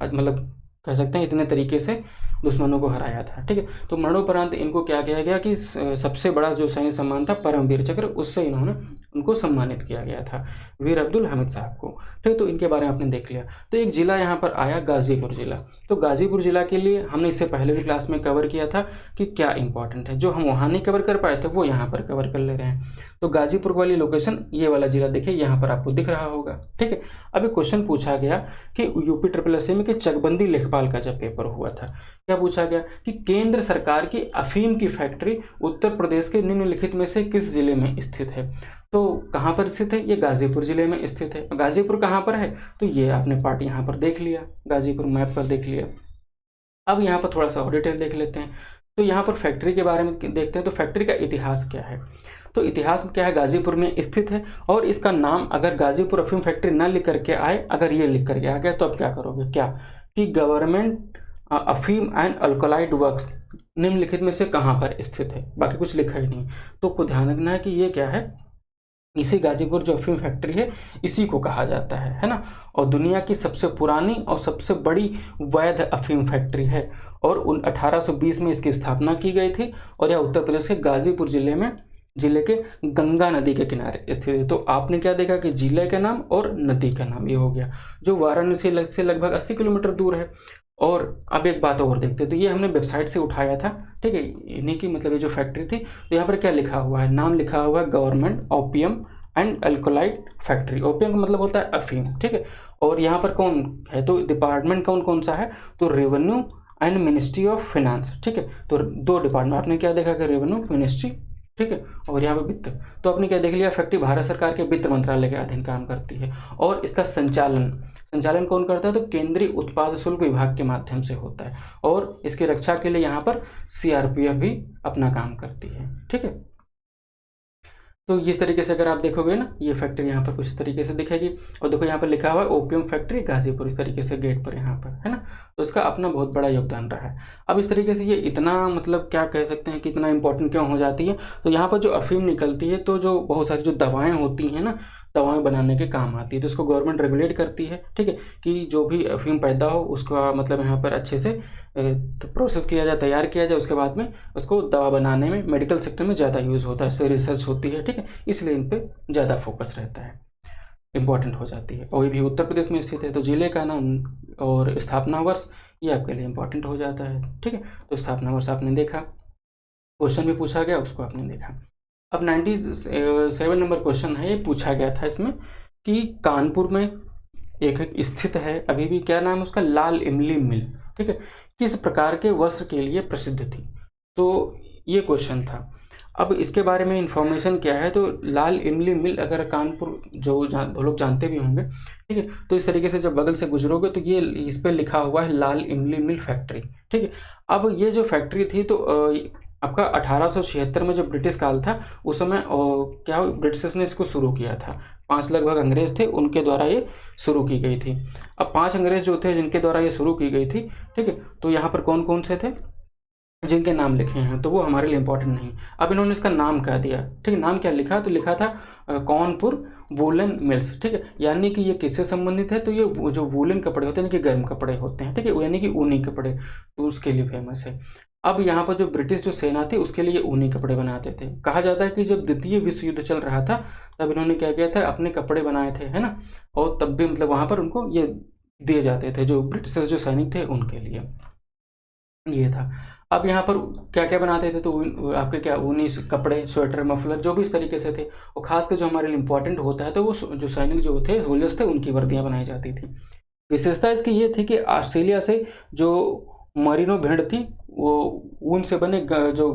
मतलब कह सकते हैं इतने तरीके से दुश्मनों को हराया था, ठीक है। तो मरणोपरांत इनको क्या किया गया कि सबसे बड़ा जो सैन्य सम्मान था परमवीर चक्र, उससे इन्होंने उनको सम्मानित किया गया था, वीर अब्दुल हमीद साहब को, ठीक है। तो इनके बारे में आपने देख लिया। तो एक जिला यहाँ पर आया गाजीपुर जिला। तो गाजीपुर जिला के लिए हमने इससे पहले भी क्लास में कवर किया था कि क्या इंपॉर्टेंट है, जो हम वहाँ नहीं कवर कर पाए थे वो यहाँ पर कवर कर ले रहे हैं। तो गाजीपुर वाली लोकेशन, ये वाला जिला देखिए यहाँ पर आपको दिख रहा होगा, ठीक है। अभी क्वेश्चन पूछा गया कि यूपी SSS में कि चकबंदी लेखपाल का जब पेपर हुआ था, क्या पूछा गया कि केंद्र सरकार की अफीम की फैक्ट्री उत्तर प्रदेश के निम्नलिखित में से किस जिले में स्थित है। तो कहाँ पर स्थित है, ये गाजीपुर जिले में स्थित है। गाजीपुर कहाँ पर है, तो ये आपने पार्ट यहाँ पर देख लिया, गाजीपुर मैप पर देख लिया। अब यहाँ पर थोड़ा सा और डिटेल देख लेते हैं। तो यहाँ पर फैक्ट्री के बारे में देखते हैं। तो फैक्ट्री का इतिहास क्या है, तो इतिहास में क्या है, गाजीपुर में स्थित है और इसका नाम अगर गाजीपुर अफीम फैक्ट्री ना लिख करके आए, अगर ये लिख करके आ गया तो अब क्या करोगे, क्या कि गवर्नमेंट अफीम एंड अल्कोलाइड वर्क्स निम्नलिखित में से कहाँ पर स्थित है, बाकी कुछ लिखा ही नहीं। तो आपको ध्यान रखना है कि ये क्या है, इसी गाजीपुर जो अफीम फैक्ट्री है इसी को कहा जाता है ना। और दुनिया की सबसे पुरानी और सबसे बड़ी वैध अफीम फैक्ट्री है और 1820 में इसकी स्थापना की गई थी और यह उत्तर प्रदेश के गाजीपुर जिले के गंगा नदी के किनारे स्थित है। तो आपने क्या देखा कि जिले का नाम और नदी का नाम ये हो गया, जो वाराणसी से लगभग 80 किलोमीटर दूर है। और अब एक बात और देखते हैं, तो ये हमने वेबसाइट से उठाया था, ठीक है, इन्हीं की मतलब ये जो फैक्ट्री थी। तो यहाँ पर क्या लिखा हुआ है, नाम लिखा हुआ है government opium and alkaloid factory. Opium का मतलब होता है अफीम, ठीक है। और यहाँ पर कौन है, तो डिपार्टमेंट कौन सा है, तो revenue and ministry of finance, ठीक है। तो दो डिपार्टमेंट आपने क्या देखा कि रेवेन्यू मिनिस्ट्री, ठीक है, और यहाँ पे वित्त। तो आपने क्या देख लिया, फैक्ट्री भारत सरकार के वित्त मंत्रालय के अधीन काम करती है और इसका संचालन कौन करता है, तो केंद्रीय उत्पाद शुल्क विभाग के माध्यम से होता है और इसकी रक्षा के लिए यहाँ पर CRPF भी अपना काम करती है, ठीक है। तो इस तरीके से अगर आप देखोगे ना, ये फैक्ट्री यहाँ पर कुछ तरीके से दिखेगी और देखो यहाँ पर लिखा हुआ है ओपियम फैक्ट्री गाजीपुर, इस तरीके से गेट पर यहाँ पर है ना। तो इसका अपना बहुत बड़ा योगदान रहा है। अब इस तरीके से ये इतना मतलब क्या कह सकते हैं कि इतना इंपॉर्टेंट क्यों हो जाती है, तो यहाँ पर जो अफीम निकलती है तो जो बहुत सारी जो दवाएं होती हैं ना, दवाएं बनाने के काम आती है, तो इसको गवर्नमेंट रेगुलेट करती है, ठीक है, कि जो भी अफीम पैदा हो उसका मतलब यहाँ पर अच्छे से प्रोसेस किया जाए, तैयार किया जाए, उसके बाद में उसको दवा बनाने में मेडिकल सेक्टर में ज़्यादा यूज़ होता है, इस पर रिसर्च होती है, ठीक है, इसलिए इन पर ज़्यादा फोकस रहता है। इंपॉर्टेंट हो जाती है। और ये भी उत्तर प्रदेश में स्थित है, तो जिले का नाम और स्थापना वर्ष ये आपके लिए इंपॉर्टेंट हो जाता है। ठीक है, तो स्थापना वर्ष आपने देखा, क्वेश्चन भी पूछा गया उसको आपने देखा। अब 97 नंबर क्वेश्चन है, ये पूछा गया था इसमें कि कानपुर में एक स्थित है अभी भी, क्या नाम है उसका, लाल इमली मिल, ठीक है, किस प्रकार के वस्त्र के लिए प्रसिद्ध थी। तो ये क्वेश्चन था। अब इसके बारे में इंफॉर्मेशन क्या है, तो लाल इमली मिल अगर कानपुर जो वो लोग जानते भी होंगे, ठीक है, तो इस तरीके से जब बगल से गुजरोगे तो ये इस पर लिखा हुआ है लाल इमली मिल फैक्ट्री। ठीक है, अब ये जो फैक्ट्री थी तो आपका 1876 में जब ब्रिटिश काल था उस समय क्या ब्रिटिशर्स ने इसको शुरू किया था। 5 लगभग अंग्रेज थे, उनके द्वारा ये शुरू की गई थी। अब 5 अंग्रेज जो थे जिनके द्वारा ये शुरू की गई थी, ठीक है, तो यहाँ पर कौन कौन से थे जिनके नाम लिखे हैं, तो वो हमारे लिए इंपॉर्टेंट नहीं। अब इन्होंने इसका नाम क्या दिया, ठीक है, नाम क्या लिखा, तो लिखा था कानपुर वूलन मिल्स। ठीक है, यानी कि ये किससे संबंधित है, तो ये जो वूलन कपड़े होते हैं, यानी कि गर्म कपड़े होते हैं, ठीक है, यानी कि ऊनी कपड़े, तो उसके लिए फेमस है। अब यहाँ पर जो ब्रिटिश जो सेना थी उसके लिए ऊनी कपड़े बनाते थे। कहा जाता है कि जब द्वितीय विश्व युद्ध चल रहा था तब इन्होंने क्या किया था, अपने कपड़े बनाए थे, है ना, और तब भी मतलब वहाँ पर उनको ये दिए जाते थे जो ब्रिटिश जो सैनिक थे उनके लिए, ये था। अब यहाँ पर क्या क्या बनाते थे, तो आपके क्या ऊनी कपड़े, स्वेटर, मफलर, जो भी इस तरीके से थे। और खासकर जो हमारे लिए इंपॉर्टेंट होता है तो वो जो सैनिक जो थे सोल्जर्स थे उनकी वर्दियाँ बनाई जाती थी। विशेषता इसकी ये थी कि ऑस्ट्रेलिया से जो मरीनो भेड़ थी वो ऊन से बने जो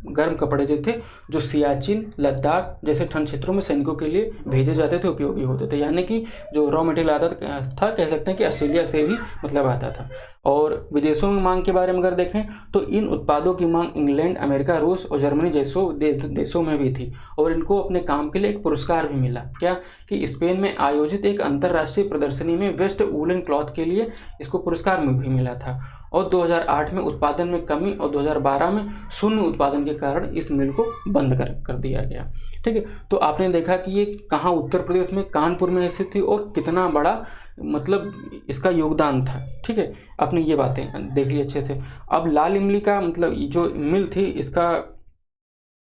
गर्म कपड़े जो थे, जो सियाचिन, लद्दाख जैसे ठंड क्षेत्रों में सैनिकों के लिए भेजे जाते थे, उपयोगी होते थे। यानी कि जो रॉ मटेरियल आता था, कह सकते हैं कि ऑस्ट्रेलिया से भी मतलब आता था। और विदेशों में मांग के बारे में अगर देखें तो इन उत्पादों की मांग इंग्लैंड, अमेरिका, रूस और जर्मनी जैसों देशों में भी थी। और इनको अपने काम के लिए एक पुरस्कार भी मिला, क्या कि स्पेन में आयोजित एक अंतर्राष्ट्रीय प्रदर्शनी में बेस्ट वूलन क्लॉथ के लिए इसको पुरस्कार में भी मिला था। और 2008 में उत्पादन में कमी और 2012 में शून्य उत्पादन के कारण इस मिल को बंद कर दिया गया। ठीक है, तो आपने देखा कि ये कहाँ, उत्तर प्रदेश में कानपुर में स्थित थी और कितना बड़ा मतलब इसका योगदान था। ठीक है, आपने ये बातें देख ली अच्छे से। अब लाल इमली का मतलब जो मिल थी, इसका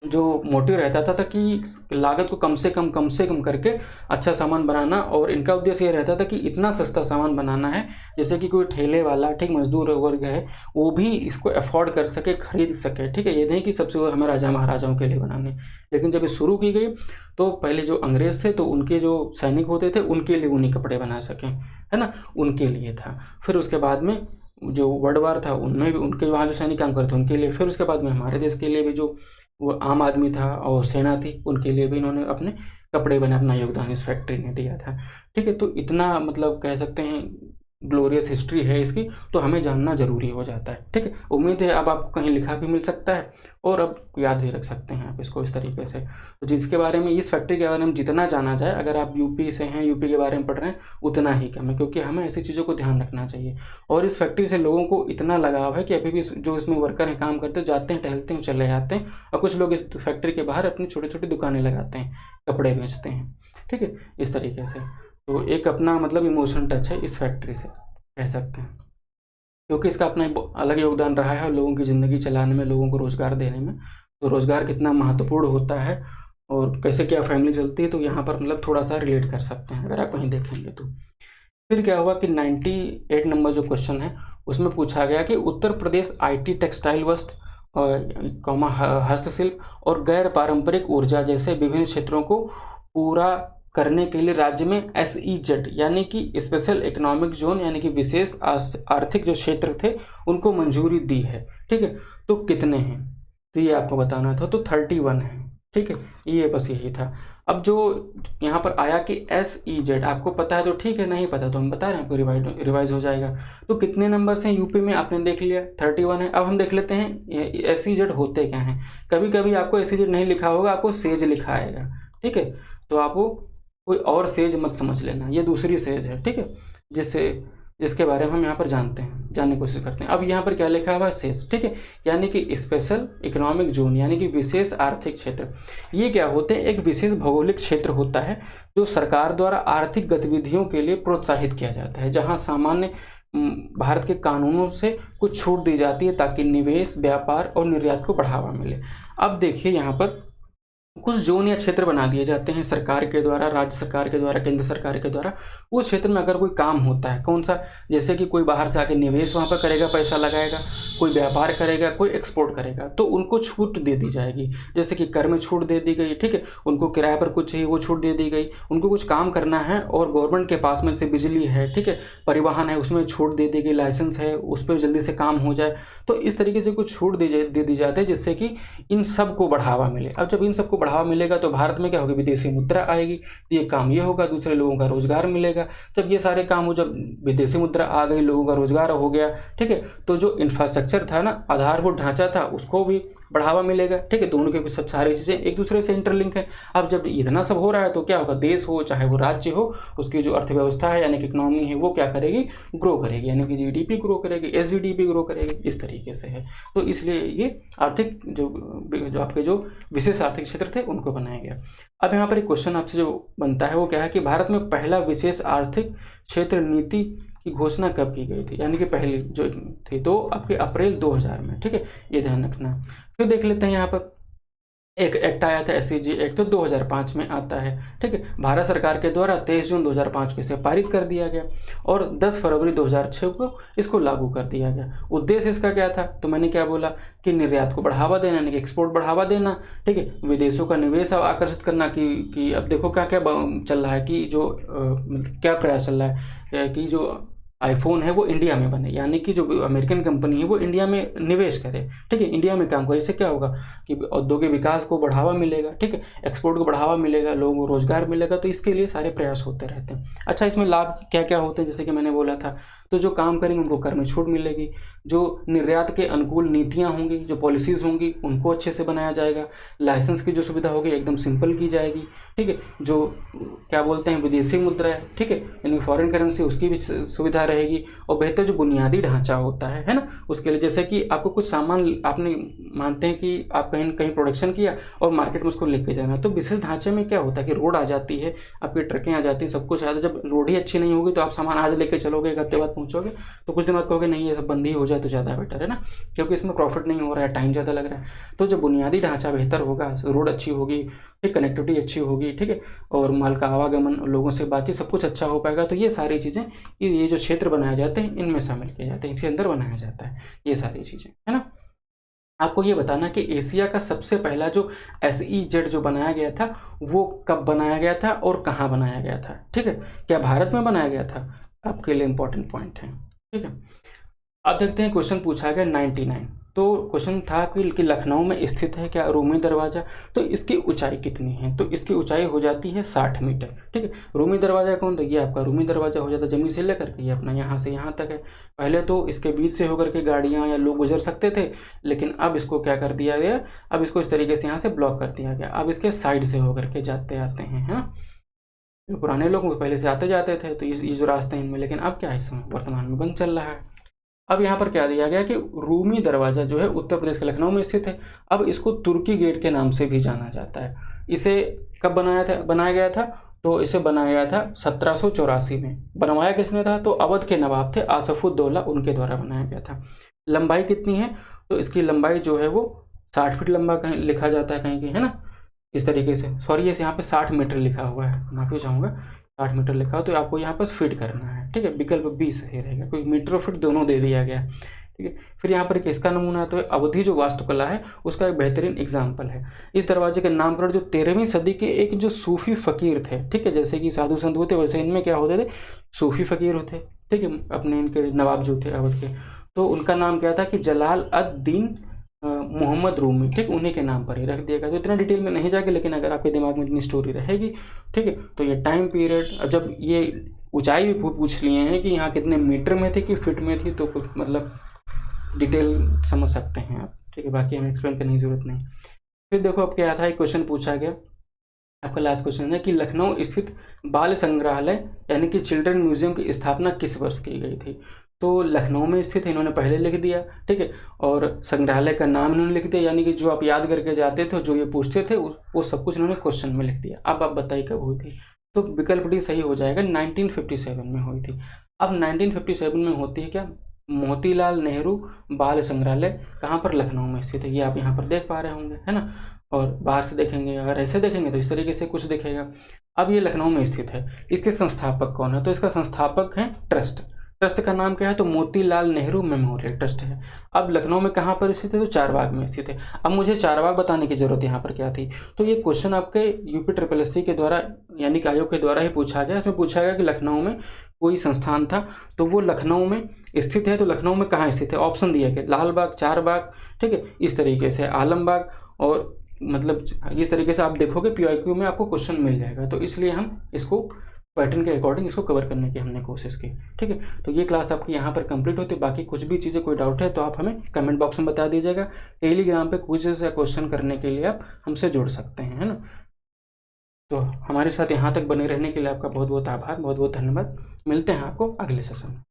जो मोटिव रहता था कि लागत को कम से कम करके अच्छा सामान बनाना, और इनका उद्देश्य ये रहता था कि इतना सस्ता सामान बनाना है जैसे कि कोई ठेले वाला, ठीक, मजदूर वर्ग है वो भी इसको अफोर्ड कर सके, खरीद सके। ठीक है, ये नहीं कि सबसे हमें राजा महाराजाओं के लिए बनाने। लेकिन जब ये शुरू की गई तो पहले जो अंग्रेज थे तो उनके जो सैनिक होते थे उनके लिए ऊनी कपड़े बना सकें, है ना, उनके लिए था। फिर उसके बाद में जो वर्ल्ड वार था उनमें भी उनके वहाँ जो सैनिक काम करते थे उनके लिए, फिर उसके बाद में हमारे देश के लिए भी जो वो आम आदमी था और सेना थी उनके लिए भी इन्होंने अपने कपड़े बने, अपना योगदान इस फैक्ट्री ने दिया था। ठीक है, तो इतना मतलब कह सकते हैं ग्लोरियस हिस्ट्री है इसकी, तो हमें जानना जरूरी हो जाता है। ठीक है, उम्मीद है अब आपको कहीं लिखा भी मिल सकता है और अब याद भी रख सकते हैं आप इसको इस तरीके से। तो जिसके बारे में, इस फैक्ट्री के बारे में जितना जाना जाए, अगर आप यूपी से हैं, यूपी के बारे में पढ़ रहे हैं, उतना ही कम है, क्योंकि हमें ऐसी चीज़ों को ध्यान रखना चाहिए। और इस फैक्ट्री से लोगों को इतना लगाव है कि अभी भी जो इसमें वर्कर हैं, काम करते हैं, जाते हैं, टहलते हैं, चले जाते हैं। और कुछ लोग इस फैक्ट्री के बाहर अपनी छोटी छोटी दुकानें लगाते हैं, कपड़े बेचते हैं। ठीक है, इस तरीके से तो एक अपना मतलब इमोशनल टच है इस फैक्ट्री से, कह सकते हैं, क्योंकि इसका अपना अलग योगदान रहा है लोगों की ज़िंदगी चलाने में, लोगों को रोज़गार देने में। तो रोज़गार कितना महत्वपूर्ण होता है और कैसे क्या फैमिली चलती है, तो यहाँ पर मतलब थोड़ा सा रिलेट कर सकते हैं अगर आप कहीं देखेंगे तो। फिर क्या हुआ कि 98 नंबर जो क्वेश्चन है उसमें पूछा गया कि उत्तर प्रदेश IT, टेक्सटाइल, वस्त्र, हस्तशिल्प और गैर पारंपरिक ऊर्जा जैसे विभिन्न क्षेत्रों को पूरा करने के लिए राज्य में SEZ यानी कि स्पेशल इकोनॉमिक जोन यानी कि विशेष आर्थिक जो क्षेत्र थे उनको मंजूरी दी है। ठीक है, तो कितने हैं, तो ये आपको बताना था, तो 31 है। ठीक है, ये बस यही था। अब जो यहाँ पर आया कि SEZ आपको पता है तो ठीक है, नहीं पता तो हम बता रहे हैं आपको, रिवाइज हो जाएगा। तो कितने नंबर्स हैं यूपी में आपने देख लिया, 31 है। अब हम देख लेते हैं SEZ होते क्या हैं। कभी कभी आपको SEZ नहीं लिखा होगा, आपको सेज लिखा आएगा। ठीक है, तो आपको कोई और सेज मत समझ लेना, ये दूसरी सेज है। ठीक है, जिसके बारे में हम यहाँ पर जानने की कोशिश करते हैं। अब यहाँ पर क्या लिखा हुआ है, सेज। ठीक है, यानी कि स्पेशल इकोनॉमिक जोन यानी कि विशेष आर्थिक क्षेत्र। ये क्या होते हैं, एक विशेष भौगोलिक क्षेत्र होता है जो सरकार द्वारा आर्थिक गतिविधियों के लिए प्रोत्साहित किया जाता है, जहाँ सामान्य भारत के कानूनों से कुछ छूट दी जाती है ताकि निवेश, व्यापार और निर्यात को बढ़ावा मिले। अब देखिए यहाँ पर कुछ जोन या क्षेत्र बना दिए जाते हैं सरकार के द्वारा, राज्य सरकार के द्वारा, केंद्र सरकार के द्वारा। उस क्षेत्र में अगर कोई काम होता है, कौन सा, जैसे कि कोई बाहर से आके निवेश वहाँ पर करेगा, पैसा लगाएगा, कोई व्यापार करेगा, कोई एक्सपोर्ट करेगा, तो उनको छूट दे दी जाएगी। जैसे कि कर में छूट दे दी गई, ठीक है, उनको किराए पर कुछ चाहिए वो छूट दे दी गई, उनको कुछ काम करना है और गवर्नमेंट के पास में से बिजली है, ठीक है, परिवहन है, उसमें छूट दे दी गई, लाइसेंस है, उस पर जल्दी से काम हो जाए। तो इस तरीके से कुछ छूट दे दी जाती है जिससे कि इन सबको बढ़ावा मिले। अब जब इन सबको बढ़ावा मिलेगा तो भारत में क्या होगा, विदेशी मुद्रा आएगी, ये काम ये होगा, दूसरे लोगों का रोजगार मिलेगा। जब ये सारे काम हो, जब विदेशी मुद्रा आ गई, लोगों का रोजगार हो गया, ठीक है, तो जो इंफ्रास्ट्रक्चर था ना, आधारभूत ढांचा था, उसको भी बढ़ावा मिलेगा, ठीक है। दोनों के सब सारी चीज़ें एक दूसरे से इंटरलिंक है। अब जब इतना सब हो रहा है तो क्या होगा, देश हो चाहे वो राज्य हो, उसकी जो अर्थव्यवस्था है यानी कि इकोनॉमी है वो क्या करेगी, ग्रो करेगी, यानी कि जीडीपी ग्रो करेगी, एसजीडीपी ग्रो करेगी, इस तरीके से है। तो इसलिए ये आर्थिक जो आपके जो विशेष आर्थिक क्षेत्र थे उनको बनाया गया। अब यहाँ पर एक क्वेश्चन आपसे जो बनता है वो क्या है कि भारत में पहला विशेष आर्थिक क्षेत्र नीति की घोषणा कब की गई थी, यानी कि पहली जो थी तो आपके अप्रैल 2000 में, ठीक है, ये ध्यान रखना। फिर देख लेते हैं यहाँ पर एक एक्ट आया था, एससीजी एक्ट, तो 2005 में आता है, ठीक है, भारत सरकार के द्वारा 23 जून 2005 को इसे पारित कर दिया गया और 10 फरवरी 2006 को इसको लागू कर दिया गया। उद्देश्य इसका क्या था, तो मैंने क्या बोला कि निर्यात को बढ़ावा देना, यानी कि एक्सपोर्ट बढ़ावा देना, ठीक है, विदेशों का निवेश आकर्षित करना कि अब देखो क्या क्या चल रहा है कि जो क्या प्रयास चल रहा है कि जो आईफोन है वो इंडिया में बने, यानी कि जो अमेरिकन कंपनी है वो इंडिया में निवेश करे, ठीक है, इंडिया में काम करे। इससे क्या होगा कि औद्योगिक विकास को बढ़ावा मिलेगा, ठीक है, एक्सपोर्ट को बढ़ावा मिलेगा, लोगों को रोजगार मिलेगा। तो इसके लिए सारे प्रयास होते रहते हैं। अच्छा, इसमें लाभ क्या क्या होते हैं, जैसे कि मैंने बोला था, तो जो काम करेंगे उनको कर में छूट मिलेगी, जो निर्यात के अनुकूल नीतियाँ होंगी, जो पॉलिसीज़ होंगी उनको अच्छे से बनाया जाएगा, लाइसेंस की जो सुविधा होगी एकदम सिंपल की जाएगी, ठीक है, जो क्या बोलते हैं विदेशी मुद्रा है, ठीक है, यानी फॉरेन करेंसी, उसकी भी सुविधा रहेगी। और बेहतर जो बुनियादी ढांचा होता है ना, उसके लिए जैसे कि आपको कुछ सामान आपने मानते हैं कि आप कहीं कहीं प्रोडक्शन किया और मार्केट में उसको लेके जाना, तो विशेष ढांचे में क्या होता है कि रोड आ जाती है, आपकी ट्रकें आ जाती हैं, सब कुछ आ जाता है। जब रोड ही अच्छी नहीं होगी तो आप सामान आज लेके चलोगे, एक हफ्ते बाद पहुँचोगे, तो कुछ दिन बाद कहोगे नहीं ये सब बंद ही हो जाए तो ज़्यादा बेटर है ना, क्योंकि इसमें प्रॉफिट नहीं हो रहा है, टाइम ज़्यादा लग रहा है। तो जब बुनियादी ढांचा बेहतर होगा, रोड अच्छी होगी, ठीक, कनेक्टिविटी अच्छी होगी, ठीक है, और माल का आवागमन, लोगों से बातचीत, सब कुछ अच्छा हो पाएगा। तो ये सारी चीज़ें, ये जो क्षेत्र बनाए जाते हैं इनमें शामिल किए जाते हैं, इसके अंदर बनाया जाता है ये सारी चीज़ें, है ना। आपको ये बताना कि एशिया का सबसे पहला जो SEZ जो बनाया गया था वो कब बनाया गया था और कहाँ बनाया गया था, ठीक है, क्या भारत में बनाया गया था, आपके लिए इंपॉर्टेंट पॉइंट है, ठीक है। अब देखते हैं क्वेश्चन पूछा गया 99। तो क्वेश्चन था कि लखनऊ में स्थित है क्या रूमी दरवाज़ा, तो इसकी ऊंचाई कितनी है, तो इसकी ऊंचाई हो जाती है 60 मीटर, ठीक है। रूमी दरवाज़ा कौन था, ये आपका रूमी दरवाज़ा हो जाता है जमीन से लेकर के ये अपना यहाँ से यहाँ तक है। पहले तो इसके बीच से होकर के गाड़ियाँ या लोग गुजर सकते थे, लेकिन अब इसको क्या कर दिया गया, अब इसको इस तरीके से यहाँ से ब्लॉक कर दिया गया, अब इसके साइड से होकर के जाते आते हैं, है ना। पुराने लोग पहले से आते जाते थे तो ये जो रास्ते हैं इनमें, लेकिन अब क्या है, इस समय वर्तमान में बंद चल रहा है। अब यहाँ पर क्या दिया गया कि रूमी दरवाज़ा जो है उत्तर प्रदेश के लखनऊ में स्थित है। अब इसको तुर्की गेट के नाम से भी जाना जाता है। इसे कब बनाया गया था, तो इसे बनाया गया था 1784 में। बनवाया किसने था, तो अवध के नवाब थे आसफुद्दौला, उनके द्वारा बनाया गया था। लंबाई कितनी है, तो इसकी लंबाई जो है वो 60 फीट लंबा कहीं लिखा जाता है कहीं है ना, इस तरीके से। सॉरी, यहाँ पे 60 मीटर लिखा हुआ है, माफी चाहूँगा, 60 मीटर लिखा हो तो आपको यहाँ पर फीट करना है, ठीक है, विकल्प बी सही रहेगा, कोई मीटर और फीट दोनों दे दिया गया, ठीक है। फिर यहाँ पर किसका नमूना है, तो अवधि जो वास्तुकला है उसका एक बेहतरीन एग्जाम्पल है। इस दरवाजे का नामकरण जो 13वीं सदी के एक जो सूफी फ़कीर थे, ठीक है, जैसे कि साधु संत होते वैसे इनमें क्या होते थे, सूफी फ़कीर होते, ठीक है, अपने इनके नवाब जो थे अवध के, तो उनका नाम क्या था कि जलाल अद दीन मोहम्मद रूमी, ठीक, उन्हीं के नाम पर ही रख दिया गया। तो इतना डिटेल में नहीं जाएगा, लेकिन अगर आपके दिमाग में इतनी स्टोरी रहेगी, ठीक है, तो ये टाइम पीरियड, अब जब ये ऊंचाई भी पूछ लिए हैं कि यहाँ कितने मीटर में थी कि फिट में थी, तो कुछ मतलब डिटेल समझ सकते हैं आप, ठीक है, बाकी हमें एक्सप्लेन करने की जरूरत नहीं। फिर देखो अब क्या था, एक क्वेश्चन पूछा गया, आपका लास्ट क्वेश्चन है कि लखनऊ स्थित बाल संग्रहालय यानी कि चिल्ड्रन म्यूजियम की स्थापना किस वर्ष की गई थी। तो लखनऊ में स्थित है, इन्होंने पहले लिख दिया, ठीक है, और संग्रहालय का नाम इन्होंने लिख दिया, यानी कि जो आप याद करके जाते थे, जो ये पूछते थे वो सब कुछ इन्होंने क्वेश्चन में लिख दिया। अब आप बताइए कब हुई थी, तो विकल्प डी सही हो जाएगा, 1957 में हुई थी। अब 1957 में होती है क्या, मोतीलाल नेहरू बाल संग्रहालय, कहाँ पर, लखनऊ में स्थित है, ये आप यहाँ पर देख पा रहे होंगे, है ना। और बाहर से देखेंगे, अगर ऐसे देखेंगे तो इस तरीके से कुछ दिखेगा। अब ये लखनऊ में स्थित है। इसके संस्थापक कौन है? तो इसका संस्थापक है ट्रस्ट। ट्रस्ट का नाम क्या है? तो मोतीलाल नेहरू मेमोरियल ट्रस्ट है। अब लखनऊ में कहाँ पर स्थित है? तो चारबाग में स्थित है। अब मुझे चारबाग बताने की जरूरत यहाँ पर क्या थी? तो ये क्वेश्चन आपके यूपी SSS के द्वारा यानी कि आयोग के द्वारा ही पूछा गया। इसमें पूछा गया कि लखनऊ में कोई संस्थान था, तो वो लखनऊ में स्थित है। तो लखनऊ में कहाँ स्थित है? ऑप्शन दिया गया, लालबाग, चारबाग, ठीक है, इस तरीके से आलमबाग, और मतलब इस तरीके से आप देखोगे PYQ में आपको क्वेश्चन मिल जाएगा। तो इसलिए हम इसको पैटर्न के अकॉर्डिंग इसको कवर करने की हमने कोशिश की। ठीक है, तो ये क्लास आपकी यहाँ पर कंप्लीट होती है। बाकी कुछ भी चीज़ें कोई डाउट है तो आप हमें कमेंट बॉक्स में बता दीजिएगा। टेलीग्राम पे क्विज़ेस या क्वेश्चन करने के लिए आप हमसे जुड़ सकते हैं, है ना। तो हमारे साथ यहाँ तक बने रहने के लिए आपका बहुत बहुत आभार, बहुत बहुत धन्यवाद। मिलते हैं आपको अगले सेशन में।